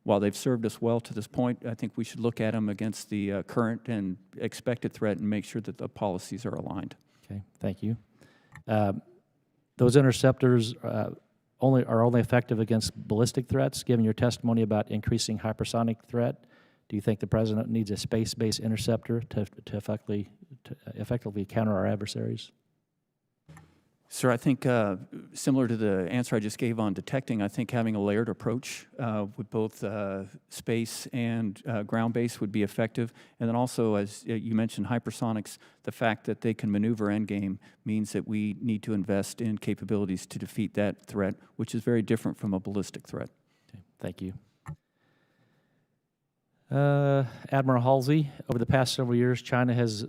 while they've served us well to this point, I think we should look at them against the current and expected threat and make sure that the policies are aligned. Okay, thank you. Those interceptors are only effective against ballistic threats. Given your testimony about increasing hypersonic threat, do you think the President needs a space-based interceptor to effectively counter our adversaries? Sir, I think similar to the answer I just gave on detecting, I think having a layered approach with both space and ground base would be effective. And then also, as you mentioned, hypersonics, the fact that they can maneuver endgame means that we need to invest in capabilities to defeat that threat, which is very different from a ballistic threat. Okay, thank you. Admiral Halsey, over the past several years, China has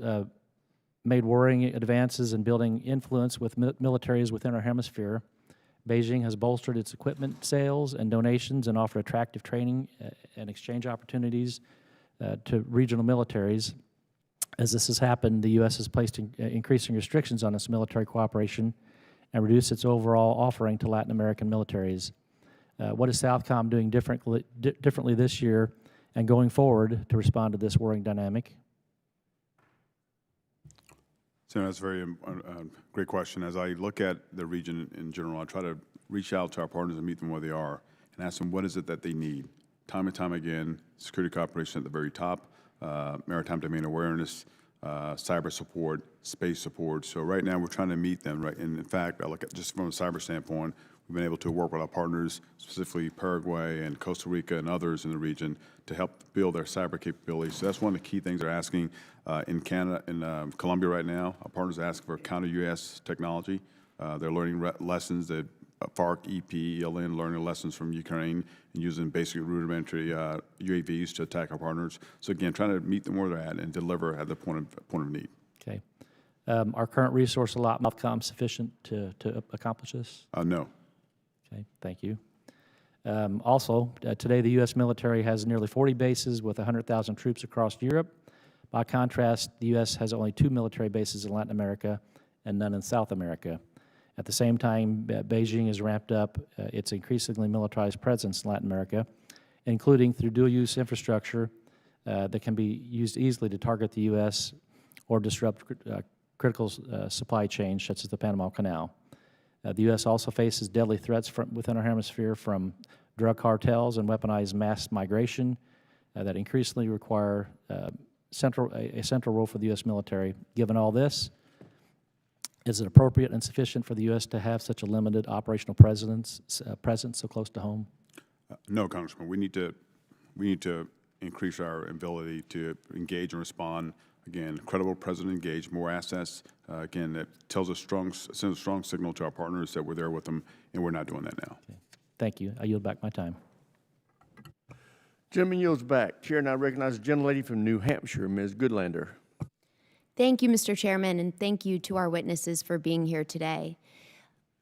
made worrying advances in building influence with militaries within our hemisphere. Beijing has bolstered its equipment sales and donations and offered attractive training and exchange opportunities to regional militaries. As this has happened, the U.S. has placed increasing restrictions on its military cooperation and reduced its overall offering to Latin American militaries. What is Southcom doing differently this year and going forward to respond to this worrying dynamic? Senator, that's a very great question. As I look at the region in general, I try to reach out to our partners and meet them where they are and ask them what is it that they need. Time and time again, security cooperation at the very top, maritime domain awareness, cyber support, space support. So right now we're trying to meet them, right? And in fact, I look at just from a cyber standpoint, we've been able to work with our partners, specifically Paraguay and Costa Rica and others in the region, to help build their cyber capabilities. So that's one of the key things they're asking in Canada, in Colombia right now. Our partners are asking for counter-UAS technology. They're learning lessons that FARC, EP, ELN, learning lessons from Ukraine and using basic rudimentary UAVs to attack our partners. So again, trying to meet them where they're at and deliver at the point of need. Okay. Are current resource allotment Southcom sufficient to accomplish this? No. Okay, thank you. Also, today the U.S. military has nearly 40 bases with 100,000 troops across Europe. By contrast, the U.S. has only 2 military bases in Latin America and none in South America. At the same time, Beijing has ramped up its increasingly militarized presence in Latin America, including through dual-use infrastructure that can be used easily to target the U.S. or disrupt critical supply chains, such as the Panama Canal. The U.S. also faces deadly threats within our hemisphere from drug cartels and weaponized mass migration that increasingly require a central role for the U.S. military. Given all this, is it appropriate and sufficient for the U.S. to have such a limited operational presence so close to home? No, Congressman. We need to increase our ability to engage and respond. Again, credible president engaged, more assets. Again, that sends a strong signal to our partners that we're there with them, and we're not doing that now. Okay. Thank you. I yield back my time. Gentleman yields back. Chair now recognizes the gentlelady from New Hampshire, Ms. Goodlander. Thank you, Mr. Chairman, and thank you to our witnesses for being here today.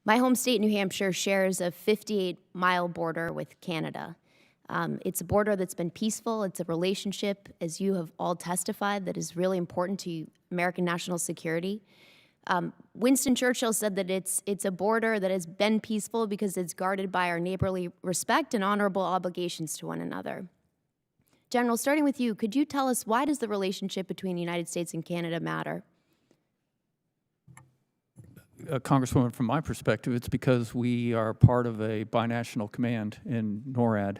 My home state, New Hampshire, shares a 58-mile border with Canada. It's a border that's been peaceful. It's a relationship, as you have all testified, that is really important to American national security. Winston Churchill said that it's a border that has been peaceful because it's guarded by our neighborly respect and honorable obligations to one another. General, starting with you, could you tell us why does the relationship between the United States and Canada matter? Congresswoman, from my perspective, it's because we are part of a binational command in NORAD.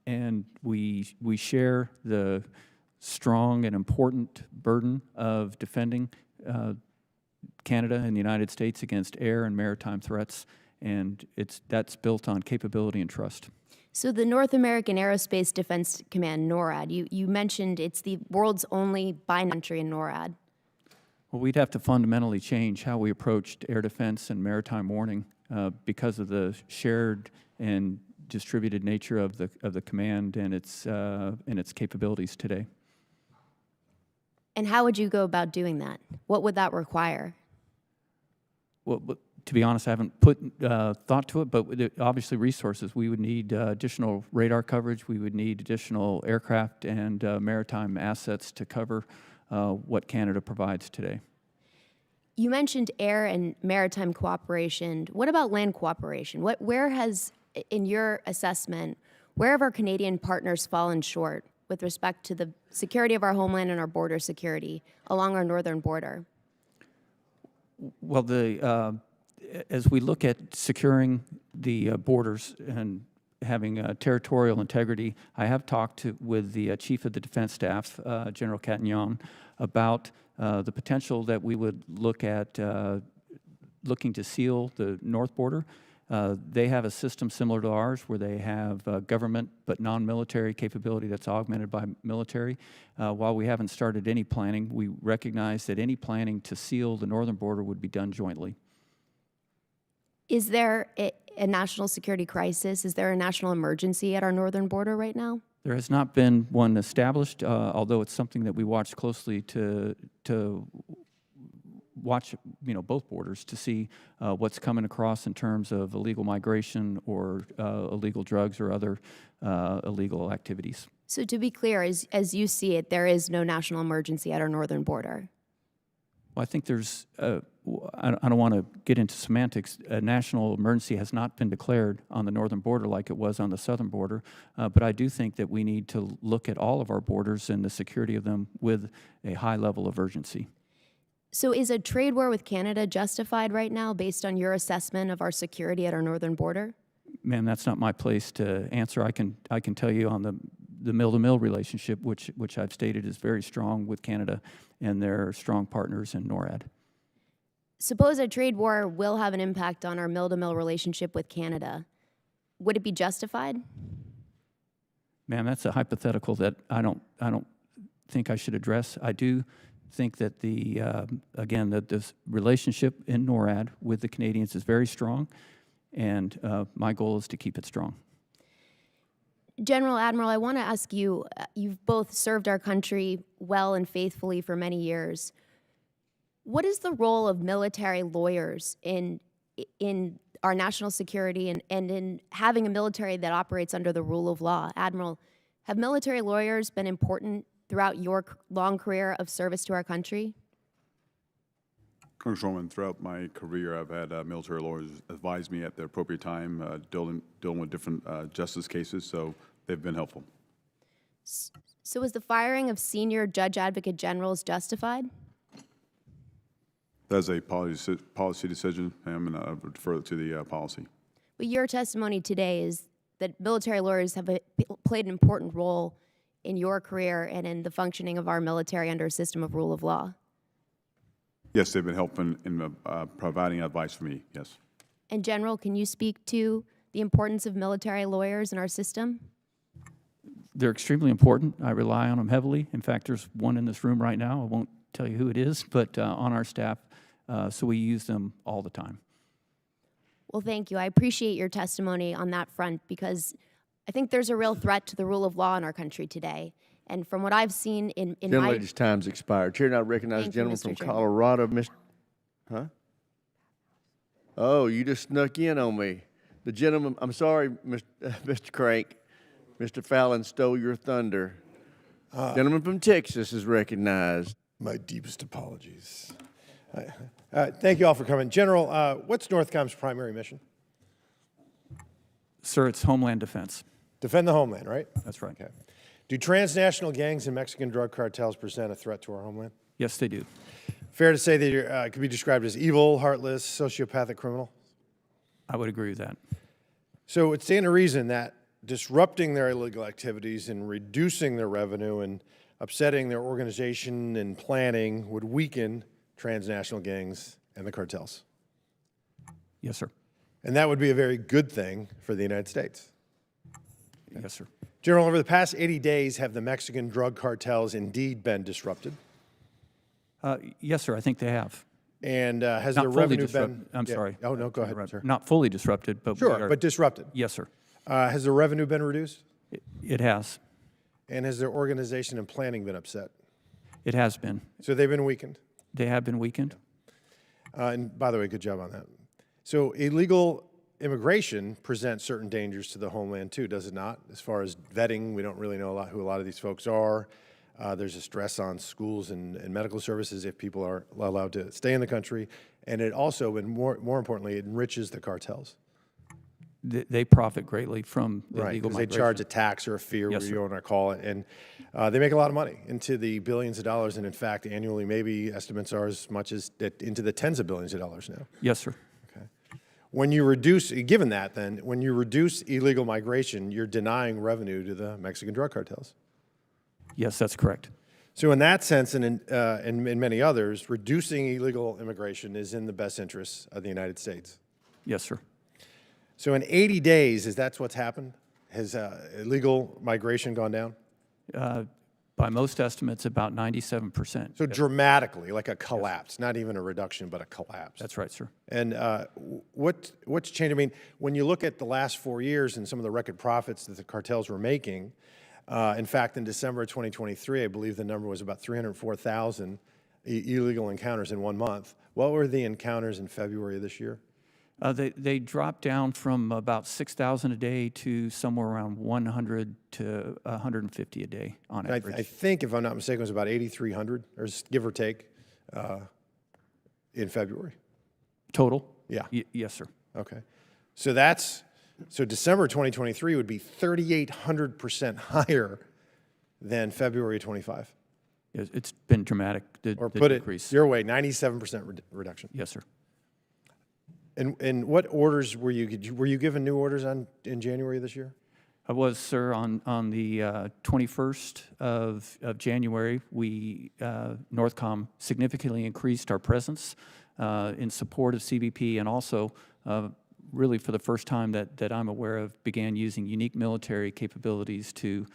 And we share the strong and important burden of defending Canada and the United States against air and maritime threats, and that's built on capability and trust. So the North American Aerospace Defense Command, NORAD, you mentioned it's the world's only entry in NORAD. Well, we'd have to fundamentally change how we approached air defense and maritime warning because of the shared and distributed nature of the command and its capabilities today. And how would you go about doing that? What would that require? Well, to be honest, I haven't put thought to it, but obviously resources. We would need additional radar coverage. We would need additional aircraft and maritime assets to cover what Canada provides today. You mentioned air and maritime cooperation. What about land cooperation? Where has, in your assessment, where have our Canadian partners fallen short with respect to the security of our homeland and our border security along our northern border? Well, as we look at securing the borders and having territorial integrity, I have talked with the Chief of the Defense Staff, General Cattignon, about the potential that we would look at looking to seal the north border. They have a system similar to ours where they have government but non-military capability that's augmented by military. While we haven't started any planning, we recognize that any planning to seal the northern border would be done jointly. Is there a national security crisis? Is there a national emergency at our northern border right now? There has not been one established, although it's something that we watch closely to watch, both borders to see what's coming across in terms of illegal migration or illegal drugs or other illegal activities. So to be clear, as you see it, there is no national emergency at our northern border. Well, I think there's, I don't want to get into semantics. A national emergency has not been declared on the northern border like it was on the southern border, but I do think that we need to look at all of our borders and the security of them with a high level of urgency. So is a trade war with Canada justified right now based on your assessment of our security at our northern border? Ma'am, that's not my place to answer. I can tell you on the mill-to-mill relationship, which I've stated is very strong with Canada, and they're strong partners in NORAD. Suppose a trade war will have an impact on our mill-to-mill relationship with Canada. Would it be justified? Ma'am, that's a hypothetical that I don't think I should address. I do think that again, that this relationship in NORAD with the Canadians is very strong, and my goal is to keep it strong. General Admiral, I want to ask you, you've both served our country well and faithfully for many years. What is the role of military lawyers in our national security and in having a military that operates under the rule of law? Admiral, have military lawyers been important throughout your long career of service to our country? Congresswoman, throughout my career, I've had military lawyers advise me at the appropriate time, dealing with different justice cases, so they've been helpful. So was the firing of senior judge advocate generals justified? That's a policy decision, ma'am, and I would refer it to the policy. But your testimony today is that military lawyers have played an important role in your career and in the functioning of our military under a system of rule of law. Yes, they've been helping in providing advice for me, yes. And General, can you speak to the importance of military lawyers in our system? They're extremely important. I rely on them heavily. In fact, there's one in this room right now. I won't tell you who it is, but on our staff, so we use them all the time. Well, thank you. I appreciate your testimony on that front because I think there's a real threat to the rule of law in our country today. And from what I've seen in my... Gentlelady's time's expired. Chair now recognizes the gentleman from Colorado, Mr. Huh? Oh, you just snuck in on me. The gentleman, I'm sorry, Mr. Crank. Mr. Fallon stole your thunder. Gentleman from Texas is recognized. My deepest apologies. Thank you all for coming. General, what's NORTHCOM's primary mission? Sir, it's Homeland Defense. Defend the homeland, right? That's right. Okay. Do transnational gangs and Mexican drug cartels present a threat to our homeland? Yes, they do. Fair to say that you could be described as evil, heartless, sociopathic criminal? I would agree with that. So it stands to reason that disrupting their illegal activities and reducing their revenue and upsetting their organization and planning would weaken transnational gangs and the cartels. Yes, sir. And that would be a very good thing for the United States. Yes, sir. General, over the past 80 days, have the Mexican drug cartels indeed been disrupted? Yes, sir, I think they have. And has Not their fully revenue disrupted. been... I'm sorry. Oh, no, go ahead, sir. Not fully disrupted, but Sure, but disrupted. Yes, sir. Has their revenue been reduced? It has. And has their organization and planning been upset? It has been. So they've been weakened? They have been weakened. And by the way, good job on that. So illegal immigration presents certain dangers to the homeland too, does it not? As far as vetting, we don't really know who a lot of these folks are. There's a stress on schools and medical services if people are allowed to stay in the country. And it also, and more importantly, it enriches the cartels. They profit greatly from the right, illegal because migration. they charge a tax or a fee, or Yes, whatever you sir. want to call it. And they make a lot of money, into the billions of dollars. And in fact, annually, maybe estimates are as much as into the tens of billions of dollars now. Yes, sir. When you reduce, given that then, when you reduce illegal migration, you're denying revenue to the Mexican drug cartels. Yes, that's correct. So in that sense, and in many others, reducing illegal immigration is in the best interests of the United States. Yes, sir. So in 80 days, is that what's happened? Has illegal migration gone down? By most estimates, about 97%. So dramatically, like a collapse, not even a reduction, but a collapse. That's right, sir. And what's changed? I mean, when you look at the last 4 years and some of the record profits that the cartels were making, in fact, in December of 2023, I believe the number was about 304,000 illegal encounters in 1 month. What were the encounters in February of this year? They dropped down from about 6,000 a day to somewhere around 100 to 150 a day on average. I think, if I'm not mistaken, it was about 8,300, or give or take, in February. Total? Yeah. Yes, sir. Okay. So December 2023 would be 3,800% higher than February 25. It's been dramatic, Or the put decrease. it your way, 97% reduction. Yes, sir. And what orders were you given new orders in January of this year? I was, sir, on the 21st of January. We, Northcom, significantly increased our presence in support of CBP, and also, really for the first time that I'm aware of, began using unique military capabilities to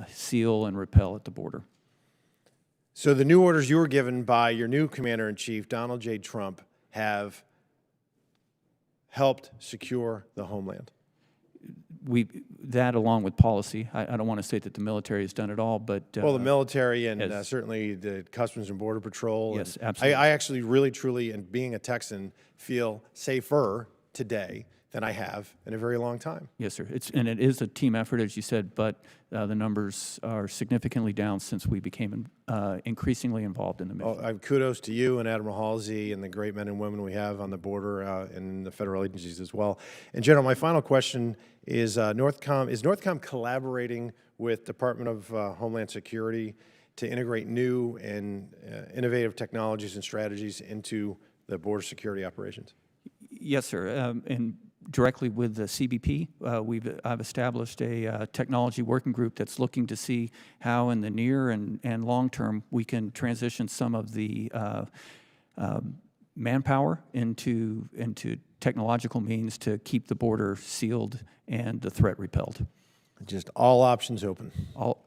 seal and repel at the border. So the new orders you were given by your new Commander-in-Chief, Donald J. Trump, have helped secure the homeland. That along with policy. I don't want to say that the military has done it all, but Well, the military and yes. Certainly the Customs and Border Patrol. Yes, and absolutely. I actually really, truly, and being a Texan, feel safer today than I have in a very long time. Yes, sir. And it is a team effort, as you said, but the numbers are significantly down since we became increasingly involved in the mission. Well, kudos to you and Admiral Halsey and the great men and women we have on the border and the federal agencies as well. And General, my final question is, Northcom collaborating with Department of Homeland Security to integrate new and innovative technologies and strategies into the border security operations? Yes, sir. And directly with the CBP, I've established a technology working group that's looking to see how in the near and long term we can transition some of the manpower into technological means to keep the border sealed and the threat repelled. Just all options open.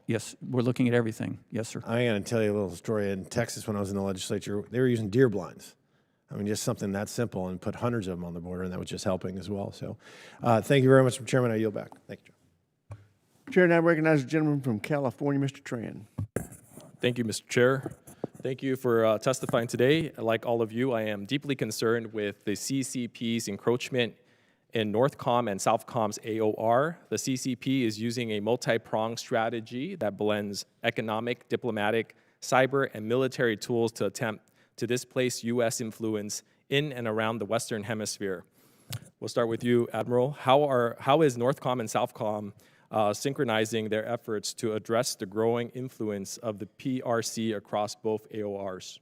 Yes, we're looking at everything. Yes, sir. I'm going to tell you a little story. In Texas, when I was in the legislature, they were using deer blinds. I mean, just something that simple, and put hundreds of them on the border, and that was just helping as well. So thank you very much, Mr. Chairman. I yield back. Thank you, Joe. Chair now recognizes the gentleman from California, Mr. Tran. Thank you, Mr. Chair. Thank you for testifying today. Like all of you, I am deeply concerned with the CCP's encroachment in Northcom and Southcom's AOR. The CCP is using a multi-pronged strategy that blends economic, diplomatic, cyber, and military tools to attempt to displace U.S. influence in and around the Western Hemisphere. We'll start with you, Admiral. How is Northcom and Southcom synchronizing their efforts to address the growing influence of the PRC across both AORs?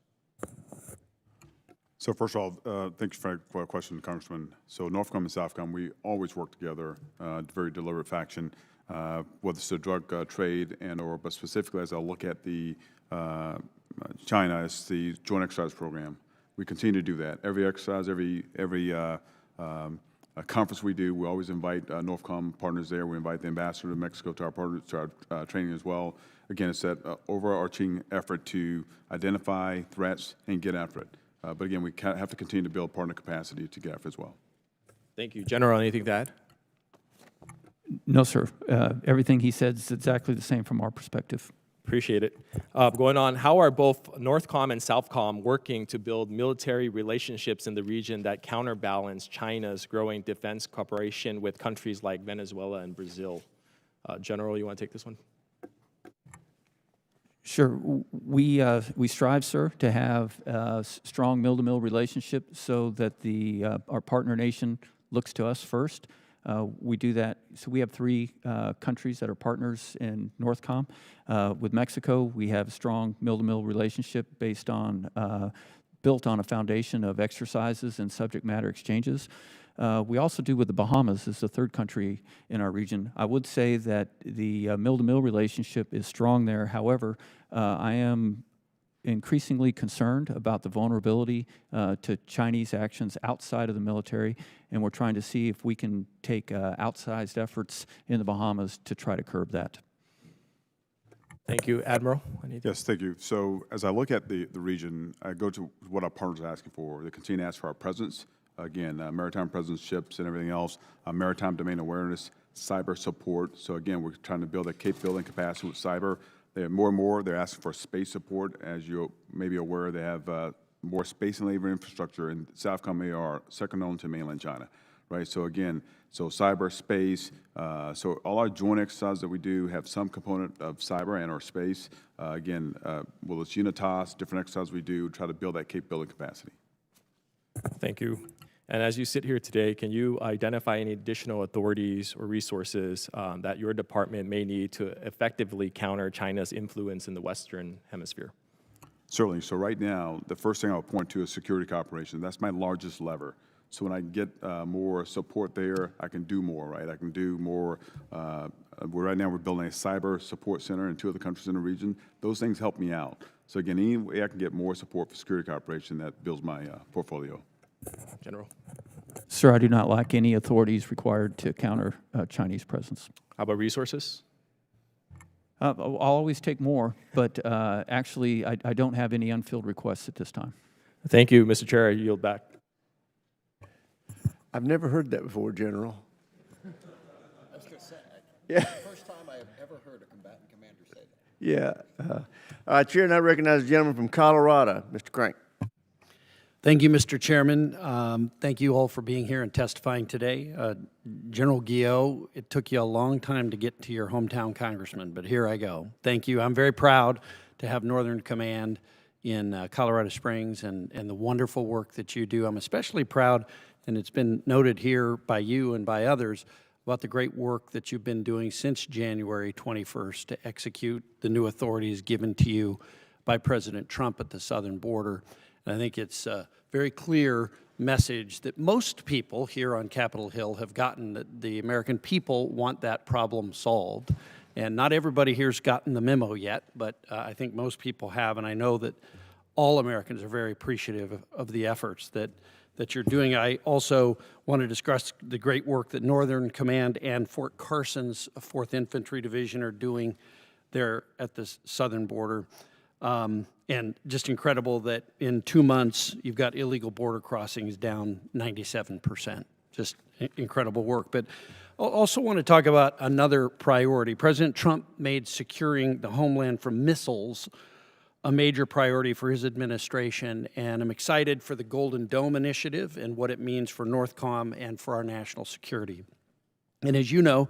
So first of all, thanks for a question, Congressman. So Northcom and Southcom, we always work together, very deliberate faction, whether it's the drug trade but specifically as I look at the China, it's the Joint Exercise Program. We continue to do that. Every exercise, every conference we do, we always invite Northcom partners there. We invite the ambassador to Mexico to our partners, to our training as well. Again, it's that overarching effort to identify threats and get after it. But again, we have to continue to build partner capacity to get after it as well. Thank you. General, anything to add? No, sir. Everything he said is exactly the same from our perspective. Appreciate it. Going on, how are both Northcom and Southcom working to build military relationships in the region that counterbalance China's growing defense cooperation with countries like Venezuela and Brazil? General, you want to take this one? Sure. We strive, sir, to have a strong mill-to-mill relationship so that our partner nation looks to us first. We do that. So we have 3 countries that are partners in Northcom. With Mexico, we have a strong mill-to-mill relationship based on built on a foundation of exercises and subject matter exchanges. We also do with the Bahamas as the third country in our region. I would say that the mill-to-mill relationship is strong there. However, I am increasingly concerned about the vulnerability to Chinese actions outside of the military, and we're trying to see if we can take outsized efforts in the Bahamas to try to curb that. Thank you, Admiral. Yes, thank you. So as I look at the region, I go to what our partners are asking for. They continue to ask for our presence. Again, maritime presence, ships and everything else, maritime domain awareness, cyber support. So again, we're trying to build a capability and capacity with cyber. They have more and more, they're asking for space support. As you may be aware, they have more space and labor infrastructure in Southcom are second only to mainland China, right? So again, so cyber, space, so all our joint exercises that we do have some component of cyber and our space. Again, well, it's UNITAS, different exercises we do, try to build that capability and capacity. Thank you. And as you sit here today, can you identify any additional authorities or resources that your department may need to effectively counter China's influence in the Western Hemisphere? Certainly. So right now, the first thing I'll point to is security cooperation. That's my largest lever. So when I get more support there, I can do more, right? I can do more. Right now, we're building a cyber support center in 2 other countries in the region. Those things help me out. So again, any way I can get more support for security cooperation, that builds my portfolio. General. Sir, I do not lack any authorities required to counter Chinese presence. How about resources? I'll always take more, but actually, I don't have any unfilled requests at this time. Thank you, Mr. Chair. I yield back. I've never heard that before, General. I was going to say, Yeah. first time I have ever heard a combatant commander say that. Yeah. All right, Chair, and I recognize the gentleman from Colorado, Mr. Crank. Thank you, Mr. Chairman. Thank you all for being here and testifying today. General Guillot, it took you a long time to get to your hometown congressman, but here I go. Thank you. I'm very proud to have Northern Command in Colorado Springs and the wonderful work that you do. I'm especially proud, and it's been noted here by you and by others, about the great work that you've been doing since January 21st to execute the new authorities given to you by President Trump at the southern border. And I think it's a very clear message that most people here on Capitol Hill have gotten, that the American people want that problem solved. And not everybody here's gotten the memo yet, but I think most people have, and I know that all Americans are very appreciative of the efforts that you're doing. I also want to discuss the great work that Northern Command and Fort Carson's 4th Infantry Division are doing there at the southern border. And just incredible that in 2 months, you've got illegal border crossings down 97%. Just incredible work. But I also want to talk about another priority. President Trump made securing the homeland from missiles a major priority for his administration, and I'm excited for the Golden Dome initiative and what it means for Northcom and for our national security. And as you know,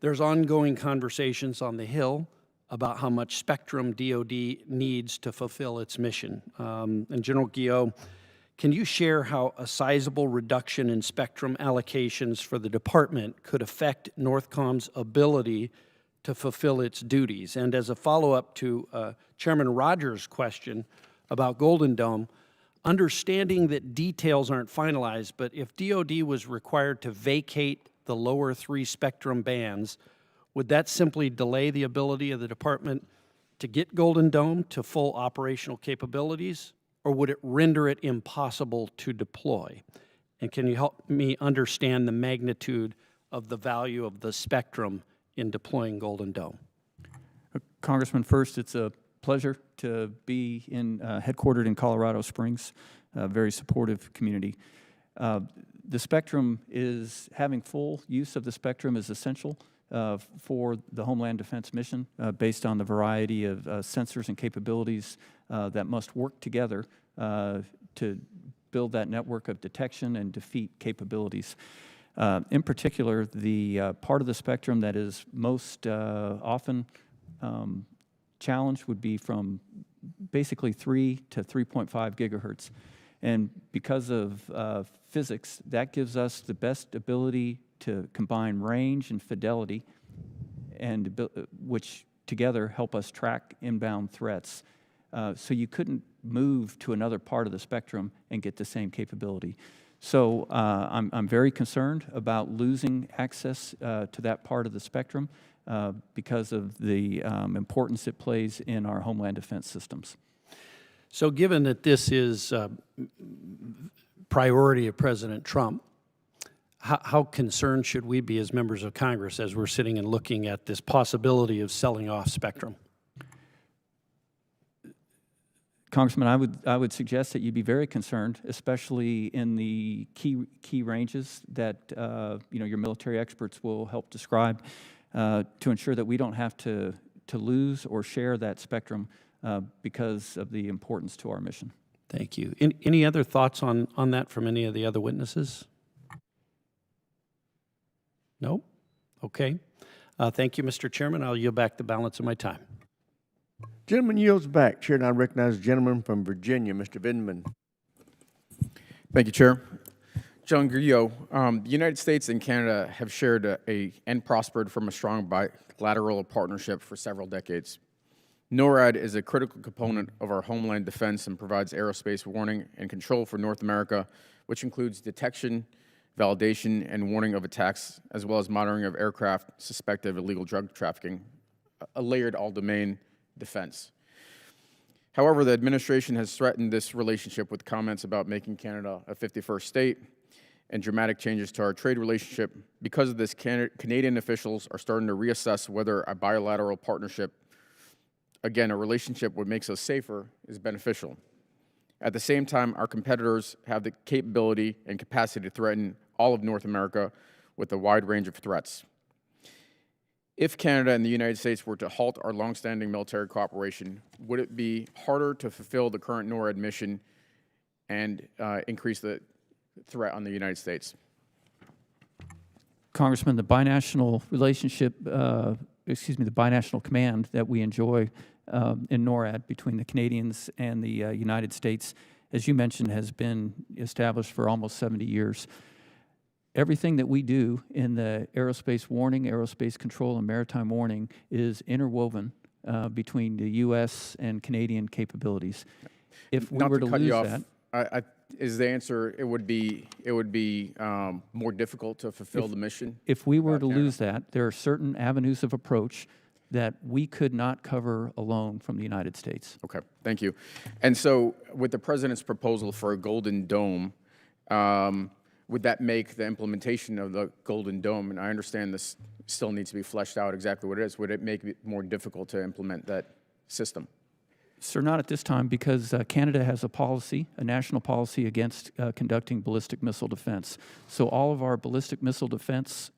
there's ongoing conversations on the Hill about how much spectrum DoD needs to fulfill its mission. And General Guillot, can you share how a sizable reduction in spectrum allocations for the department could affect Northcom's ability to fulfill its duties? And as a follow-up to Chairman Rogers' question about Golden Dome, understanding that details aren't finalized, but if DoD was required to vacate the lower 3 spectrum bands, would that simply delay the ability of the department to get Golden Dome to full operational capabilities, or would it render it impossible to deploy? And can you help me understand the magnitude of the value of the spectrum in deploying Golden Dome? Congressman, first, it's a pleasure to be headquartered in Colorado Springs, a very supportive community. The spectrum having full use of the spectrum is essential for the Homeland Defense mission based on the variety of sensors and capabilities that must work together to build that network of detection and defeat capabilities. In particular, the part of the spectrum that is most often challenged would be from basically 3 to 3.5 gigahertz. And because of physics, that gives us the best ability to combine range and fidelity, and which together help us track inbound threats. So you couldn't move to another part of the spectrum and get the same capability. So I'm very concerned about losing access to that part of the spectrum because of the importance it plays in our homeland defense systems. So given that this is priority of President Trump, how concerned should we be as members of Congress as we're sitting and looking at this possibility of selling off spectrum? Congressman, I would suggest that you be very concerned, especially in the key ranges that your military experts will help describe, to ensure that we don't have to lose or share that spectrum because of the importance to our mission. Thank you. Any other thoughts on that from any of the other witnesses? No? Okay. Thank you, Mr. Chairman. I'll yield back the balance of my time. Gentleman yields back. Chair now recognizes the gentleman from Virginia, Mr. Vindman. Thank you, Chair. John Grillo, the United States and Canada have shared and prospered from a strong bilateral partnership for several decades. NORAD is a critical component of our homeland defense and provides aerospace warning and control for North America, which includes detection, validation, and warning of attacks, as well as monitoring of aircraft suspected of illegal drug trafficking, a layered all-domain defense. However, the administration has threatened this relationship with comments about making Canada a 51st state and dramatic changes to our trade relationship. Because of this, Canadian officials are starting to reassess whether a bilateral partnership, again, a relationship what makes us safer, is beneficial. At the same time, our competitors have the capability and capacity to threaten all of North America with a wide range of threats. If Canada and the United States were to halt our longstanding military cooperation, would it be harder to fulfill the current NORAD mission and increase the threat on the United States? Congressman, the binational relationship, the binational command that we enjoy in NORAD between the Canadians and the United States, as you mentioned, has been established for almost 70 years. Everything that we do in the aerospace warning, aerospace control, and maritime warning is interwoven between the U.S. and Canadian capabilities. If we were to lose that, is the answer it would be more difficult to fulfill the mission? If we were to lose that, there are certain avenues of approach that we could not cover alone from the United States. Okay, thank you. And so, with the president's proposal for a Golden Dome, would that make the implementation of the Golden Dome, and I understand this still needs to be fleshed out exactly what it is, would it make it more difficult to implement that system? Sir, not at this time, because Canada has a policy, a national policy against conducting ballistic missile defense. So all of our ballistic missile defense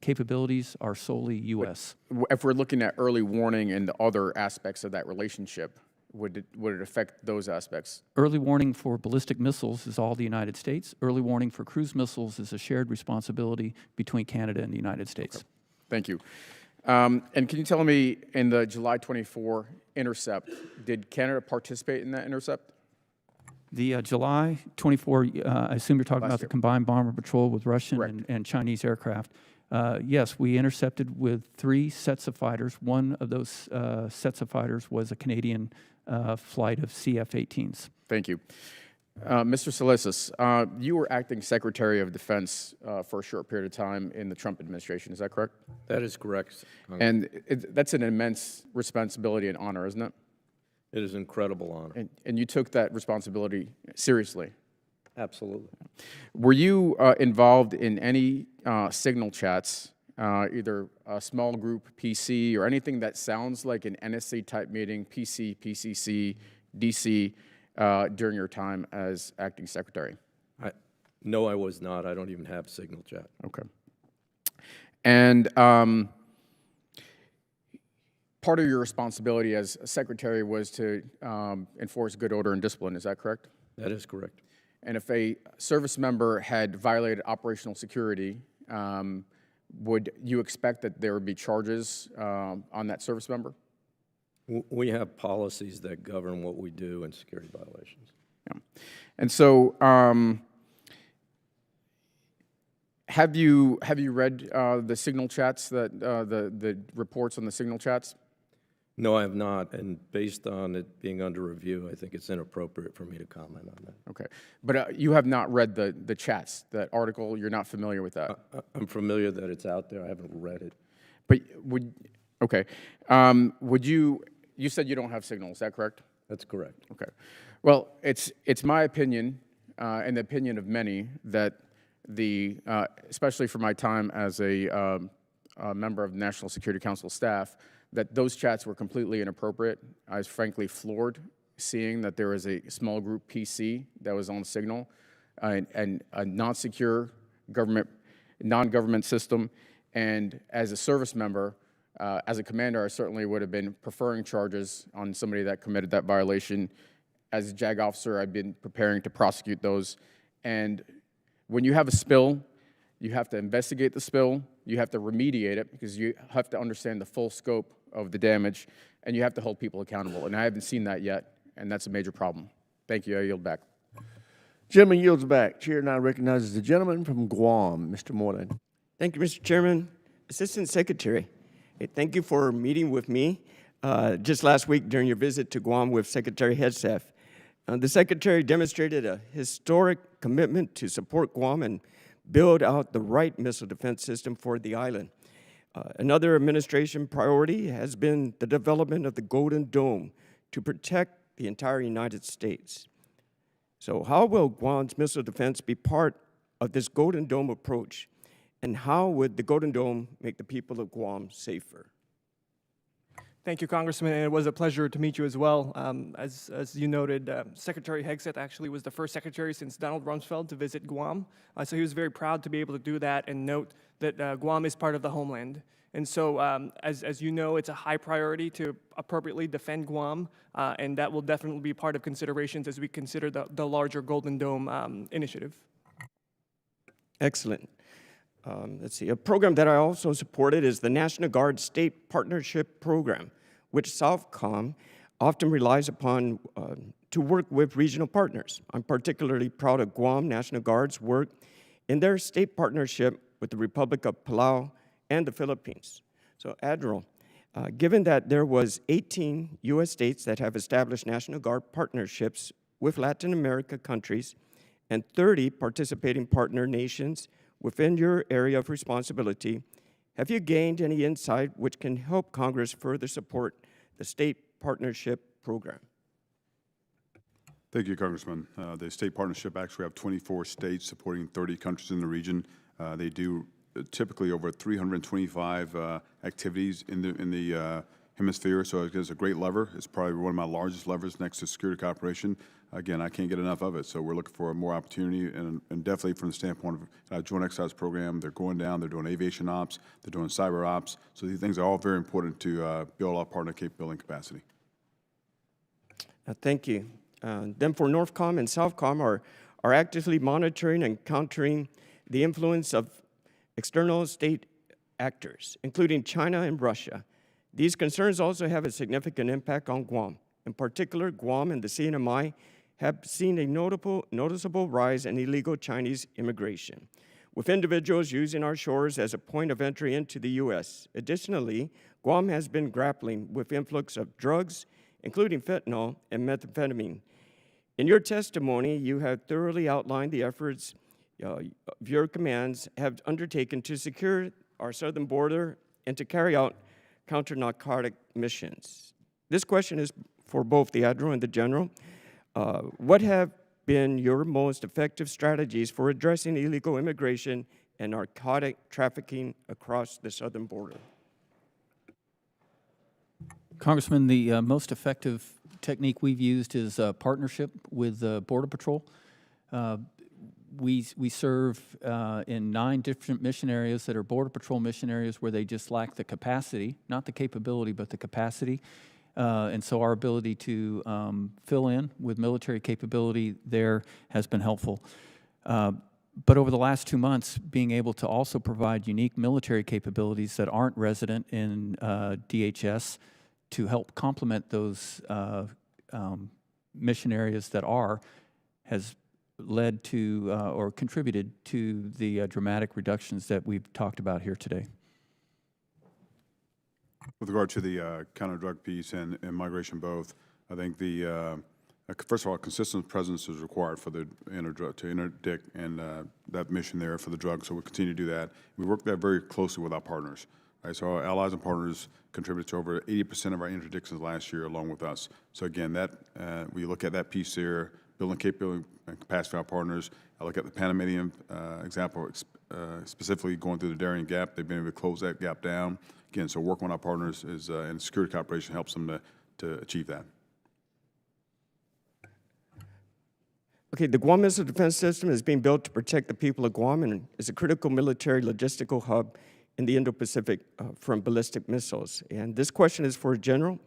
capabilities are solely U.S. But if we're looking at early warning and the other aspects of that relationship, would it affect those aspects? Early warning for ballistic missiles is all the United States. Early warning for cruise missiles is a shared responsibility between Canada and the United States. Okay. Thank you. And can you tell me, in the July 24 intercept, did Canada participate in that intercept? The July 24, I assume you're talking about the combined bomber patrol with Russian and Chinese aircraft. Yes, we intercepted with 3 sets of fighters. One of those sets of fighters was a Canadian flight of CF-18s. Thank you. Mr. Solisas, you were acting Secretary of Defense for a short period of time in the Trump administration, is that correct? That is correct. And that's an immense responsibility and honor, isn't it? It is an incredible honor. And you took that responsibility seriously? Absolutely. Were you involved in any signal chats, either a small group PC or anything that sounds like an NSA-type meeting, PC, PCC, DC, during your time as acting secretary? No, I was not. I don't even have signal chat. Okay. And part of your responsibility as a secretary was to enforce good order and discipline, is that correct? That is correct. And if a service member had violated operational security, would you expect that there would be charges on that service member? We have policies that govern what we do in security violations. Yeah. And so, have you read the signal chats, the reports on the signal chats? No, I have not, and based on it being under review, I think it's inappropriate for me to comment on that. Okay. But you have not read the chats, that article? You're not familiar with that? I'm familiar that it's out there. I haven't read it. But okay. You said you don't have signal, is that correct? That's correct. Okay. Well, it's my opinion, and the opinion of many, that especially for my time as a member of the National Security Council staff, that those chats were completely inappropriate. I was frankly floored seeing that there was a small group PC that was on Signal, and a non-secure non-government system. And as a service member, as a commander, I certainly would have been preferring charges on somebody that committed that violation. As a JAG officer, I've been preparing to prosecute those. And when you have a spill, you have to investigate the spill, you have to remediate it, because you have to understand the full scope of the damage, and you have to hold people accountable. And I haven't seen that yet, and that's a major problem. Thank you. I yield back. Gentleman yields back. Chair now recognizes the gentleman from Guam, Mr. Moreland. Thank you, Mr. Chairman. Assistant Secretary, hey, thank you for meeting with me just last week during your visit to Guam with Secretary Hegseth. The Secretary demonstrated a historic commitment to support Guam and build out the right missile defense system for the island. Another administration priority has been the development of the Golden Dome to protect the entire United States. So how will Guam's missile defense be part of this Golden Dome approach? And how would the Golden Dome make the people of Guam safer? Thank you, Congressman, and it was a pleasure to meet you as well. As you noted, Secretary Hegseth actually was the first secretary since Donald Rumsfeld to visit Guam, so he was very proud to be able to do that and note that Guam is part of the homeland. And so, as you know, it's a high priority to appropriately defend Guam, and that will definitely be part of considerations as we consider the larger Golden Dome initiative. Excellent. Let's see, a program that I also supported is the National Guard State Partnership Program, which SOUTHCOM often relies upon to work with regional partners. I'm particularly proud of Guam National Guard's work in their state partnership with the Republic of Palau and the Philippines. So, Admiral, given that there was 18 U.S. states that have established National Guard partnerships with Latin America countries and 30 participating partner nations within your area of responsibility, have you gained any insight which can help Congress further support the state partnership program? Thank you, Congressman. The state partnership actually have 24 states supporting 30 countries in the region. They do typically over 325 activities in the hemisphere, so it's a great lever. It's probably one of my largest levers next to security cooperation. Again, I can't get enough of it, so we're looking for more opportunity, and definitely from the standpoint of Joint Exercise Program, they're going down, they're doing aviation ops, they're doing cyber ops, so these things are all very important to build our partner capability and capacity. Thank you. Then for NORTHCOM and SOUTHCOM are actively monitoring and countering the influence of external state actors, including China and Russia. These concerns also have a significant impact on Guam. In particular, Guam and the CNMI have seen a noticeable rise in illegal Chinese immigration, with individuals using our shores as a point of entry into the U.S. Additionally, Guam has been grappling with influx of drugs, including fentanyl and methamphetamine. In your testimony, you have thoroughly outlined the efforts your commands have undertaken to secure our southern border and to carry out counter-narcotic missions. This question is for both the Admiral and the General. What have been your most effective strategies for addressing illegal immigration and narcotic trafficking across the southern border? Congressman, the most effective technique we've used is partnership with Border Patrol. We serve in 9 different mission areas that are Border Patrol mission areas where they just lack the capacity, not the capability, but the capacity. And so our ability to fill in with military capability there has been helpful. But over the last 2 months, being able to also provide unique military capabilities that aren't resident in DHS to help complement those mission areas that are, has led to or contributed to the dramatic reductions that we've talked about here today. With regard to the counter-drug piece and migration both, I think first of all, consistent presence is required for the to interdict and that mission there for the drug, so we'll continue to do that. We work that very closely with our partners. Right, so our allies and partners contributed to over 80% of our interdictions last year along with us. So again, we look at that piece there, building capability and capacity for our partners. I look at the Panamanian example, specifically going through the Darien Gap. They've been able to close that gap down. Again, so working with our partners and security cooperation helps them to achieve that. Okay, the Guam Missile Defense System is being built to protect the people of Guam and is a critical military logistical hub in the Indo-Pacific from ballistic missiles. And this question is for General.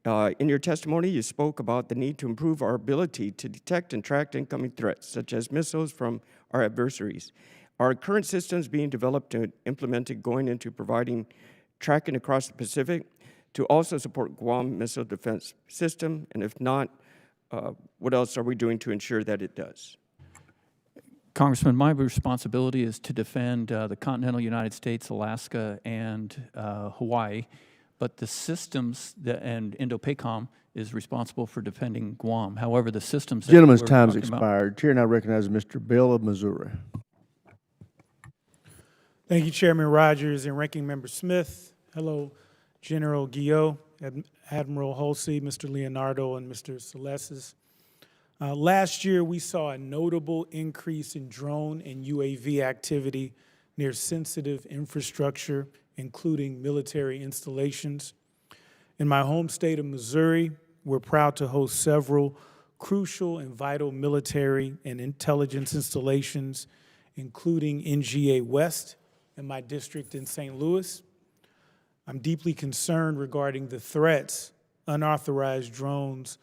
In your testimony, you spoke about the need to improve our ability to detect and track incoming threats, such as missiles from our adversaries. Are current systems being developed and implemented going into providing tracking across the Pacific to also support Guam Missile Defense System? And if not, what else are we doing to ensure that it does? Congressman, my responsibility is to defend the continental United States, Alaska, and Hawaii, but the systems and INDOPACOM is responsible for defending Guam. However, the systems that Gentleman's we're time's talking about- expired. Chair now recognizes Mr. Bell of Missouri. Thank you, Chairman Rogers and Ranking Member Smith. Hello, General Guillot, Admiral Halsey, Mr. Leonardo, and Mr. Celestis. Last year, we saw a notable increase in drone and UAV activity near sensitive infrastructure, including military installations. In my home state of Missouri, we're proud to host several crucial and vital military and intelligence installations, including NGA West in my district in St. Louis. I'm deeply concerned regarding the threats unauthorized drones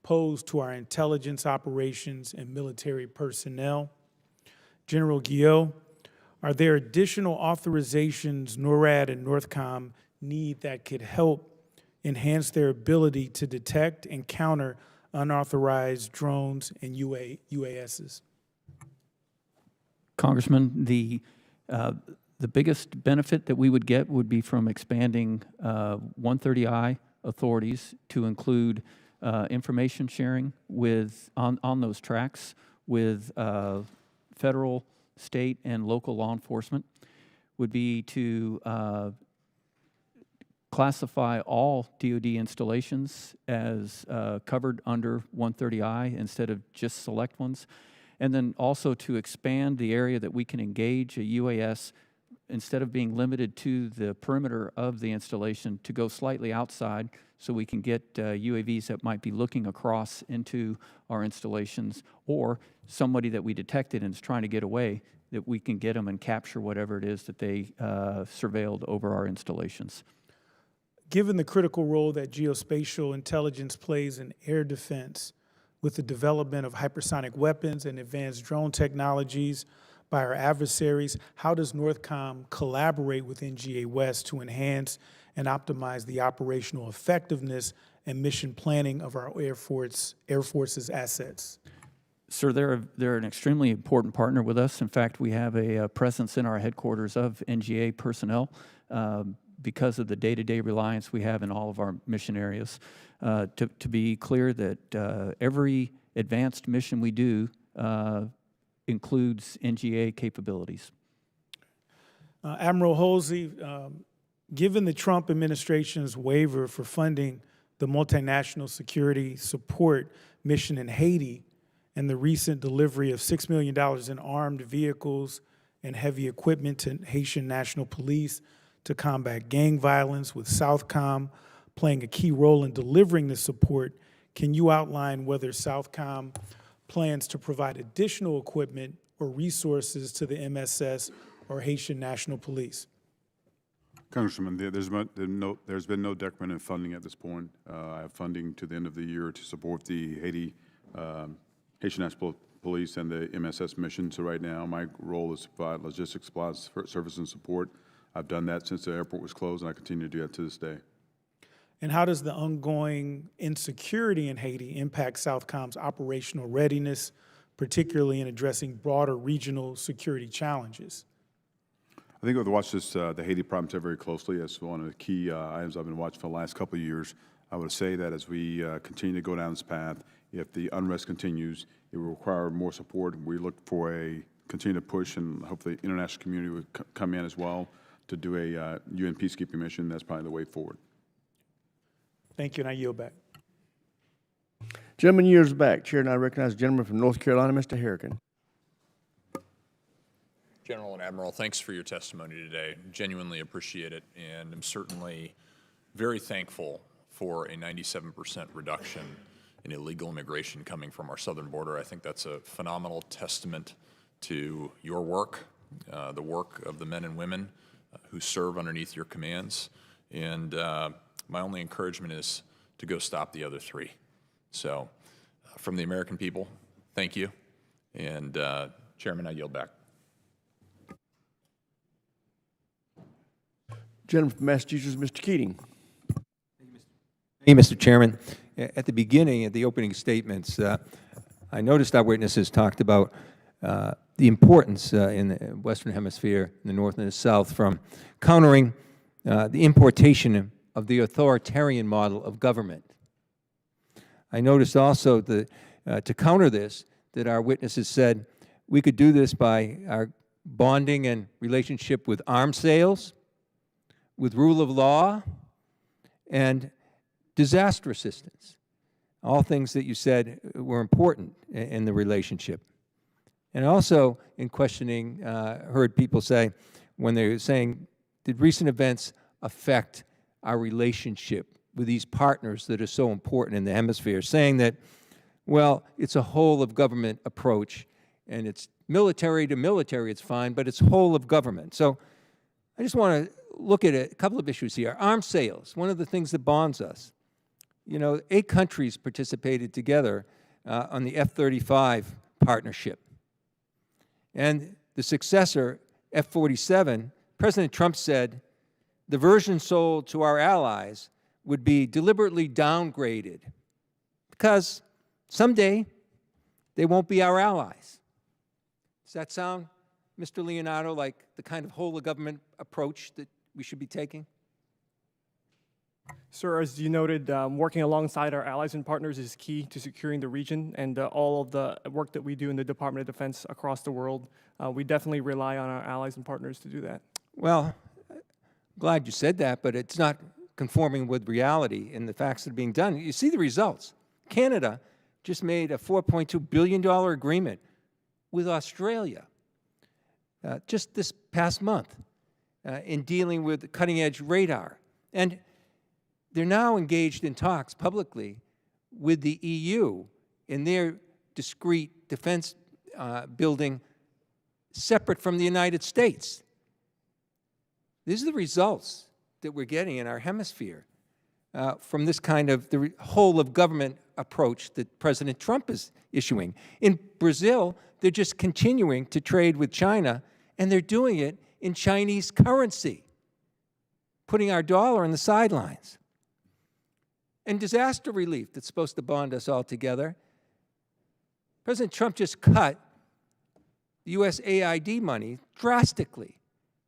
pose to our intelligence operations and military personnel. General Guillot, are there additional authorizations NORAD and NORTHCOM need that could help enhance their ability to detect and counter unauthorized drones and UASs? Congressman, the biggest benefit that we would get would be from expanding 130I authorities to include information sharing on those tracks with federal, state, and local law enforcement, would be to classify all DoD installations as covered under 130I instead of just select ones, and then also to expand the area that we can engage a UAS instead of being limited to the perimeter of the installation to go slightly outside so we can get UAVs that might be looking across into our installations, or somebody that we detected and is trying to get away, that we can get them and capture whatever it is that they surveilled over our installations. Given the critical role that geospatial intelligence plays in air defense with the development of hypersonic weapons and advanced drone technologies by our adversaries, how does NORTHCOM collaborate with NGA West to enhance and optimize the operational effectiveness and mission planning of our Air Force's assets? Sir, they're an extremely important partner with us. In fact, we have a presence in our headquarters of NGA personnel because of the day-to-day reliance we have in all of our mission areas. To be clear that every advanced mission we do includes NGA capabilities. Admiral Halsey, given the Trump administration's waiver for funding the multinational security support mission in Haiti and the recent delivery of $6 million in armed vehicles and heavy equipment to Haitian National Police to combat gang violence, with Southcom playing a key role in delivering the support, can you outline whether Southcom plans to provide additional equipment or resources to the MSS or Haitian National Police? Congressman, there's been no decrement in funding at this point. I have funding to the end of the year to support the Haitian National Police and the MSS mission. So right now, my role is to provide logistics, supplies, service, and support. I've done that since the airport was closed, and I continue to do that to this day. And how does the ongoing insecurity in Haiti impact Southcom's operational readiness, particularly in addressing broader regional security challenges? I think we've watched this, the Haiti problem very closely. That's one of the key items I've been watching for the last couple of years. I would say that as we continue to go down this path, if the unrest continues, it will require more support. We look for a continued push, and hopefully the international community would come in as well to do a UN peacekeeping mission. That's probably the way forward. Thank you, and I yield back. Gentleman yields back. Chair, and I recognize the gentleman from North Carolina, Mr. Harrigan. General and Admiral, thanks for your testimony today. Genuinely appreciate it, and I'm certainly very thankful for a 97% reduction in illegal immigration coming from our southern border. I think that's a phenomenal testament to your work, the work of the men and women who serve underneath your commands, and my only encouragement is to go stop the other three. So, from the American people, thank you, and Chairman, I yield back. Gentleman from Massachusetts, Mr. Keating. Thank you, Mr. Chairman. At the beginning, at the opening statements, I noticed our witnesses talked about the importance in the Western Hemisphere, in the North and the South, from countering the importation of the authoritarian model of government. I noticed also to counter this, that our witnesses said we could do this by our bonding and relationship with arms sales, with rule of law, and disaster assistance, all things that you said were important in the relationship. And also, in questioning, heard people say, when they were saying, did recent events affect our relationship with these partners that are so important in the hemisphere, saying that, well, it's a whole-of-government approach, and it's military to military, it's fine, but it's whole of government. So I just want to look at a couple of issues here. Arms sales, one of the things that bonds us. You know, 8 countries participated together on the F-35 partnership. And the successor, F-47, President Trump said the version sold to our allies would be deliberately downgraded because someday they won't be our allies. Does that sound, Mr. Leonardo, like the kind of whole-of-government approach that we should be taking? Sir, as you noted, working alongside our allies and partners is key to securing the region and all of the work that we do in the Department of Defense across the world. We definitely rely on our allies and partners to do that. Well, glad you said that, but it's not conforming with reality in the facts that are being done. You see the results. Canada just made a $4.2 billion agreement with Australia just this past month in dealing with cutting-edge radar. And they're now engaged in talks publicly with the EU in their discrete defense building separate from the United States. These are the results that we're getting in our hemisphere from this kind of the whole-of-government approach that President Trump is issuing. In Brazil, they're just continuing to trade with China, and they're doing it in Chinese currency, putting our dollar on the sidelines. And disaster relief that's supposed to bond us all together. President Trump just cut the USAID money drastically,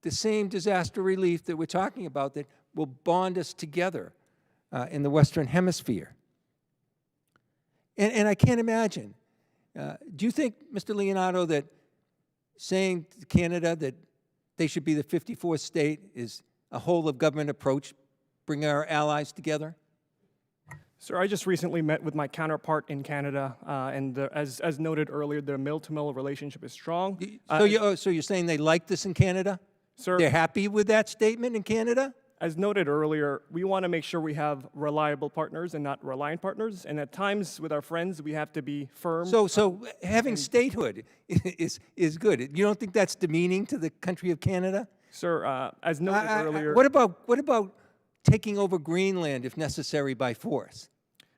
the same disaster relief that we're talking about that will bond us together in the Western Hemisphere. And I can't imagine. Do you think, Mr. Leonardo, that saying to Canada that they should be the 54th state is a whole-of-government approach, bring our allies together? Sir, I just recently met with my counterpart in Canada, and as noted earlier, the mill-to-mill relationship is strong. So you're saying they like this in Canada? Sir, they're happy with that statement in Canada? As noted earlier, we want to make sure we have reliable partners and not reliant partners, and at times with our friends, we have to be firm. So having statehood is good. You don't think that's demeaning to the country of Canada? Sir, as noted earlier... What about taking over Greenland if necessary by force?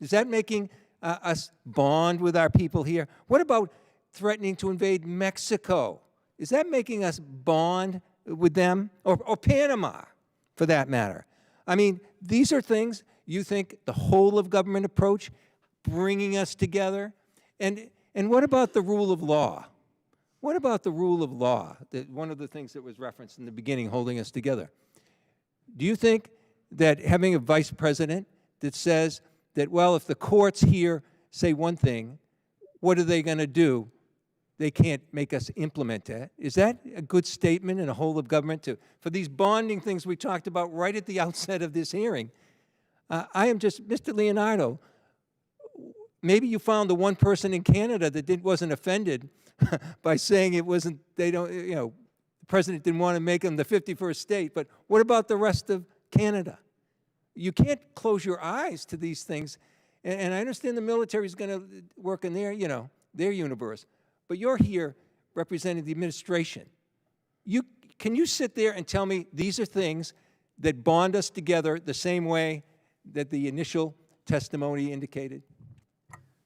Is that making us bond with our people here? What about threatening to invade Mexico? Is that making us bond with them? Or Panama, for that matter? I mean, these are things you think the whole-of-government approach, bringing us together? And what about the rule of law? What about the rule of law, one of the things that was referenced in the beginning, holding us together? Do you think that having a vice president that says that, well, if the courts here say one thing, what are they going to do? They can't make us implement that. Is that a good statement in a whole of government for these bonding things we talked about right at the outset of this hearing? I am just, Mr. Leonardo, maybe you found the one person in Canada that wasn't offended by saying it wasn't, they don't, the president didn't want to make them the 51st state, but what about the rest of Canada? You can't close your eyes to these things. And I understand the military is going to work in their, their universe. But you're here representing the administration. Can you sit there and tell me these are things that bond us together the same way that the initial testimony indicated?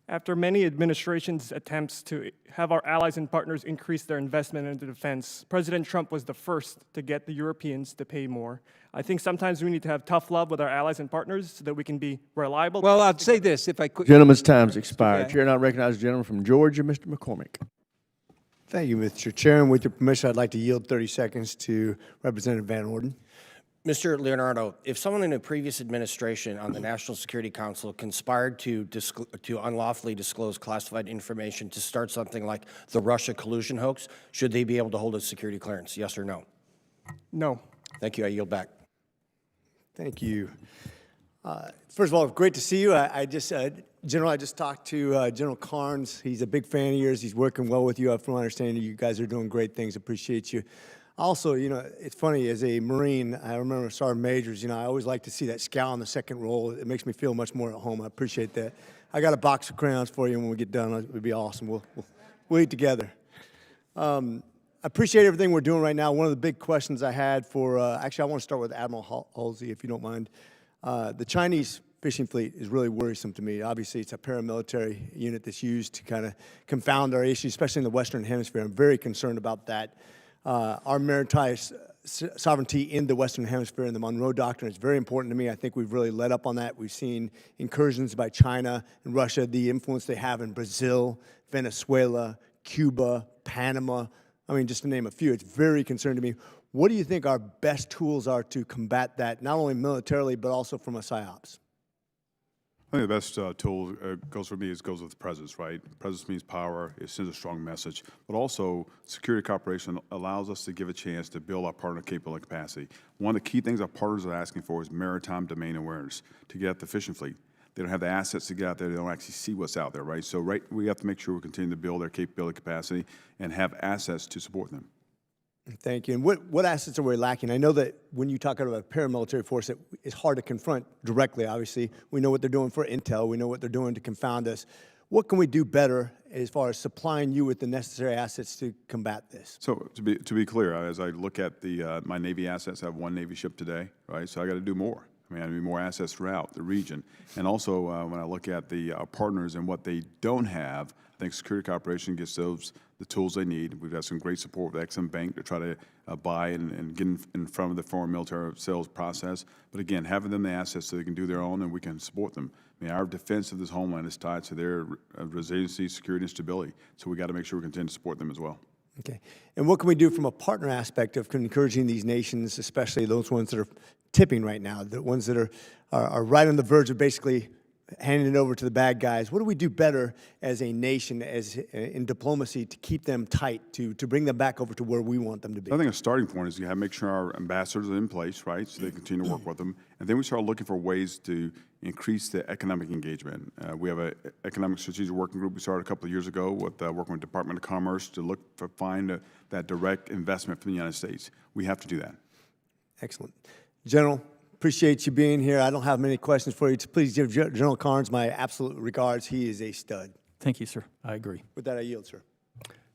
After many administrations' attempts to have our allies and partners increase their investment into defense, President Trump was the first to get the Europeans to pay more. I think sometimes we need to have tough love with our allies and partners so that we can be reliable. Well, I'd say this, if I could. Gentleman's time's expired. Chair now recognizes the gentleman from Georgia, Mr. McCormick. Thank you, Mr. Chairman. With your permission, I'd like to yield 30 seconds to Representative Van Orden. Mr. Leonardo, if someone in a previous administration on the National Security Council conspired to unlawfully disclose classified information to start something like the Russia collusion hoax, should they be able to hold a security clearance, yes or no? No. Thank you. I yield back. Thank you. First of all, great to see you. General, I just talked to General Carnes. He's a big fan of yours. He's working well with you. From my understanding, you guys are doing great things. Appreciate you. Also, it's funny, as a Marine, I remember Sergeant Majors, I always like to see that scowl on the second roll. It makes me feel much more at home. I appreciate that. I got a box of crayons for you, and when we get done, it would be awesome. We'll eat together. I appreciate everything we're doing right now. One of the big questions I had actually, I want to start with Admiral Halsey, if you don't mind. The Chinese fishing fleet is really worrisome to me. Obviously, it's a paramilitary unit that's used to kind of confound our issues, especially in the Western Hemisphere. I'm very concerned about that. Our maritime sovereignty in the Western Hemisphere and the Monroe Doctrine is very important to me. I think we've really led up on that. We've seen incursions by China and Russia, the influence they have in Brazil, Venezuela, Cuba, Panama. I mean, just to name a few. It's very concerning to me. What do you think our best tools are to combat that, not only militarily, but also from a PSYOPs? I think the best tool goes with presence, right? Presence means power. It sends a strong message. But also, security cooperation allows us to give a chance to build our partner capability capacity. One of the key things our partners are asking for is maritime domain awareness to get at the fishing fleet. They don't have the assets to get out there. They don't actually see what's out there, right? So we have to make sure we continue to build their capability capacity and have assets to support them. Thank you. And what assets are we lacking? I know that when you talk about a paramilitary force, it's hard to confront directly, obviously. We know what they're doing for intel. We know what they're doing to confound us. What can we do better as far as supplying you with the necessary assets to combat this? So to be clear, as I look at my Navy assets, I have one Navy ship today, right? So I got to do more. I mean, I need more assets throughout the region. And also, when I look at the partners and what they don't have, I think security cooperation gets those the tools they need. We've had some great support with Ex-Im Bank to try to buy and get in front of the foreign military sales process. But again, having them the assets so they can do their own and we can support them. I mean, our defense of this homeland is tied to their resiliency, security, and stability. So we got to make sure we continue to support them as well. Okay. And what can we do from a partner aspect of encouraging these nations, especially those ones that are tipping right now, the ones that are right on the verge of basically handing it over to the bad guys? What do we do better as a nation, in diplomacy, to keep them tight, to bring them back over to where we want them to be? I think a starting point is you have to make sure our ambassadors are in place, right, so they continue to work with them. And then we start looking for ways to increase the economic engagement. We have an economic strategic working group we started a couple of years ago with working with the Department of Commerce to find that direct investment from the United States. We have to do that. Excellent. General, appreciate you being here. I don't have many questions for you. Please give General Carnes my absolute regards. He is a stud. Thank you, sir. I agree. With that, I yield, sir.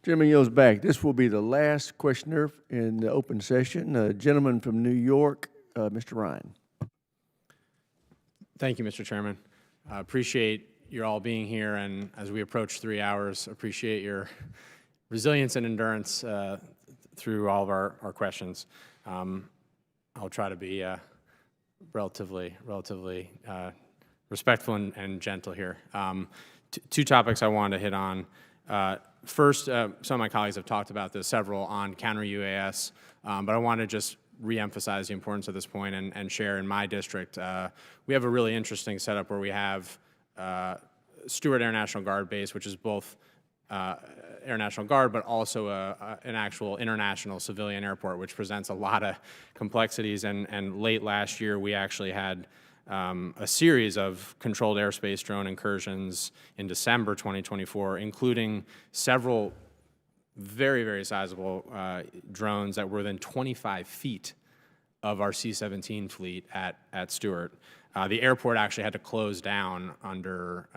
Gentleman yields back. This will be the last questioner in the open session. A gentleman from New York, Mr. Ryan. Thank you, Mr. Chairman. I appreciate you all being here, and as we approach 3 hours, appreciate your resilience and endurance through all of our questions. I'll try to be relatively respectful and gentle here. Two topics I wanted to hit on. First, some of my colleagues have talked about this, several on counter UAS, but I want to just reemphasize the importance of this point and share in my district. We have a really interesting setup where we have Stewart Air National Guard Base, which is both Air National Guard, but also an actual international civilian airport, which presents a lot of complexities. And late last year, we actually had a series of controlled airspace drone incursions in December 2024, including several very, very sizable drones that were within 25 feet of our C-17 fleet at Stewart. The airport actually had to close down under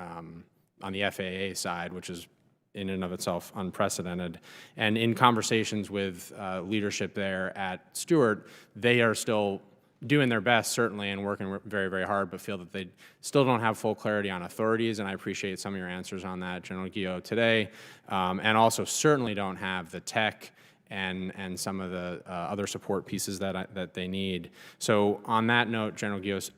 on the FAA side, which is in and of itself unprecedented. And in conversations with leadership there at Stewart, they are still doing their best, certainly, and working very, very hard, but feel that they still don't have full clarity on authorities, and I appreciate some of your answers on that, General Guillot, today, and also certainly don't have the tech and some of the other support pieces that they need. So on that note, General Guillot,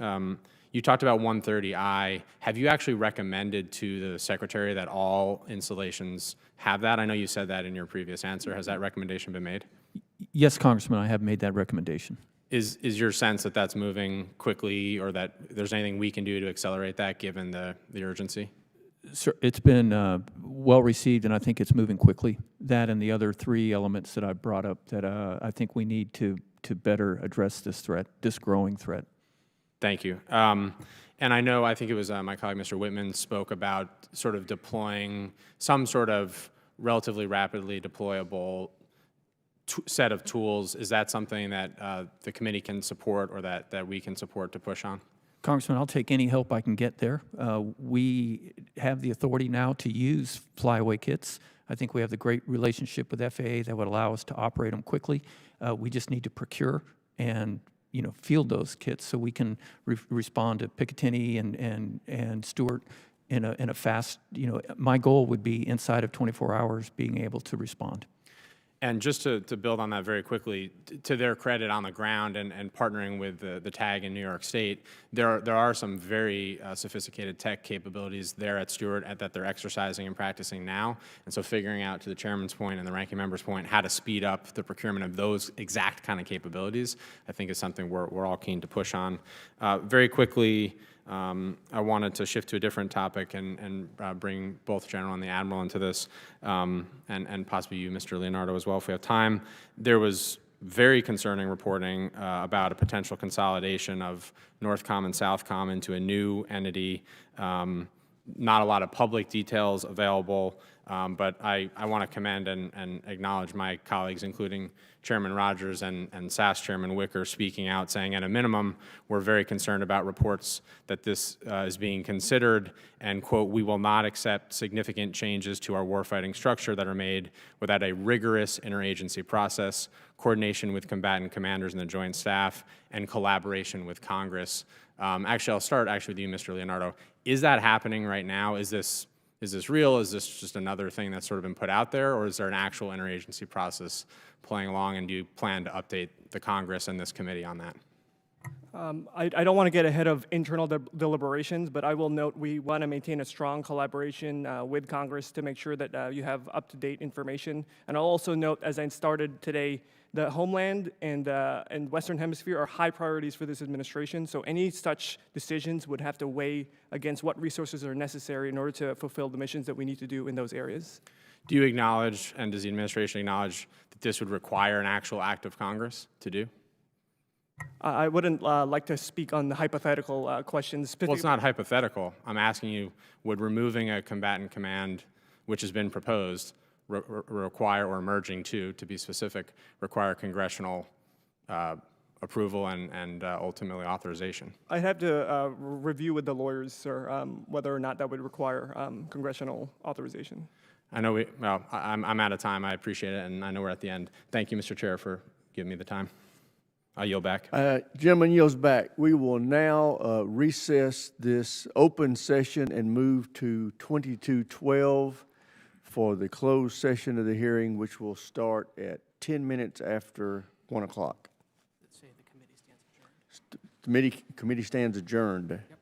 you talked about 130I. Have you actually recommended to the Secretary that all installations have that? I know you said that in your previous answer. Has that recommendation been made? Yes, Congressman, I have made that recommendation. Is your sense that that's moving quickly, or that there's anything we can do to accelerate that given the urgency? Sir, it's been well received, and I think it's moving quickly. That and the other three elements that I brought up that I think we need to better address this threat, this growing threat. Thank you. And I think it was my colleague, Mr. Whitman, spoke about sort of deploying some sort of relatively rapidly deployable set of tools. Is that something that the committee can support, or that we can support to push on? Congressman, I'll take any help I can get there. We have the authority now to use flyaway kits. I think we have the great relationship with FAA that would allow us to operate them quickly. We just need to procure and field those kits so we can respond to Picatinny and Stewart in a fast. My goal would be inside of 24 hours being able to respond. And just to build on that very quickly, to their credit on the ground and partnering with the TAG in New York State, there are some very sophisticated tech capabilities there at Stewart that they're exercising and practicing now. And so figuring out, to the chairman's point and the ranking member's point, how to speed up the procurement of those exact kind of capabilities, I think is something we're all keen to push on. Very quickly, I wanted to shift to a different topic and bring both General and the Admiral into this, and possibly you, Mr. Leonardo, as well, if we have time. There was very concerning reporting about a potential consolidation of Northcom and Southcom into a new entity. Not a lot of public details available, but I want to commend and acknowledge my colleagues, including Chairman Rogers and SAS Chairman Wicker, speaking out, saying at a minimum, we're very concerned about reports that this is being considered, and, quote, we will not accept significant changes to our warfighting structure that are made without a rigorous interagency process, coordination with combatant commanders and the Joint Staff, and collaboration with Congress. Actually, I'll start with you, Mr. Leonardo. Is that happening right now? Is this real? Is this just another thing that's sort of been put out there, or is there an actual interagency process playing along, and do you plan to update the Congress and this committee on that? I don't want to get ahead of internal deliberations, but I will note we want to maintain a strong collaboration with Congress to make sure that you have up-to-date information. And I'll also note, as I started today, the Homeland and Western Hemisphere are high priorities for this administration, so any such decisions would have to weigh against what resources are necessary in order to fulfill the missions that we need to do in those areas. Do you acknowledge, and does the administration acknowledge, that this would require an actual act of Congress to do? I wouldn't like to speak on the hypothetical questions. Well, it's not hypothetical. I'm asking you, would removing a combatant command, which has been proposed, require, or merging to be specific, require congressional approval and ultimately authorization? I'd have to review with the lawyers, sir, whether or not that would require congressional authorization. I know I'm out of time. I appreciate it, and I know we're at the end. Thank you, Mr. Chair, for giving me the time. I'll yield back. Gentleman yields back. We will now recess this open session and move to 2212 for the closed session of the hearing, which will start at 10 minutes after 1 o'clock. Let's say the committee stands adjourned. Committee stands adjourned. Yep.